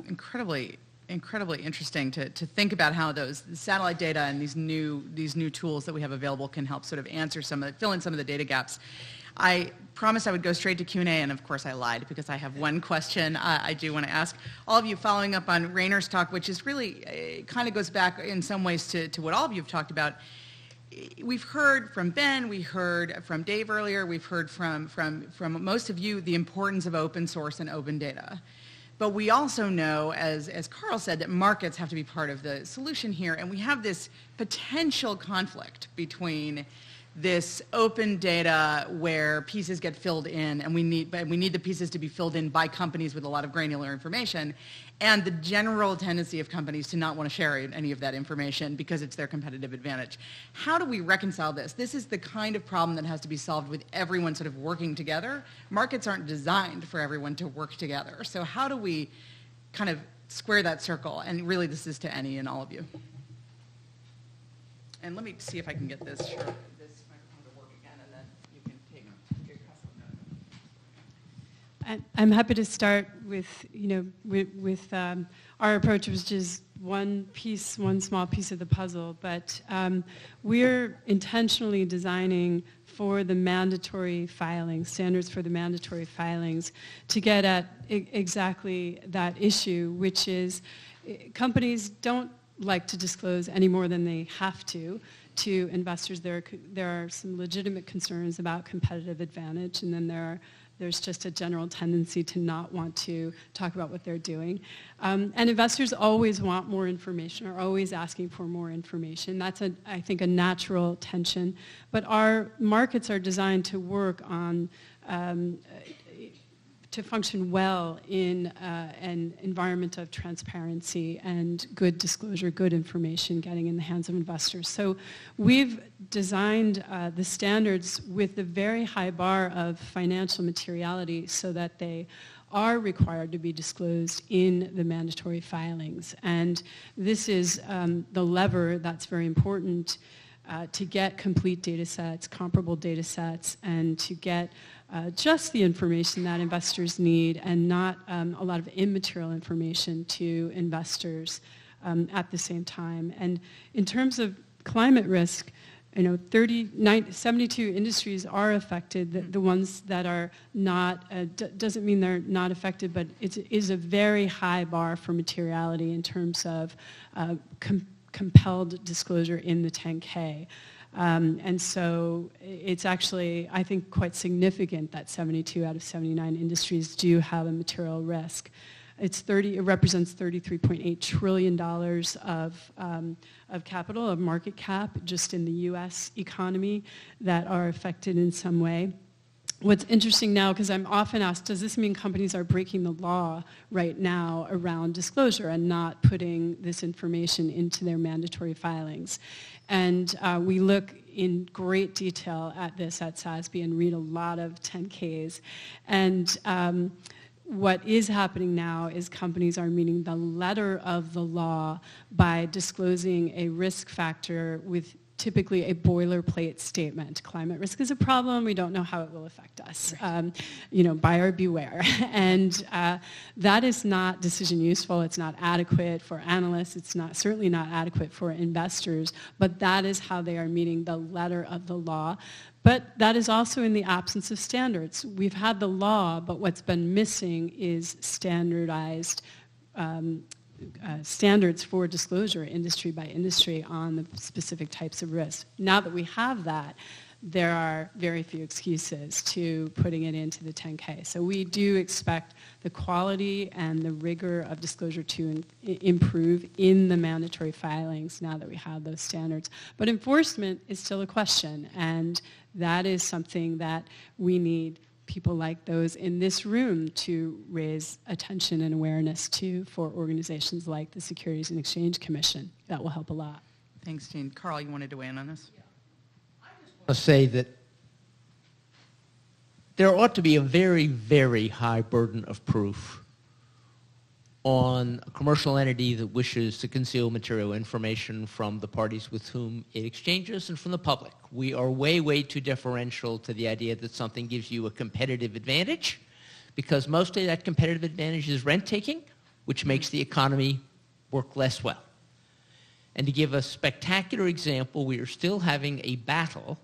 incredibly interesting to think about how those satellite data and these new tools that we have available can help sort of fill in some of the data gaps. I promised I would go straight to Q&A, and of course I lied because I have one question I do want to ask all of you, following up on Rainer's talk, which is really kind of goes back in some ways to what all of you have talked about. We've heard from Ben, we heard from Dave earlier, we've heard from most of you the importance of open source and open data. But we also know, as Carl said, that markets have to be part of the solution here, and we have this potential conflict between this open data where pieces get filled in, and we need the pieces to be filled in by companies with a lot of granular information, and the general tendency of companies to not want to share any of that information because it's their competitive advantage. How do we reconcile this? This is the kind of problem that has to be solved with everyone sort of working together. Markets aren't designed for everyone to work together. So how do we kind of square that circle? And really this is to Annie and all of you. And let me see if I can get this microphone to work again, and then you can take your question. I'm happy to start with, our approach, which is one small piece of the puzzle, but we're intentionally designing for the mandatory filings, standards for the mandatory filings, to get at exactly that issue, which is companies don't like to disclose any more than they have to investors. There are some legitimate concerns about competitive advantage, and then there's just a general tendency to not want to talk about what they're doing. And investors always want more information, are always asking for more information. That's, I think, a natural tension. But our markets are designed to work on to function well in an environment of transparency and good disclosure, good information getting in the hands of investors. So we've designed the standards with the very high bar of financial materiality so that they are required to be disclosed in the mandatory filings. And this is the lever that's very important to get complete data sets, comparable data sets, and to get just the information that investors need and not a lot of immaterial information to investors at the same time. And in terms of climate risk, 72 industries are affected. The ones that are not, doesn't mean they're not affected, but it is a very high bar for materiality in terms of compelled disclosure in the 10K. And so it's actually, I think, quite significant that 72 out of 79 industries do have a material risk. It represents $33.8 trillion of capital, of market cap, just in the US economy that are affected in some way. What's interesting now, because I'm often asked, does this mean companies are breaking the law right now around disclosure and not putting this information into their mandatory filings? And we look in great detail at this at SASB and read a lot of 10Ks. And what is happening now is companies are meeting the letter of the law by disclosing a risk factor with typically a boilerplate statement. Climate risk is a problem. We don't know how it will affect us. Buyer beware. And that is not decision useful. It's not adequate for analysts. It's certainly not adequate for investors. But that is how they are meeting the letter of the law. But that is also in the absence of standards. We've had the law, but what's been missing is standardized standards for disclosure industry by industry on the specific types of risk. Now that we have that, there are very few excuses to putting it into the 10K. So we do expect the quality and the rigor of disclosure to improve in the mandatory filings now that we have those standards. But enforcement is still a question, and that is something that we need people like those in this room to raise attention and awareness to for organizations like the Securities and Exchange Commission. That will help a lot. Thanks, Jean. Carl, you wanted to weigh in on this? To say that there ought to be a very, very high burden of proof on a commercial entity that wishes to conceal material information from the parties with whom it exchanges and from the public. We are way, way too deferential to the idea that something gives you a competitive advantage, because mostly that competitive advantage is rent-taking, which makes the economy work less well. And to give a spectacular example, we are still having a battle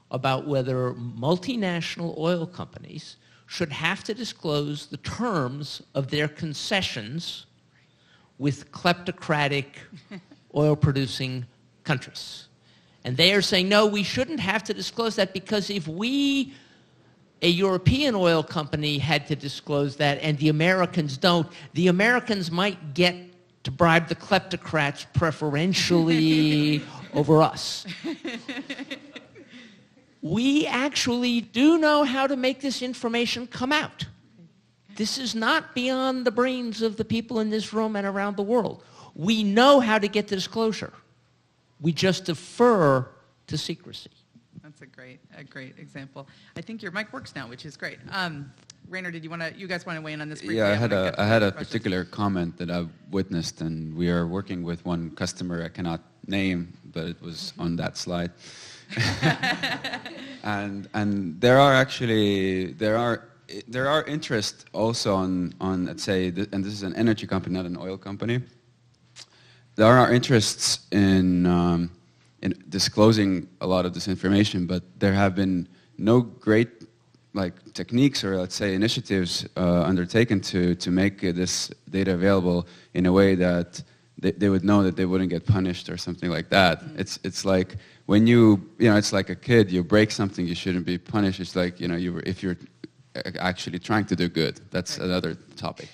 about whether multinational oil companies should have to disclose the terms of their concessions with kleptocratic oil-producing countries. And they are saying, no, we shouldn't have to disclose that, because if we, a European oil company, had to disclose that and the Americans don't, the Americans might get to bribe the kleptocrats preferentially over us. We actually do know how to make this information come out. This is not beyond the brains of the people in this room and around the world. We know how to get the disclosure. We just defer to secrecy. That's a great example. I think your mic works now, which is great. Rainer, you guys want to weigh in on this briefly? Yeah, I had a particular comment that I've witnessed, and we are working with one customer I cannot name, but it was on that slide. and there are interest also on let's say, and this is an energy company, not an oil company. There are interests in disclosing a lot of this information, but there have been no great techniques or, let's say, initiatives undertaken to make this data available in a way that they would know that they wouldn't get punished or something like that. Mm-hmm. It's like when it's like a kid, you break something, you shouldn't be punished. It's like, if you're actually trying to do good, that's another topic.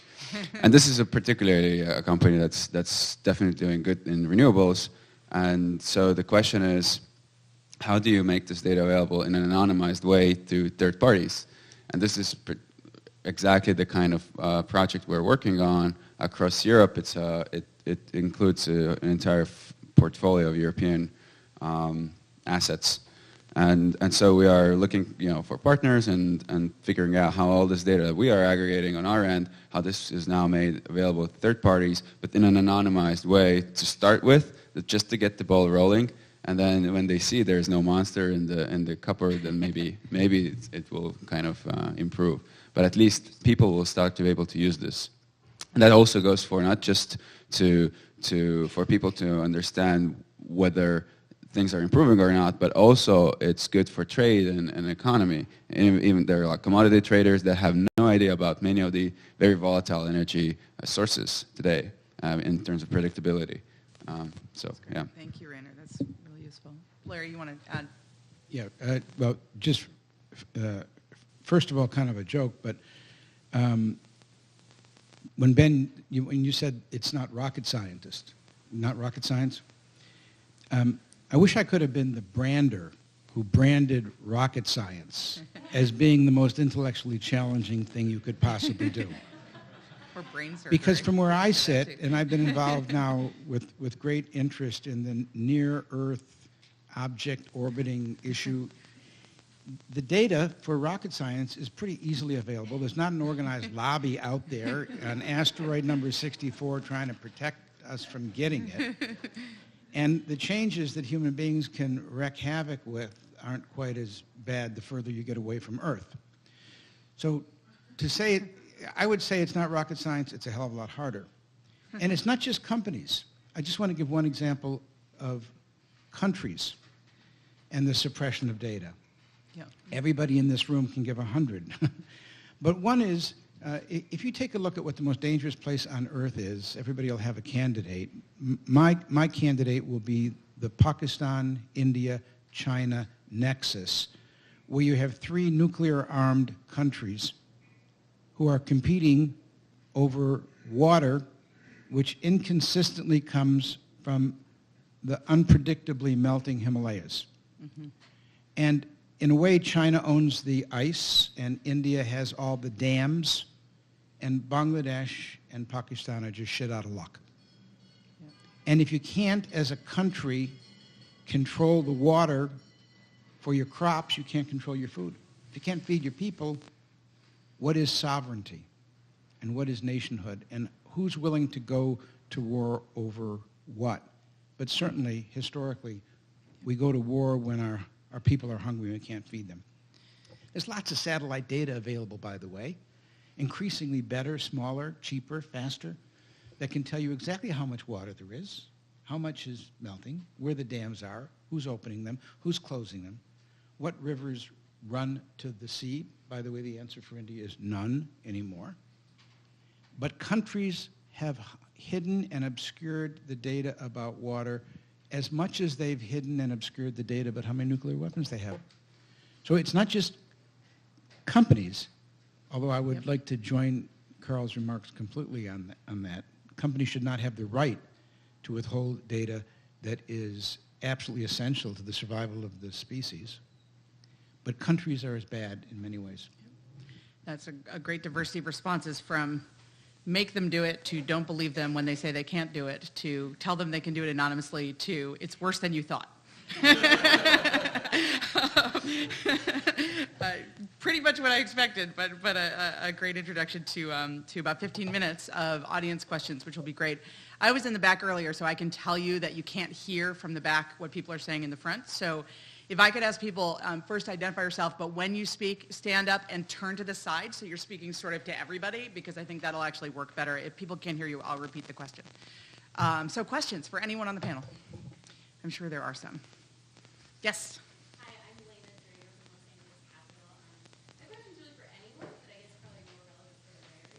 And this is particularly a company that's definitely doing good in renewables. And so the question is, how do you make this data available in an anonymized way to third parties? And this is exactly the kind of project we're working on across Europe. It includes an entire portfolio of European assets. And so we are looking for partners and figuring out how all this data that we are aggregating on our end, how this is now made available to third parties, but in an anonymized way to start with, just to get the ball rolling. And then when they see there's no monster in the cupboard, then maybe it will kind of improve. But at least people will start to be able to use this. And that also goes for not just for people to understand whether things are improving or not, but also it's good for trade and economy. And even there are commodity traders that have no idea about many of the very volatile energy sources today in terms of predictability. Yeah. Thank you, Rainer. That's really useful. Blair, you want to add? Yeah. Well, just first of all, kind of a joke, but when Ben, when you said it's not rocket science, I wish I could have been the brander who branded rocket science as being the most intellectually challenging thing you could possibly do. Or brain surgery. Because from where I sit, and I've been involved now with great interest in the near-Earth object orbiting issue, the data for rocket science is pretty easily available. There's not an organized lobby out there on asteroid number 64 trying to protect us from getting it. And the changes that human beings can wreak havoc with aren't quite as bad the further you get away from Earth. So to say it, I would say it's not rocket science, it's a hell of a lot harder. And it's not just companies. I just want to give one example of countries and the suppression of data. Yeah. Everybody in this room can give 100. But one is, if you take a look at what the most dangerous place on Earth is, everybody will have a candidate. My candidate will be the Pakistan, India, China, nexus where you have three nuclear-armed countries who are competing over water which inconsistently comes from the unpredictably melting Himalayas. Mm-hmm. And in a way, China owns the ice, and India has all the dams, and Bangladesh and Pakistan are just shit out of luck. Yeah. And if you can't, as a country, control the water for your crops, you can't control your food. If you can't feed your people, what is sovereignty? And what is nationhood? And who's willing to go to war over what? But certainly, historically, we go to war when our people are hungry and we can't feed them. There's lots of satellite data available, by the way, increasingly better, smaller, cheaper, faster, that can tell you exactly how much water there is, how much is melting, where the dams are, who's opening them, who's closing them, what rivers run to the sea. By the way, the answer for India is none anymore. But countries have hidden and obscured the data about water as much as they've hidden and obscured the data about how many nuclear weapons they have. So it's not just companies, although I would like to join Carl's remarks completely on that. Companies should not have the right to withhold data that is absolutely essential to the survival of the species. But countries are as bad in many ways. That's a great diversity of responses, from make them do it to don't believe them when they say they can't do it to tell them they can do it anonymously to it's worse than you thought. Pretty much what I expected, but a great introduction to about 15 minutes of audience questions, which will be great. I was in the back earlier, so I can tell you that you can't hear from the back what people are saying in the front. So if I could ask people, first identify yourself, but when you speak, stand up and turn to the side so you're speaking sort of to everybody, because I think that'll actually work better. If people can't hear you, I'll repeat the question. So questions for anyone on the panel? I'm sure there are some. Yes? Hi, I'm Elena Dreyer from Los Angeles Capital. My question's really for anyone, but I guess probably more relevant for Larry.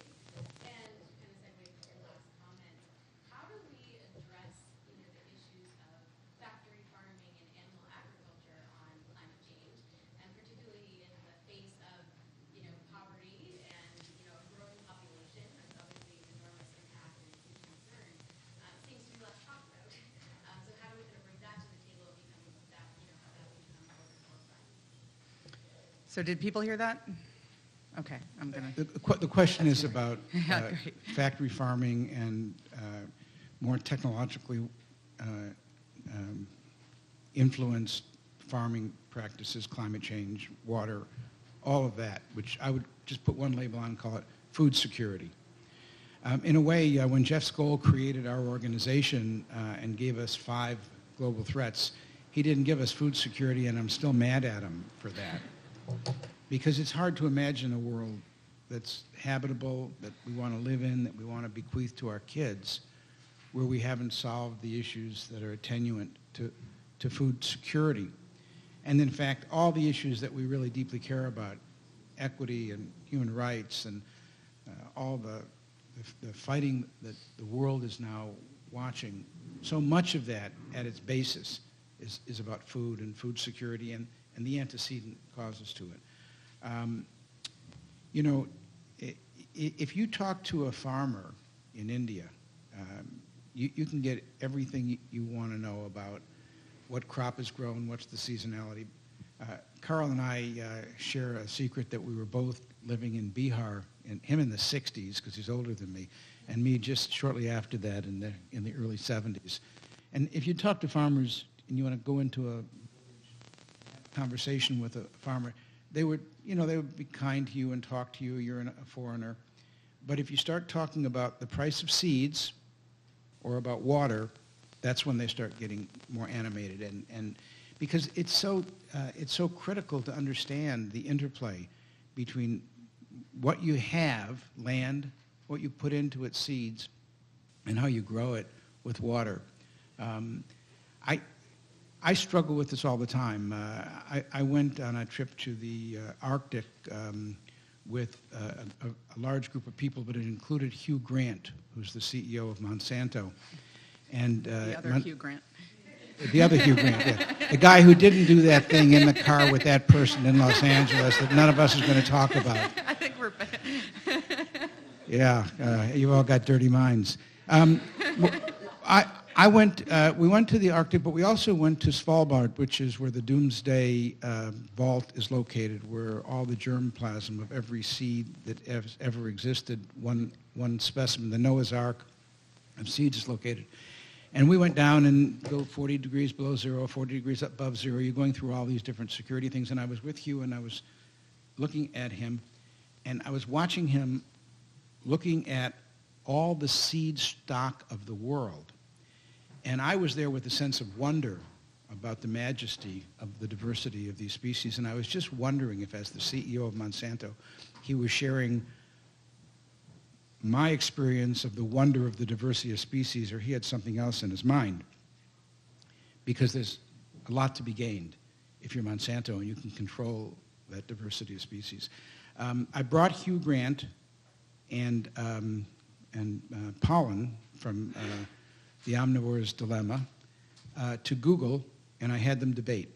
And to kind of segue from your last comment, how do we address the issues of factory farming and animal agriculture on climate change, and particularly in the face of poverty and a growing population? That's obviously an enormous impact and a huge concern. Seems to be less talked about. So how do we kind of bring that to the table and become that, have that become more of the forefront? So did people hear that? Okay, I'm going to... The question is about Great. factory farming and more technologically influenced farming practices, climate change, water, all of that, which I would just put one label on and call it food security. In a way, when Jeff Skoll created our organization and gave us 5 global threats, he didn't give us food security, and I'm still mad at him for that. Because it's hard to imagine a world that's habitable, that we want to live in, that we want to bequeath to our kids, where we haven't solved the issues that are attenuant to food security. And in fact, all the issues that we really deeply care about, equity and human rights and all the fighting that the world is now watching, so much of that at its basis is about food and food security and the antecedent causes to it. If you talk to a farmer in India, you can get everything you want to know about what crop is grown, what's the seasonality. Carl and I share a secret that we were both living in Bihar, and him in the 60s, because he's older than me, and me just shortly after that in the early 70s. And if you talk to farmers and you want to go into a conversation with a farmer, they would be kind to you and talk to you. You're a foreigner. But if you start talking about the price of seeds or about water, that's when they start getting more animated. And because it's so critical to understand the interplay between what you have, land, what you put into it, seeds, and how you grow it with water. I struggle with this all the time. I went on a trip to the Arctic with a large group of people, but it included Hugh Grant, who's the CEO of Monsanto. And the other Hugh Grant. The other Hugh Grant, yeah. The guy who didn't do that thing in the car with that person in Los Angeles that none of us is going to talk about. I think we're... Yeah, you've all got dirty minds. We went to the Arctic, but we also went to Svalbard, which is where the Doomsday Vault is located, where all the germplasm of every seed that ever existed, one specimen, the Noah's Ark of seeds is located. And we went down and go 40 degrees below zero, 40 degrees above zero. You're going through all these different security things. And I was with Hugh, and I was looking at him, and I was watching him looking at all the seed stock of the world. And I was there with a sense of wonder about the majesty of the diversity of these species. And I was just wondering if, as the CEO of Monsanto, he was sharing my experience of the wonder of the diversity of species, or he had something else in his mind. Because there's a lot to be gained if you're Monsanto and you can control that diversity of species. I brought Hugh Grant and pollen from The Omnivore's Dilemma to Google, and I had them debate.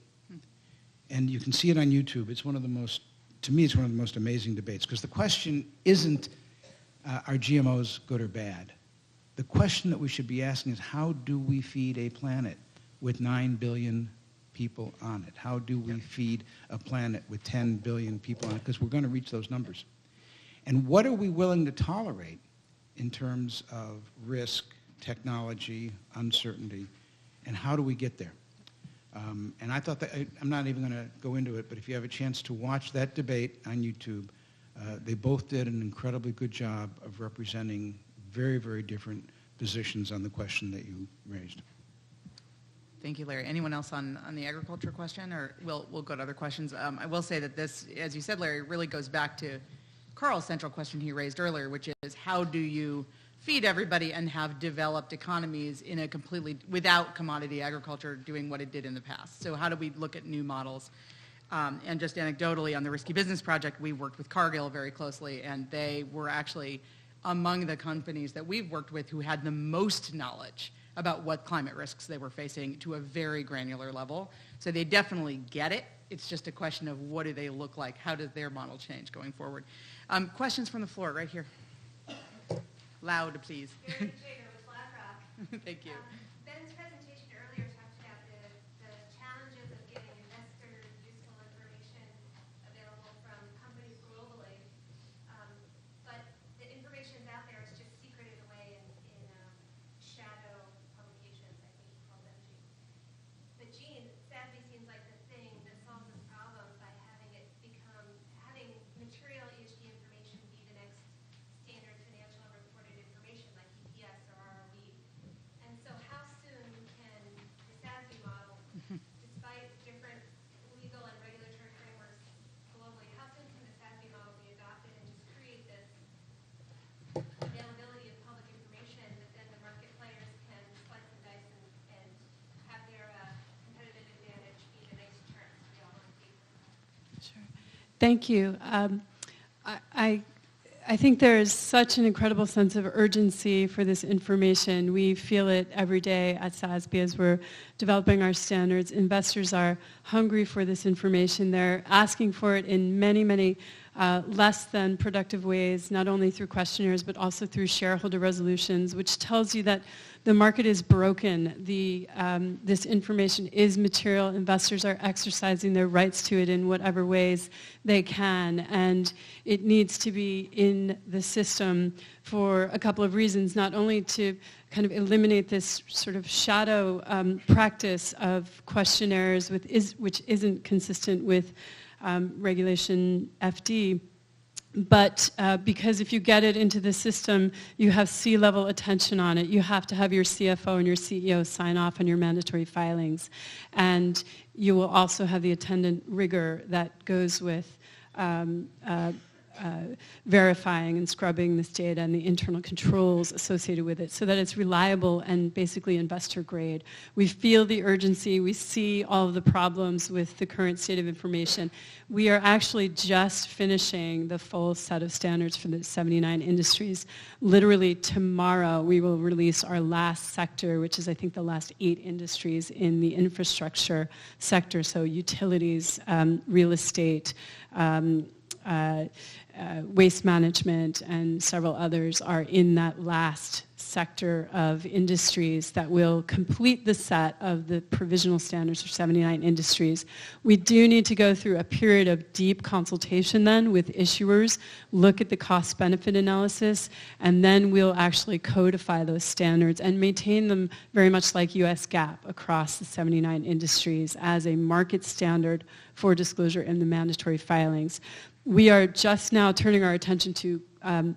And you can see it on YouTube. It's one of the most, to me, it's one of the most amazing debates, because the question isn't, are GMOs good or bad? The question that we should be asking is, how do we feed a planet with 9 billion people on it? How do we feed a planet with 10 billion people on it? Because we're going to reach those numbers. And what are we willing to tolerate in terms of risk, technology, uncertainty, and how do we get there? And I thought that, I'm not even going to go into it, but if you have a chance to watch that debate on YouTube, they both did an incredibly good job of representing very, very different positions on the question that you raised. Thank you, Larry. Anyone else on the agriculture question, or we'll go to other questions? I will say that this, as you said, Larry, really goes back to Carl's central question he raised earlier, which is how do you feed everybody and have developed economies in a completely, without commodity agriculture doing what it did in the past? So how do we look at new models? And just anecdotally, on the Risky Business Project, we worked with Cargill very closely, and they were actually among the companies that we've worked with who had the most knowledge about what climate risks they were facing to a very granular level. So they definitely get it. It's just a question of what do they look like? How does their model change going forward? Questions from the floor, right here. Loud, please. Gary Jager with BlackRock. Thank you. Ben's presentation earlier talked about the challenges of getting investor useful information available from companies globally. But the information's out there, it's just secreted away in shadow publications, I think he called them, Gene. But Gene, sadly, seems like the thing that solves this problem by having material ESG information be the next standard financial and reported information like EPS or ROE. And so how soon can the SASB model, despite different legal and regulatory frameworks globally, how soon can the SASB model be adopted and just create this availability of public information that then the market players can slice and dice and have their competitive advantage be the nice terms we all want to see? Sure. Thank you. I think there is such an incredible sense of urgency for this information. We feel it every day at SASB as we're developing our standards. Investors are hungry for this information. They're asking for it in many, many less than productive ways, not only through questionnaires, but also through shareholder resolutions, which tells you that the market is broken. This information is material. Investors are exercising their rights to it in whatever ways they can, and it needs to be in the system for a couple of reasons, not only to kind of eliminate this sort of shadow practice of questionnaires which isn't consistent with Regulation FD, but because if you get it into the system, you have C-level attention on it. You have to have your CFO and your CEO sign off on your mandatory filings. And you will also have the attendant rigor that goes with verifying and scrubbing this data and the internal controls associated with it so that it's reliable and basically investor grade. We feel the urgency. We see all of the problems with the current state of information. We are actually just finishing the full set of standards for the 79 industries. Literally tomorrow we will release our last sector, which is I think the last 8 industries in the infrastructure sector, so utilities, real estate, waste management, and several others are in that last sector of industries that will complete the set of the provisional standards for 79 industries. We do need to go through a period of deep consultation then with issuers, look at the cost-benefit analysis, and then we'll actually codify those standards and maintain them very much like US GAAP across the 79 industries as a market standard for disclosure in the mandatory filings. We are just now turning our attention to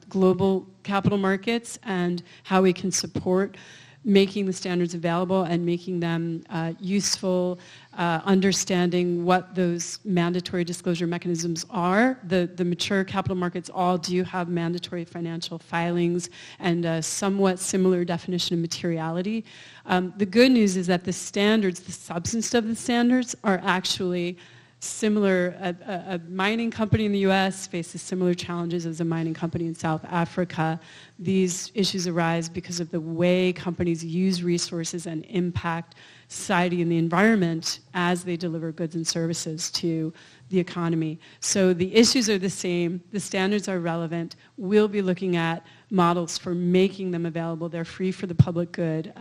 global capital markets and how we can support making the standards available and making them useful, understanding what those mandatory disclosure mechanisms are. The mature capital markets all do have mandatory financial filings and a somewhat similar definition of materiality. The good news is that the standards, the substance of the standards, are actually similar. A mining company in the US faces similar challenges as a mining company in South Africa. These issues arise because of the way companies use resources and impact society and the environment as they deliver goods and services to the economy. So the issues are the same, the standards are relevant. We'll be looking at models for making them available. They're free for the public good,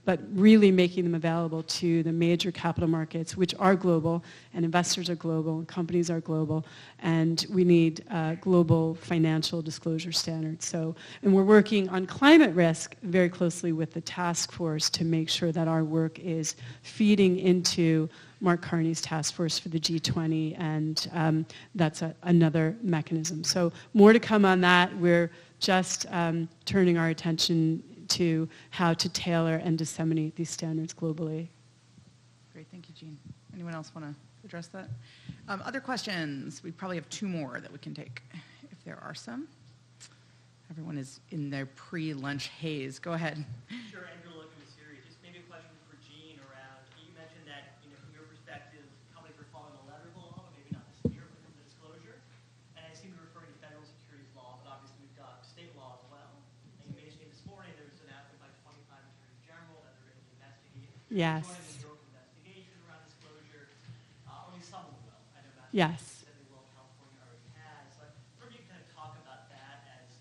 but really making them available to the major capital markets, which are global, and investors are global, and companies are global, and we need global financial disclosure standards. So, and we're working on climate risk very closely with the task force to make sure that our work is feeding into Mark Carney's task force for the G20, and that's another mechanism. So more to come on that. We're just turning our attention to how to tailor and disseminate these standards globally. Great, thank you, Jean. Anyone else want to address that? Other questions? We probably have 2 more that we can take, if there are some. Everyone is in their pre-lunch haze. Go ahead. Sure, Andrew, looking at Ceres. Just maybe a question for Jean around, you mentioned that, from your perspective, companies are following the letter of the law, but maybe not the spirit in terms of disclosure. And I seem to be referring to federal securities law, but obviously we've got state law as well. And you mentioned this morning there was an announcement by 25 attorneys general that they're going to investigate. Yes. Join the investigation around disclosure. Only some of them will. I know that's Yes. specifically what California already has. But maybe you can kind of talk about that as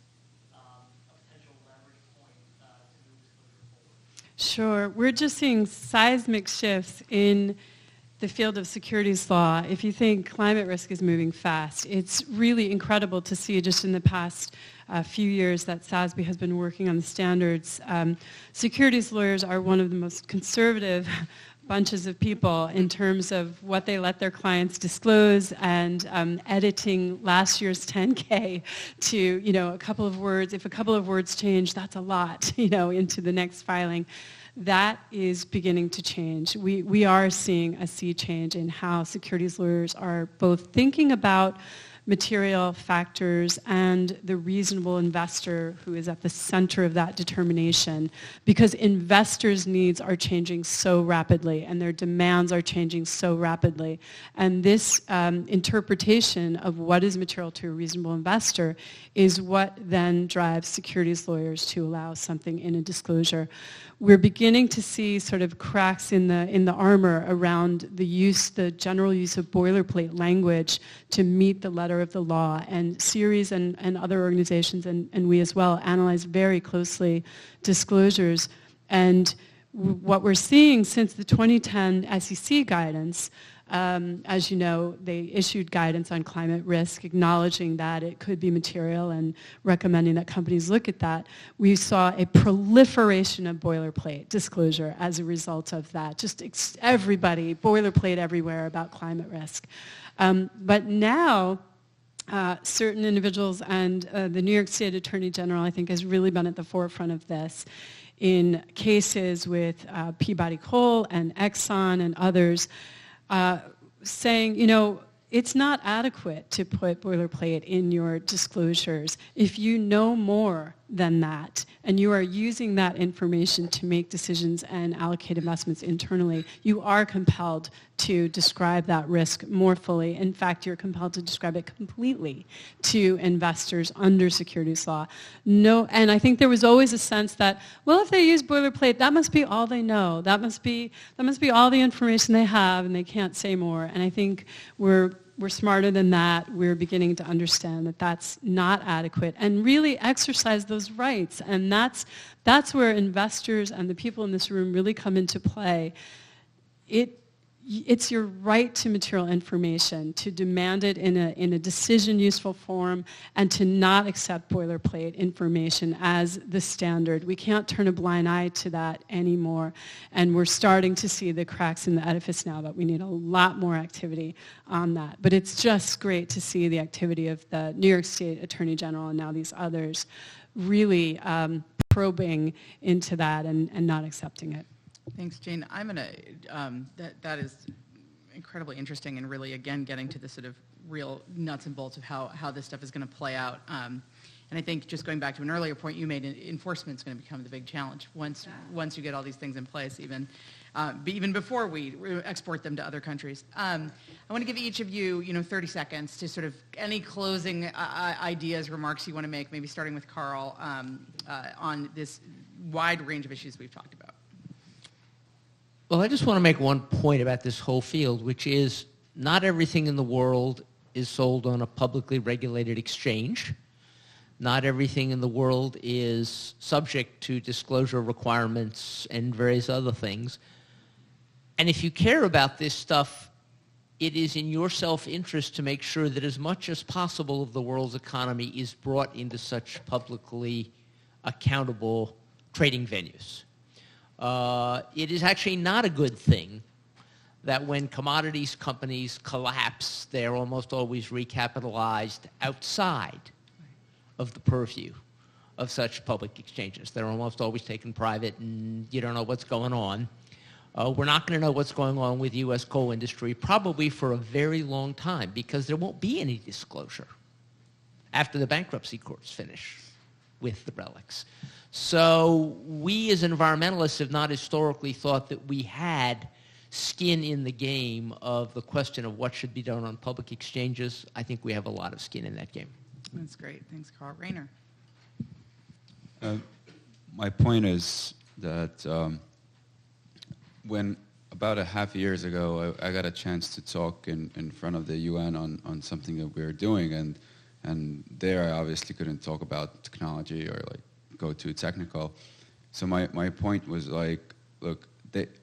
a potential leverage point to move disclosure forward. Sure. We're just seeing seismic shifts in the field of securities law. If you think climate risk is moving fast, it's really incredible to see just in the past few years that SASB has been working on the standards. Securities lawyers are one of the most conservative bunches of people in terms of what they let their clients disclose, and editing last year's 10K to, a couple of words. If a couple of words change, that's a lot, into the next filing. That is beginning to change. We are seeing a sea change in how securities lawyers are both thinking about material factors and the reasonable investor who is at the center of that determination, because investors' needs are changing so rapidly and their demands are changing so rapidly. And this interpretation of what is material to a reasonable investor is what then drives securities lawyers to allow something in a disclosure. We're beginning to see sort of cracks in the armor around the general use of boilerplate language to meet the letter of the law. And Ceres and other organizations, and we as well, analyze very closely disclosures. And what we're seeing since the 2010 SEC guidance, as you know, they issued guidance on climate risk, acknowledging that it could be material and recommending that companies look at that. We saw a proliferation of boilerplate disclosure as a result of that. Just everybody, boilerplate everywhere about climate risk. But now, certain individuals and the New York State Attorney General, I think, has really been at the forefront of this in cases with Peabody Coal and Exxon and others, saying, it's not adequate to put boilerplate in your disclosures. If you know more than that, and you are using that information to make decisions and allocate investments internally, you are compelled to describe that risk more fully. In fact, you're compelled to describe it completely to investors under securities law. No, and I think there was always a sense that, well, if they use boilerplate, that must be all they know. That must be all the information they have, and they can't say more. And I think we're smarter than that. We're beginning to understand that that's not adequate and really exercise those rights. And that's where investors and the people in this room really come into play. It's your right to material information, to demand it in a decision-useful form, and to not accept boilerplate information as the standard. We can't turn a blind eye to that anymore, and we're starting to see the cracks in the edifice now, but we need a lot more activity on that. But it's just great to see the activity of the New York State Attorney General and now these others really probing into that and not accepting it. Thanks, Jane. I'm going to, that is incredibly interesting and really, again, getting to the sort of real nuts and bolts of how this stuff is going to play out. And I think just going back to an earlier point you made, enforcement is going to become the big challenge once you get all these things in place, even before we export them to other countries. I want to give each of you, 30 seconds to sort of any closing ideas, remarks you want to make, maybe starting with Carl, on this wide range of issues we've talked about. Well, I just want to make one point about this whole field, which is not everything in the world is sold on a publicly regulated exchange. Not everything in the world is subject to disclosure requirements and various other things. And if you care about this stuff, it is in your self-interest to make sure that as much as possible of the world's economy is brought into such publicly accountable trading venues. It is actually not a good thing that when commodities companies collapse, they're almost always recapitalized outside of the purview of such public exchanges. They're almost always taken private, and you don't know what's going on. We're not going to know what's going on with U.S. coal industry probably for a very long time, because there won't be any disclosure after the bankruptcy courts finish with the relics. So we as environmentalists have not historically thought that we had skin in the game of the question of what should be done on public exchanges. I think we have a lot of skin in that game. That's great. Thanks, Carl. Rainer. My point is that when about a half years ago, I got a chance to talk in front of the UN on something that we were doing, and there I obviously couldn't talk about technology or go too technical. So my point was look,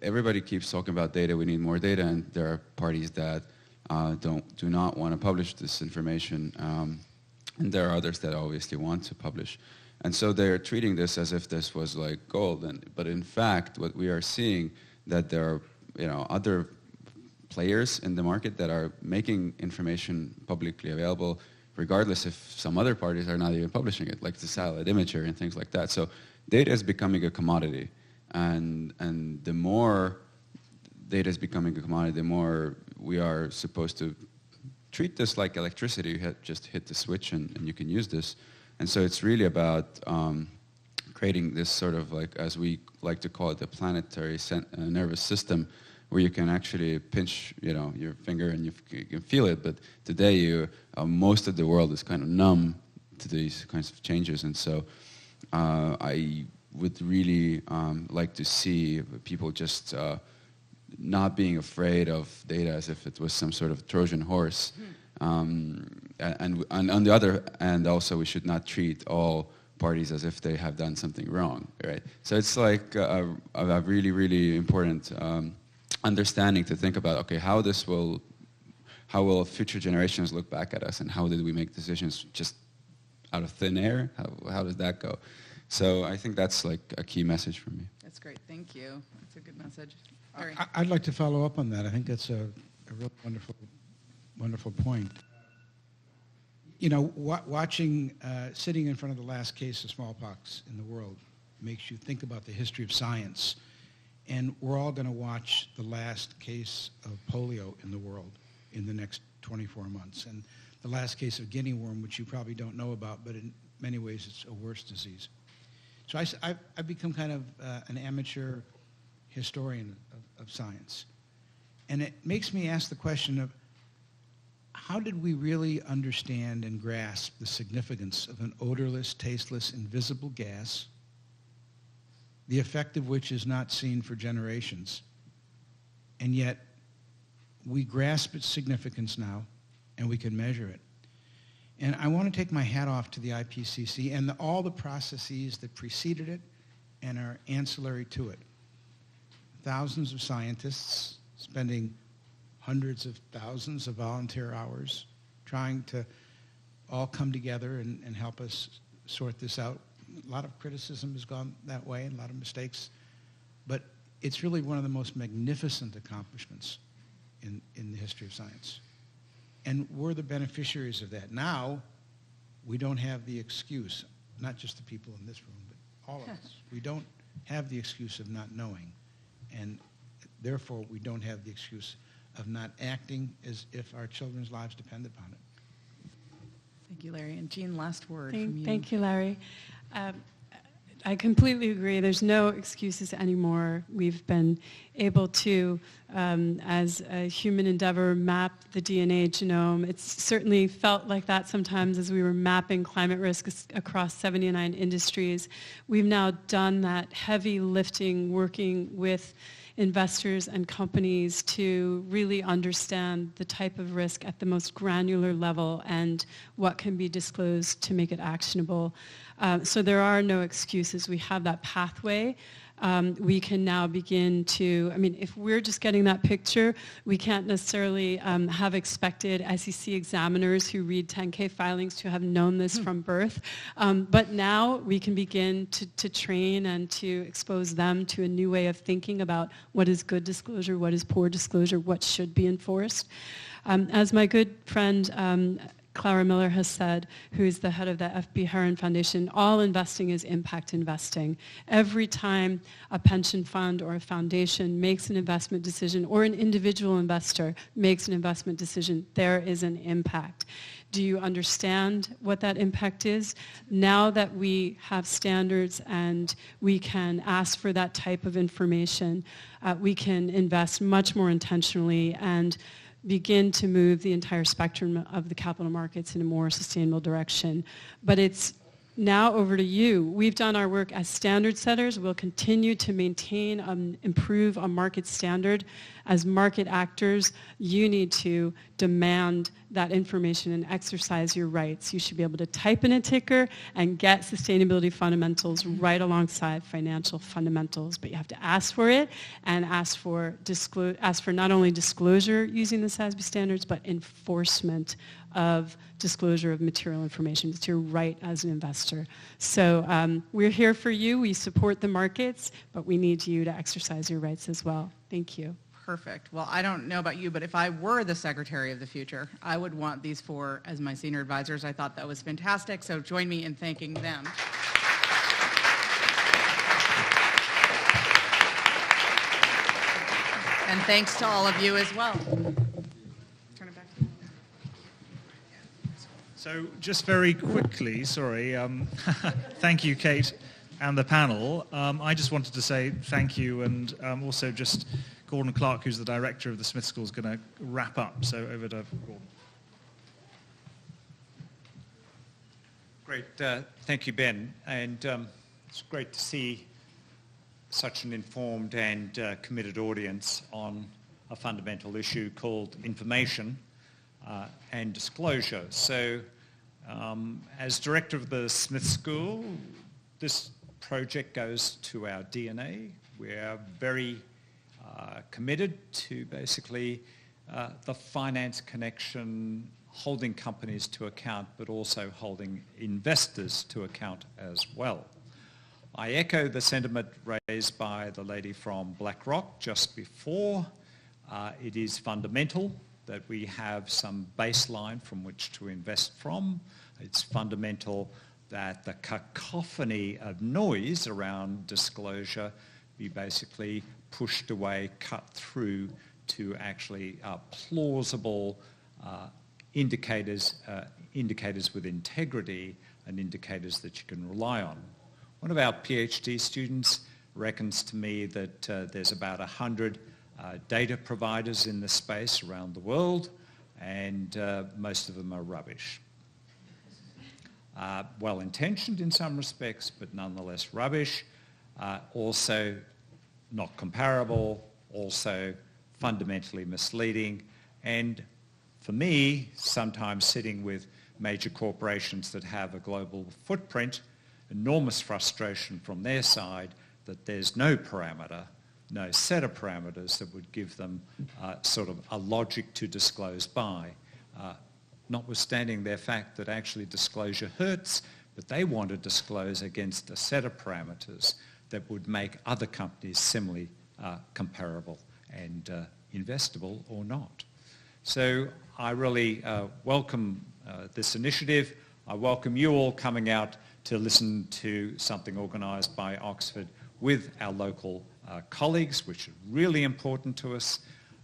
everybody keeps talking about data, we need more data, and there are parties that do not want to publish this information, and there are others that obviously want to publish. And so they're treating this as if this was gold, but in fact what we are seeing that there are other players in the market that are making information publicly available regardless if some other parties are not even publishing it, like the satellite imagery and things like that. So data is becoming a commodity, and the more data is becoming a commodity, the more we are supposed to treat this like electricity. You just hit the switch and you can use this. And so it's really about creating this sort of as we like to call it, the planetary nervous system, where you can actually pinch, your finger and you can feel it. But today, most of the world is kind of numb to these kinds of changes, and so I would really like to see people just not being afraid of data as if it was some sort of Trojan horse. And on the other hand, also, we should not treat all parties as if they have done something wrong, right? So it's a really, really important understanding to think about, okay, how will future generations look back at us, and how did we make decisions just out of thin air? How does that go? So I think that's a key message for me. That's great. Thank you. That's a good message. I'd like to follow up on that. I think that's a real wonderful point. Watching, sitting in front of the last case of smallpox in the world makes you think about the history of science. And we're all going to watch the last case of polio in the world in the next 24 months. And the last case of guinea worm, which you probably don't know about, but in many ways it's a worse disease. So I've become kind of an amateur historian of science. And it makes me ask the question of, how did we really understand and grasp the significance of an odorless, tasteless, invisible gas, the effect of which is not seen for generations, and yet we grasp its significance now, and we can measure it. And I want to take my hat off to the IPCC and all the processes that preceded it and are ancillary to it. Thousands of scientists spending hundreds of thousands of volunteer hours trying to all come together and help us sort this out. A lot of criticism has gone that way and a lot of mistakes, but it's really one of the most magnificent accomplishments in the history of science. And we're the beneficiaries of that. Now, we don't have the excuse, not just the people in this room, but all of us. We don't have the excuse of not knowing, and therefore we don't have the excuse of not acting as if our children's lives depend upon it. Thank you, Larry. And Jean, last word from you. Thank you, Larry. I completely agree. There's no excuses anymore. We've been able to, as a human endeavor, map the DNA genome. It's certainly felt like that sometimes as we were mapping climate risk across 79 industries. We've now done that heavy lifting, working with investors and companies to really understand the type of risk at the most granular level and what can be disclosed to make it actionable. So there are no excuses. We have that pathway. We can now begin to, I mean, if we're just getting that picture, we can't necessarily have expected SEC examiners who read 10K filings to have known this from birth. But now we can begin to train and to expose them to a new way of thinking about what is good disclosure, what is poor disclosure, what should be enforced. As my good friend Clara Miller has said, who is the head of the F.B. Heron Foundation, all investing is impact investing. Every time a pension fund or a foundation makes an investment decision, or an individual investor makes an investment decision, there is an impact. Do you understand what that impact is? Now that we have standards and we can ask for that type of information, we can invest much more intentionally and begin to move the entire spectrum of the capital markets in a more sustainable direction. But it's now over to you. We've done our work as standard setters. We'll continue to maintain, improve a market standard. As market actors, you need to demand that information and exercise your rights. You should be able to type in a ticker and get sustainability fundamentals right alongside financial fundamentals. But you have to ask for it and ask for not only disclosure using the SASB standards, but enforcement of disclosure of material information. It's your right as an investor. So we're here for you. We support the markets, but we need you to exercise your rights as well. Thank you. Perfect. Well, I don't know about you, but if I were the Secretary of the future, I would want these four as my senior advisors. I thought that was fantastic, so join me in thanking them. And thanks to all of you as well. Turn it back to you. So just very quickly, sorry, thank you, Kate, and the panel. I just wanted to say thank you, and also just Gordon Clark, who's the director of the Smith School, is going to wrap up. So over to Gordon. Great. Thank you, Ben. And it's great to see such an informed and committed audience on a fundamental issue called information and disclosure. So as director of the Smith School, this project goes to our DNA. We're very committed to basically the finance connection, holding companies to account, but also holding investors to account as well. I echo the sentiment raised by the lady from BlackRock just before. It is fundamental that we have some baseline from which to invest from. It's fundamental that the cacophony of noise around disclosure be basically pushed away, cut through to actually plausible indicators with integrity and indicators that you can rely on. One of our PhD students reckons to me that there's about 100 data providers in this space around the world, and most of them are rubbish. Well-intentioned in some respects, but nonetheless rubbish. Also not comparable, also fundamentally misleading, and for me, sometimes sitting with major corporations that have a global footprint, enormous frustration from their side that there's no parameter, no set of parameters that would give them sort of a logic to disclose by, notwithstanding their fact that actually disclosure hurts, but they want to disclose against a set of parameters that would make other companies similarly comparable and investable or not. So I really welcome this initiative. I welcome you all coming out to listen to something organised by Oxford with our local colleagues, which is really important to us,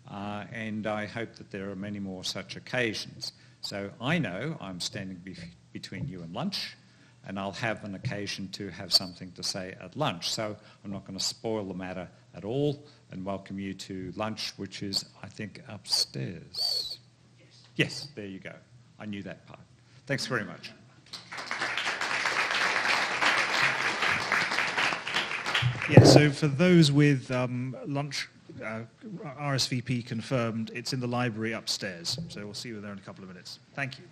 and I hope that there are many more such occasions. So I know I'm standing between you and lunch, and I'll have an occasion to have something to say at lunch. So I'm not going to spoil the matter at all and welcome you to lunch, which is, I think, upstairs. Yes, there you go. I knew that part. Thanks very much. Yeah, so for those with lunch RSVP confirmed, it's in the library upstairs. So we'll see you there in a couple of minutes. Thank you.